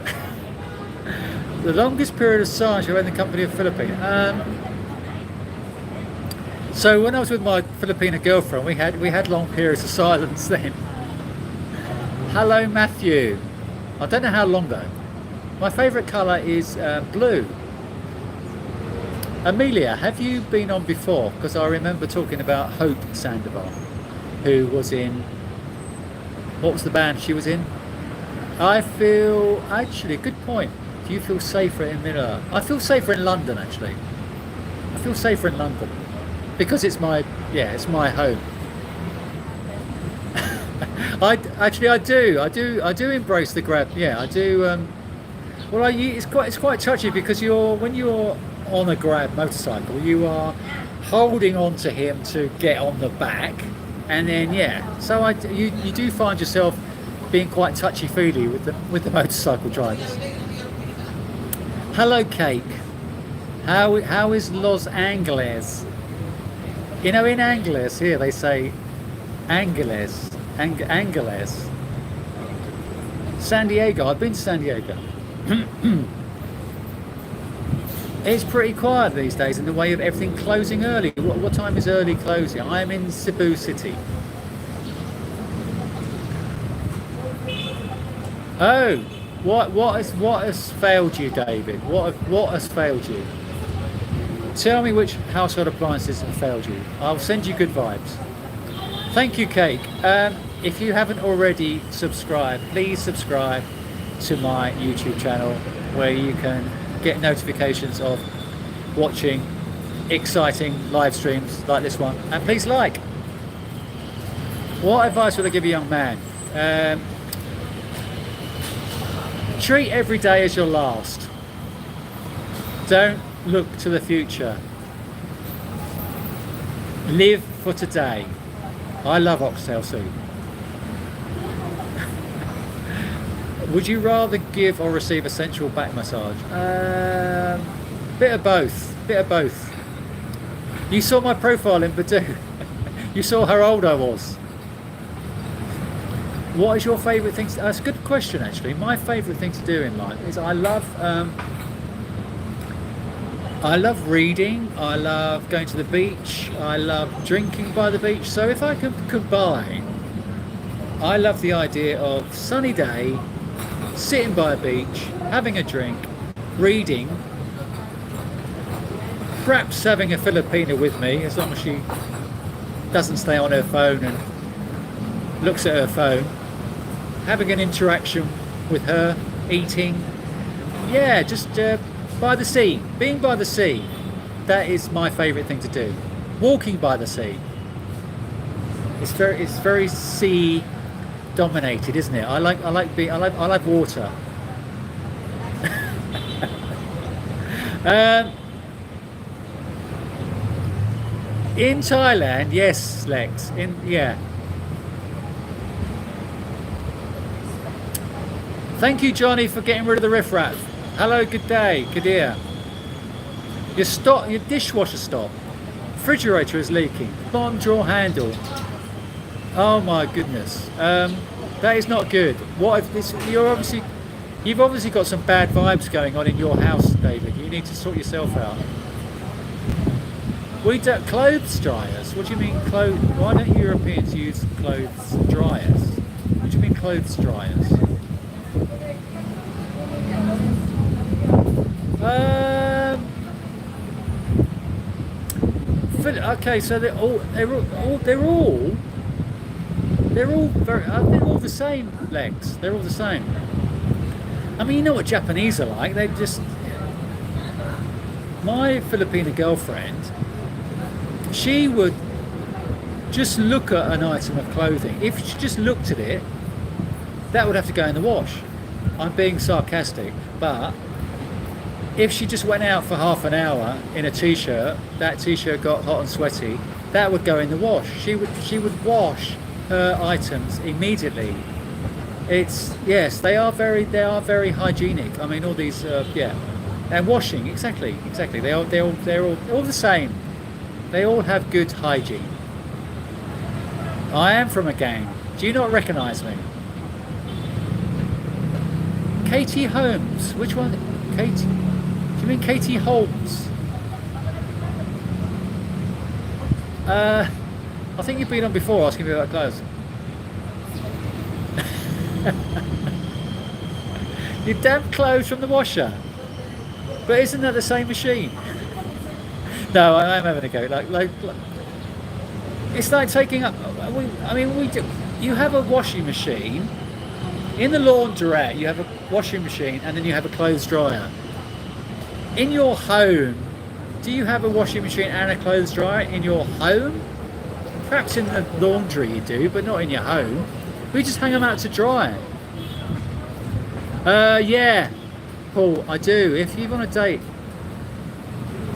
The longest period of silence you've had in the company of Philippine. So when I was with my Filipina girlfriend, we had long periods of silence then. Hello, Matthew. I don't know how long though. My favourite colour is blue. Amelia, have you been on before? Because I remember talking about Hope Sandoval, who was in, what was the band she was in? I feel, actually, good point. Do you feel safer in Manila? I feel safer in London, actually. I feel safer in London because it's my home. I do embrace the grab. Yeah, I do. Well, it's quite touchy because when you're on a grab motorcycle, you are holding on to him to get on the back, and then so you do find yourself being quite touchy-feely with the motorcycle drivers. Hello, Cake. How is Los Angeles? You know, in Angeles here they say Angeles. Angeles. San Diego. I've been to San Diego. It's pretty quiet these days in the way of everything closing early. What time is early closing? I am in Cebu City. Oh, what has failed you, David? What has failed you? Tell me which household appliances have failed you. I'll send you good vibes. Thank you, Cake. If you haven't already subscribed, please subscribe to my YouTube channel where you can get notifications of watching exciting live streams like this one. And please like. What advice would I give a young man? Treat every day as your last. Don't look to the future. Live for today. I love oxtail soup. Would you rather give or receive a sensual back massage? Bit of both. Bit of both. You saw my profile in Badoo. You saw how old I was. What is your favourite thing? That's a good question, actually. My favourite thing to do in life is I love reading. I love going to the beach. I love drinking by the beach. So if I could combine, I love the idea of sunny day, sitting by a beach, having a drink, reading, perhaps having a Filipina with me, as long as she doesn't stay on her phone and looks at her phone, having an interaction with her, eating, just by the sea, being by the sea. That is my favourite thing to do. Walking by the sea. It's very sea dominated, isn't it? I like water. In Thailand, yes, Lex. Thank you, Johnny, for getting rid of the riffraff. Hello, good day, Kadir. Your dishwasher stopped. Refrigerator is leaking. Bottom drawer handle. Oh my goodness. That is not good. What if this? You've obviously got some bad vibes going on in your house, David. You need to sort yourself out. We don't clothes dryers. What do you mean clothes? Why don't Europeans use clothes dryers? What do you mean clothes dryers? Okay, so they're all the same, Lex. They're all the same. I mean, you know what Japanese are like. They just. My Filipina girlfriend, she would just look at an item of clothing. If she just looked at it, that would have to go in the wash. I'm being sarcastic, but if she just went out for half an hour in a t-shirt, that t-shirt got hot and sweaty, that would go in the wash. She would wash her items immediately. Yes, they are very hygienic. I mean, all these and washing exactly. They're all the same. They all have good hygiene. I am from a gang. Do you not recognise me? Katie Holmes. Which one? Katie? Do you mean Katie Holmes? I think you've been on before asking me about clothes. Your damp clothes from the washer. But isn't that the same machine? No, I'm having a go. Like it's like taking up. We do. You have a washing machine in the laundrette. You have a washing machine, and then you have a clothes dryer. In your home, do you have a washing machine and a clothes dryer in your home? Perhaps in the laundry you do, but not in your home. We just hang them out to dry. Yeah, Paul, I do. If you're on a date.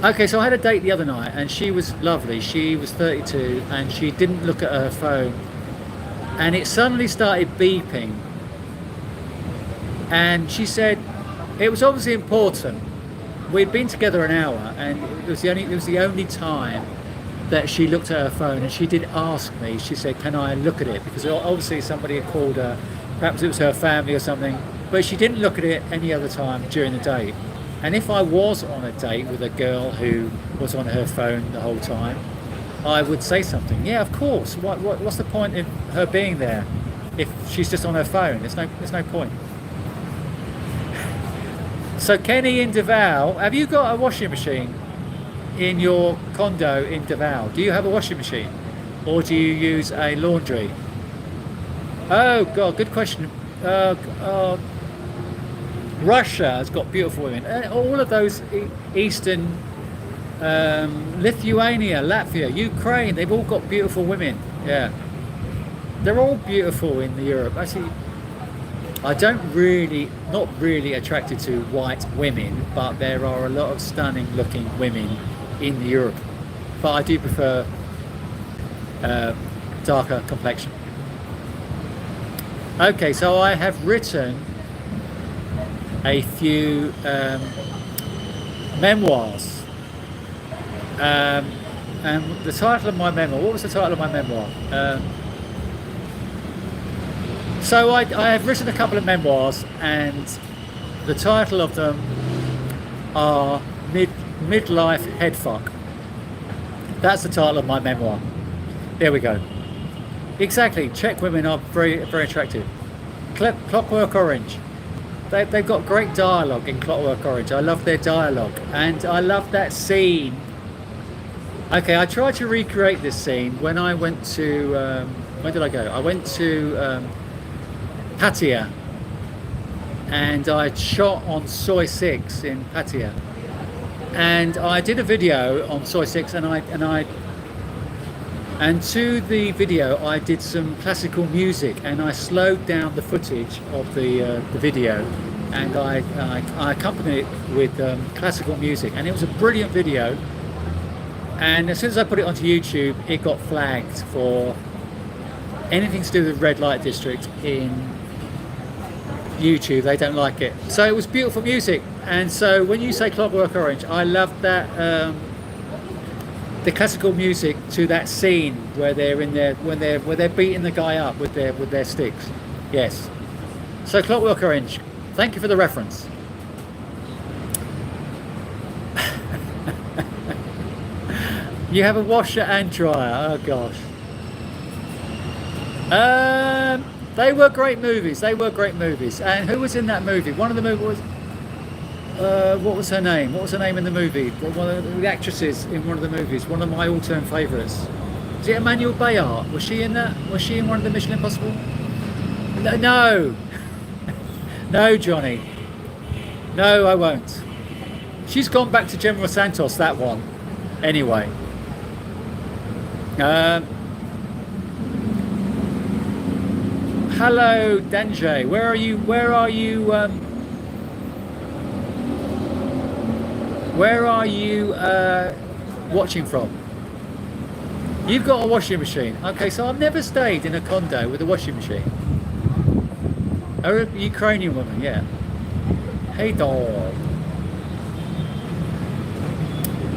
Okay, so I had a date the other night and she was lovely. She was 32 and she didn't look at her phone. And it suddenly started beeping. And she said it was obviously important. We'd been together an hour and it was the only time that she looked at her phone, and she did ask me. She said, "Can I look at it?" Because obviously somebody had called her, perhaps it was her family or something, but she didn't look at it any other time during the date. And if I was on a date with a girl who was on her phone the whole time, I would say something. Yeah, of course. What's the point in her being there if she's just on her phone? There's no point. So Kenny in Davao, have you got a washing machine in your condo in Davao? Do you have a washing machine, or do you use a laundry? Oh God, good question. Russia has got beautiful women. All of those Eastern, Lithuania, Latvia, Ukraine, they've all got beautiful women. Yeah, they're all beautiful in Europe. Actually, I not really attracted to white women, but there are a lot of stunning looking women in Europe. But I do prefer darker complexion. Okay, so I have written a few memoirs. And the title of my memoir, what was the title of my memoir? So I have written a couple of memoirs, and the title of them are Midlife Headfuck. That's the title of my memoir. There we go. Exactly. Czech women are very, very attractive. Clockwork Orange. They've got great dialogue in Clockwork Orange. I love their dialogue, and I love that scene. Okay, I tried to recreate this scene when I went to. Where did I go? I went to Pattaya, and I shot on Soy 6 in Pattaya, and I did a video on Soy 6, and to the video I did some classical music, and I slowed down the footage of the video, and I accompanied it with classical music, and it was a brilliant video. And as soon as I put it onto YouTube, it got flagged for anything to do with the red light district in YouTube. They don't like it. So it was beautiful music. And so when you say Clockwork Orange, I love that the classical music to that scene where they're in there where they're beating the guy up with their sticks. Yes. So Clockwork Orange. Thank you for the reference. You have a washer and dryer. Oh gosh. They were great movies. And who was in that movie? One of the movies was. What was her name? What was her name in the movie? One of the actresses in one of the movies. One of my all-time favourites. Is it Emmanuel Bayard? Was she in that? Was she in one of the Mission Impossible? No. No, Johnny. No, I won't. She's gone back to General Santos. That one. Anyway. Hello, Danjay. Where are you? Where are you watching from? You've got a washing machine. Okay, so I've never stayed in a condo with a washing machine. A Ukrainian woman, yeah. Hey, dog.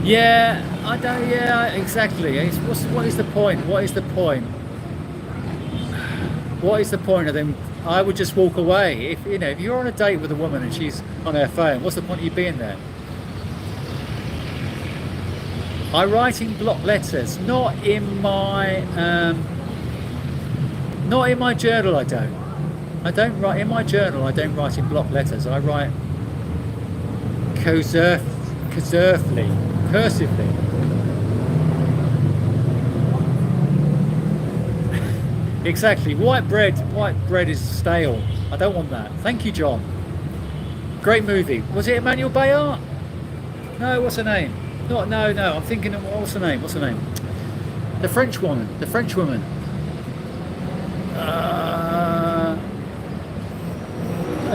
Yeah, I don't. Yeah, exactly. What is the point? What is the point? What is the point of them? I would just walk away. If you're on a date with a woman and she's on her phone, what's the point of you being there? I write in block letters, not in my journal. I don't. I don't write in my journal. I don't write in block letters. I write cursively. Exactly. White bread is stale. I don't want that. Thank you, John. Great movie. Was it Emmanuel Bayard? No, what's her name? No. I'm thinking of what's her name? The French woman.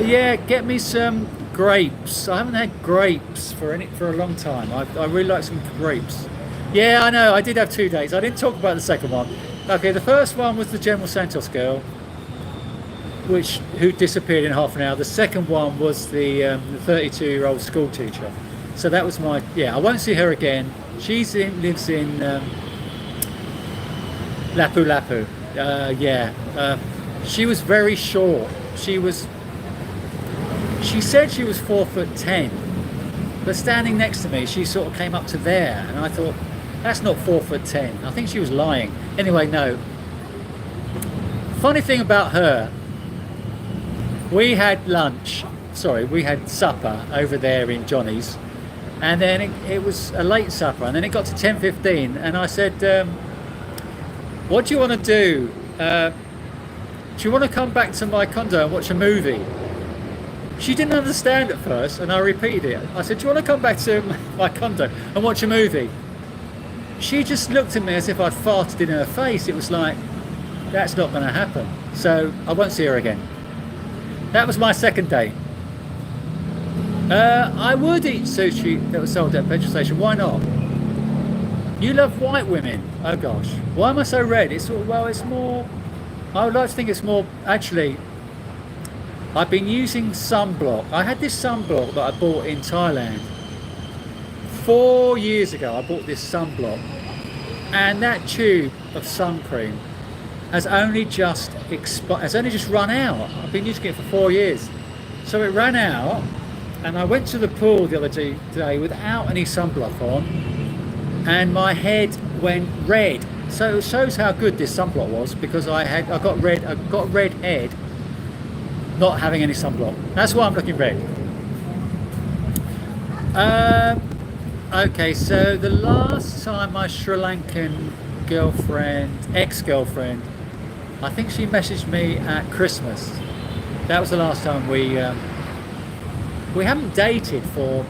Yeah, get me some grapes. I haven't had grapes for a long time. I really like some grapes. Yeah, I know. I did have 2 dates. I didn't talk about the second one. Okay, the first one was the General Santos girl, who disappeared in half an hour. The second one was the 32-year-old school teacher. So that was I won't see her again. She lives in Lapu-Lapu. She was very short. She said she was 4'10", but standing next to me, she sort of came up to there, and I thought, that's not 4'10". I think she was lying. Anyway, no. Funny thing about her, we had supper over there in Johnny's, and then it was a late supper, and then it got to 10:15, and I said, what do you want to do? Do you want to come back to my condo and watch a movie? She didn't understand at first, and I repeated it. I said, do you want to come back to my condo and watch a movie? She just looked at me as if I'd farted in her face. It was like, that's not going to happen. So I won't see her again. That was my second date. I would eat sushi that was sold at a petrol station. Why not? You love white women. Oh gosh. Why am I so red? It's more... I would like to think it's more... Actually, I've been using sunblock. I had this sunblock that I bought in Thailand. 4 years ago, I bought this sunblock. And that tube of sun cream has only just run out. I've been using it for 4 years. So it ran out, and I went to the pool the other day without any sunblock on, and my head went red. So it shows how good this sunblock was, because I got red head not having any sunblock. That's why I'm looking red. Okay, so the last time my Sri Lankan ex-girlfriend, I think she messaged me at Christmas. That was the last time we haven't dated for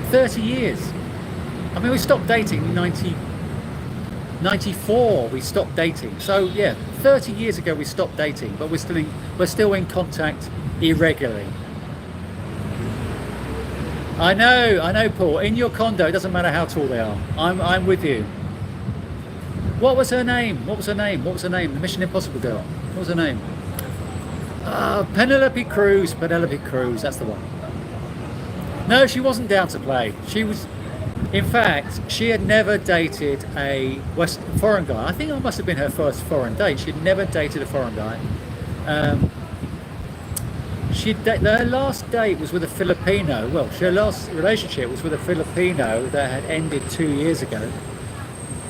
30 years. I mean, we stopped dating in 1994. We stopped dating. So yeah, 30 years ago we stopped dating, but we're still in contact irregularly. I know, Paul. In your condo, it doesn't matter how tall they are. I'm with you. What was her name? The Mission Impossible girl. What was her name? Penelope Cruz. That's the one. No, she wasn't down to play. In fact, she had never dated a foreign guy. I think I must have been her first foreign date. She'd never dated a foreign guy. Her last date was with a Filipino. Well, her last relationship was with a Filipino that had ended 2 years ago.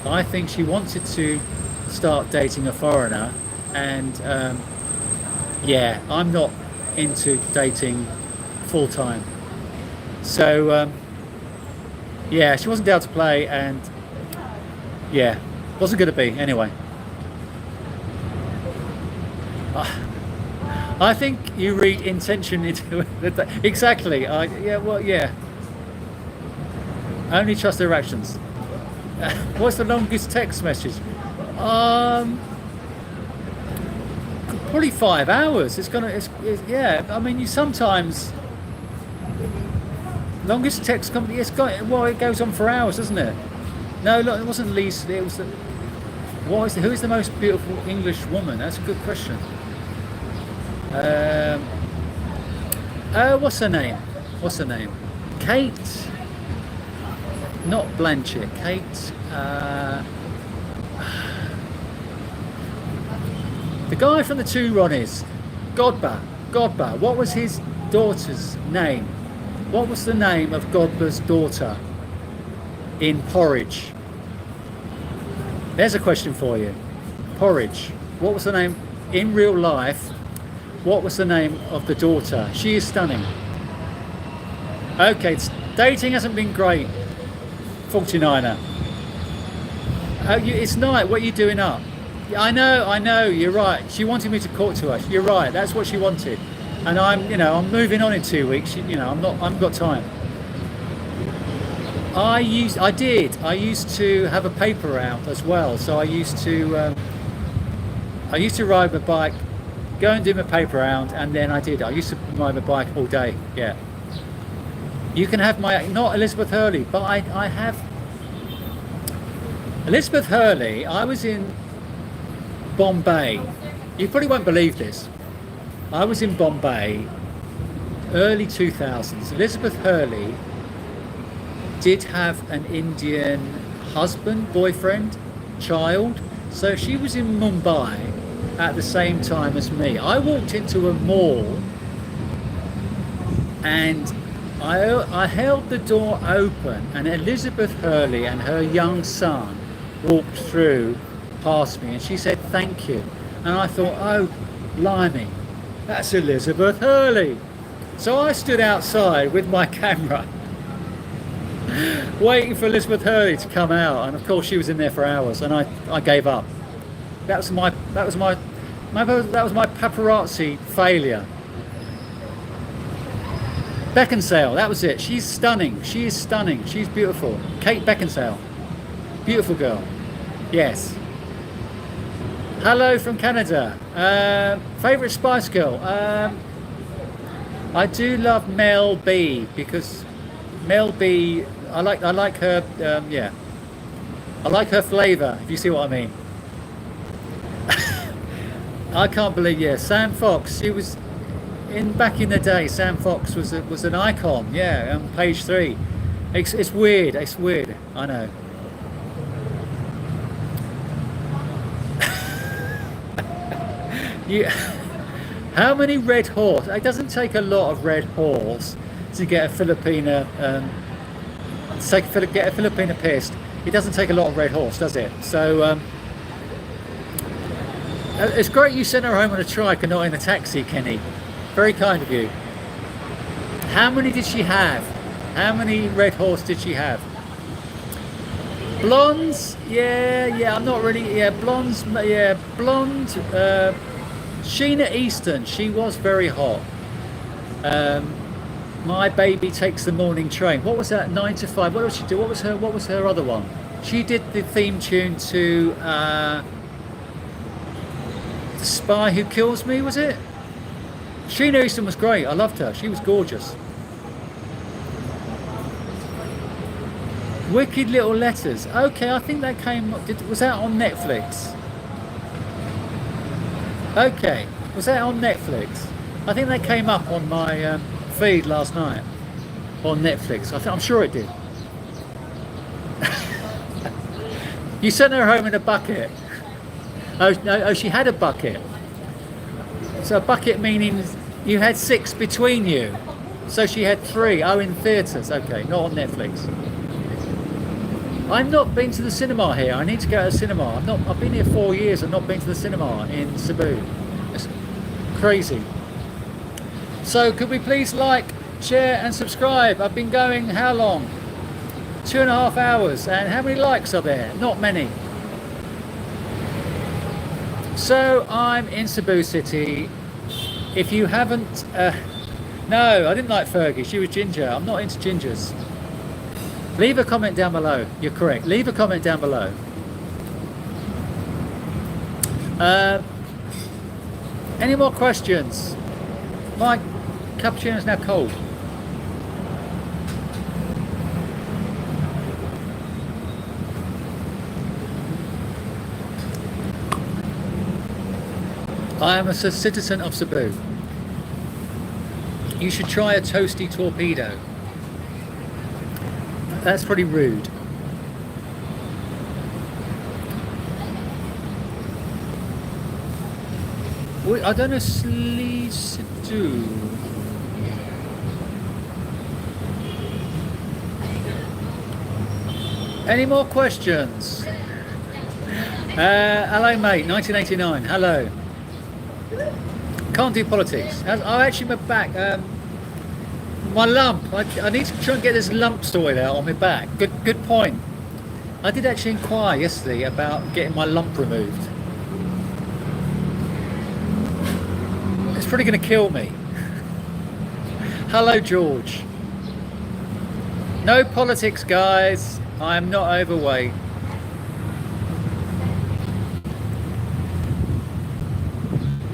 I think she wanted to start dating a foreigner, and I'm not into dating full time. So she wasn't down to play, and wasn't going to be anyway. I think you read intention into it. Exactly. Only trust their actions. What's the longest text message? Probably 5 hours. I mean, you sometimes longest text company. It goes on for hours, doesn't it? No, look, it wasn't Lisa. It was who is the most beautiful English woman? That's a good question. What's her name? Kate. Not Blanchett. Kate. The guy from the two Ronnies. Godber. What was his daughter's name? What was the name of Godber's daughter in Porridge? There's a question for you. Porridge. What was the name in real life What was the name of the daughter? She is stunning. Okay, dating hasn't been great. 49er. It's night. What are you doing up? Yeah, I know. You're right. She wanted me to talk to her. You're right. That's what she wanted. And I'm moving on in 2 weeks. I haven't got time. I used to have a paper round as well. So I used to ride my bike, go and do my paper round, and then I used to ride my bike all day. Yeah. You can have not Elizabeth Hurley, but I have Elizabeth Hurley. I was in Bombay. You probably won't believe this. I was in Bombay, early 2000s. Elizabeth Hurley did have an Indian husband, boyfriend, child. So she was in Mumbai at the same time as me. I walked into a mall and I held the door open, and Elizabeth Hurley and her young son walked through past me, and she said thank you, and I thought, oh blimey, that's Elizabeth Hurley. So I stood outside with my camera waiting for Elizabeth Hurley to come out, and of course she was in there for hours, and I gave up. That was my paparazzi failure. Beckinsale, that was it. She's stunning. She is stunning. She's beautiful. Kate Beckinsale. Beautiful girl. Yes. Hello from Canada. Favourite Spice Girl? I do love Mel B, because Mel B, I like her, yeah. I like her flavour, if you see what I mean. I can't believe, yeah, Sam Fox, she was, back in the day, Sam Fox was an icon, yeah, on page 3. It's weird, I know. How many red horse? It doesn't take a lot of red horse to get a Filipina, get a Filipina pissed. It doesn't take a lot of red horse, does it? So it's great you sent her home on a trike and not in a taxi, Kenny. Very kind of you. How many did she have? How many red horse did she have? Blondes? Yeah, I'm not really, yeah, blondes, yeah, blonde, Sheena Easton, she was very hot. My Baby Takes the Morning Train. What was that? 9 to 5. What did she do? What was her other one? She did the theme tune to The Spy Who Kills Me, was it? Sheena Easton was great. I loved her. She was gorgeous. Wicked Little Letters. Okay, I think that was that on Netflix? Okay, was that on Netflix? I think that came up on my feed last night on Netflix. I'm sure it did. You sent her home in a bucket. Oh, no, she had a bucket. So a bucket meaning you had 6 between you. So she had 3. Oh, in theatres. Okay, not on Netflix. I've not been to the cinema here. I need to go to the cinema. I've been here 4 years and not been to the cinema in Cebu. It's crazy. So could we please like, share and subscribe? I've been going how long? 2.5 hours. And how many likes are there? Not many. So I'm in Cebu City. If you haven't, no, I didn't like Fergie. She was ginger. I'm not into gingers. Leave a comment down below. You're correct. Leave a comment down below. Any more questions? My cappuccino is now cold. I am a citizen of Cebu. You should try a toasty torpedo. That's pretty rude. I don't know, Sleece do. Any more questions? Hello, mate. 1989. Hello. Can't do politics. Actually, my back, my lump. I need to try and get this lump sorted out on my back. Good point. I did actually inquire yesterday about getting my lump removed. It's probably going to kill me. Hello, George. No politics, guys. I am not overweight.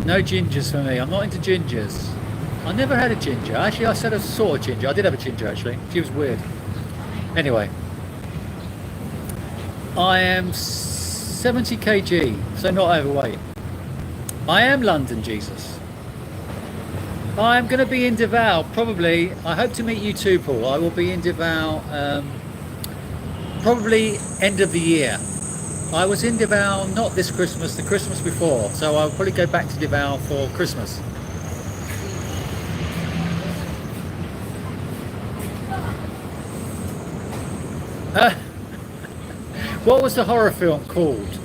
No gingers for me. I'm not into gingers. I never had a ginger. Actually, I said I saw a ginger. I did have a ginger, actually. She was weird. Anyway. I am 70 kg, so not overweight. I am London, Jesus. I'm going to be in Davao, probably. I hope to meet you too, Paul. I will be in Davao probably end of the year. I was in Davao not this Christmas, the Christmas before, so I'll probably go back to Davao for Christmas. What was the horror film called?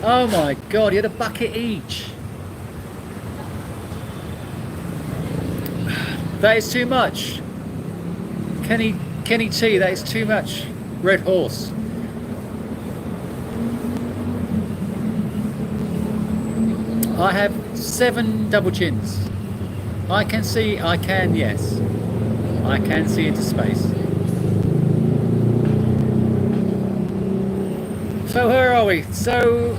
Oh my god, you had a bucket each. That is too much. Kenny T, that is too much. Red Horse. I have 7 double chins. I can, yes. I can see into space. So where are we? So,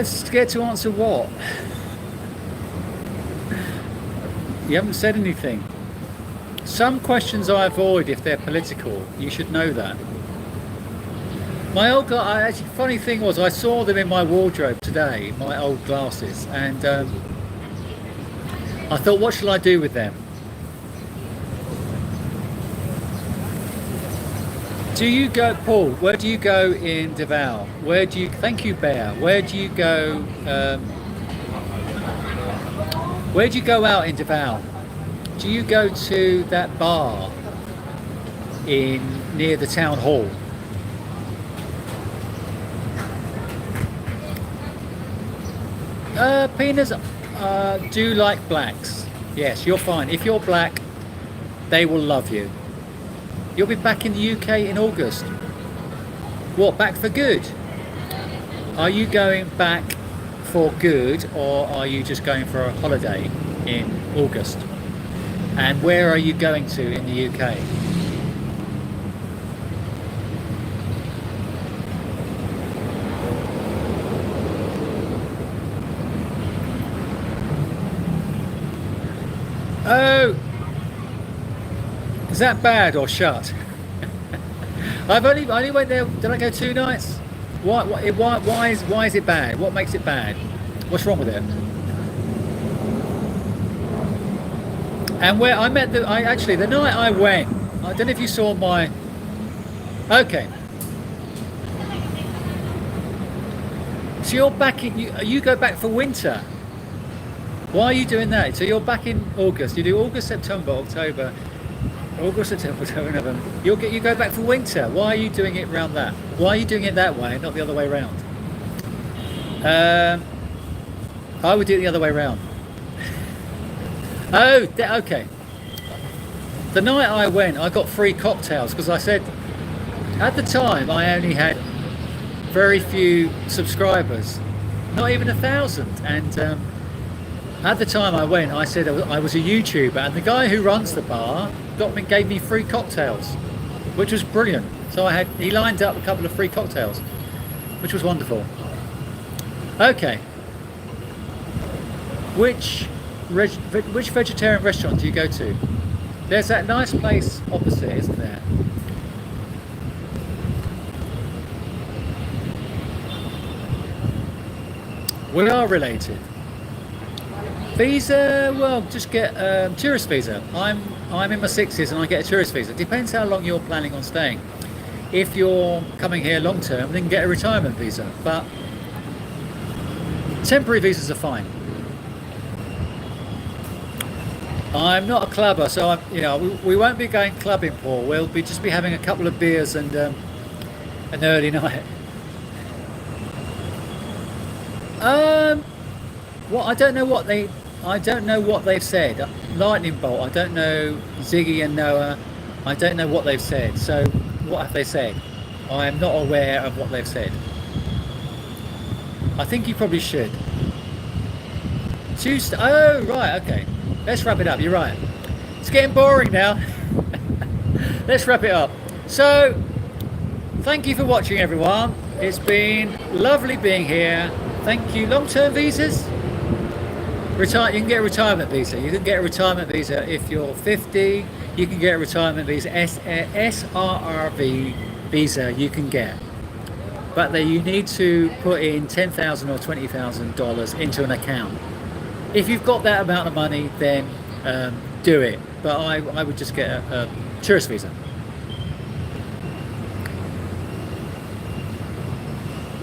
scared to answer what? You haven't said anything. Some questions I avoid if they're political. You should know that. My old actually, funny thing was, I saw them in my wardrobe today, my old glasses, and I thought, what shall I do with them? Do you go, Paul? Where do you go in Davao? Where do you? Thank you, Bear. Where do you go? Where do you go out in Davao? Do you go to that bar near the town hall? Pinas do like blacks. Yes, you're fine. If you're black, they will love you. You'll be back in the UK in August. What, back for good? Are you going back for good, or are you just going for a holiday in August? And where are you going to in the UK? Oh, is that bad or shut? I only went there. Did I go 2 nights? Why is it bad? What makes it bad? What's wrong with it? And where I met the night I went, I don't know if you saw my. Okay. So you're back in. You go back for winter. Why are you doing that? So you're back in August. You do August, September, October. August, September, October, November. You go back for winter. Why are you doing it round that? Why are you doing it that way, not the other way round? I would do it the other way round. Oh, okay. The night I went, I got free cocktails because I said, at the time, I only had very few subscribers, not even 1,000, and at the time I went, I said I was a YouTuber, and the guy who runs the bar gave me free cocktails, which was brilliant. So he lined up a couple of free cocktails, which was wonderful. Okay. Which vegetarian restaurant do you go to? There's that nice place opposite, isn't there? We are related. Visa, well, just get tourist visa. I'm in my 60s and I get a tourist visa. Depends how long you're planning on staying. If you're coming here long term, then get a retirement visa. But temporary visas are fine. I'm not a clubber, so we won't be going clubbing, Paul. We'll just be having a couple of beers and an early night. Well, I don't know what they've said. Lightning bolt. I don't know Ziggy and Noah. I don't know what they've said. So, what have they said? I am not aware of what they've said. I think you probably should. Tuesday. Oh, right. Okay. Let's wrap it up. You're right. It's getting boring now. Let's wrap it up. So, thank you for watching, everyone. It's been lovely being here. Thank you. Long-term visas? You can get a retirement visa. You can get a retirement visa if you're 50. You can get a retirement visa, SRRV visa you can get. But you need to put in $10,000 or $20,000 into an account. If you've got that amount of money, then do it. But I would just get a tourist visa.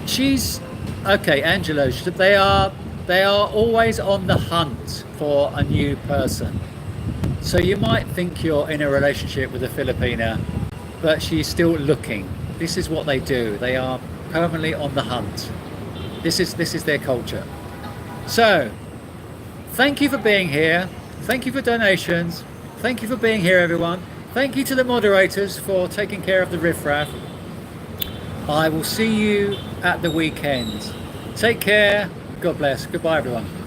She's okay, Angelo. They are always on the hunt for a new person. So you might think you're in a relationship with a Filipina, but she's still looking. This is what they do. They are permanently on the hunt. This is their culture. So, thank you for being here. Thank you for donations. Thank you for being here, everyone. Thank you to the moderators for taking care of the riffraff. I will see you at the weekend. Take care. God bless. Goodbye, everyone.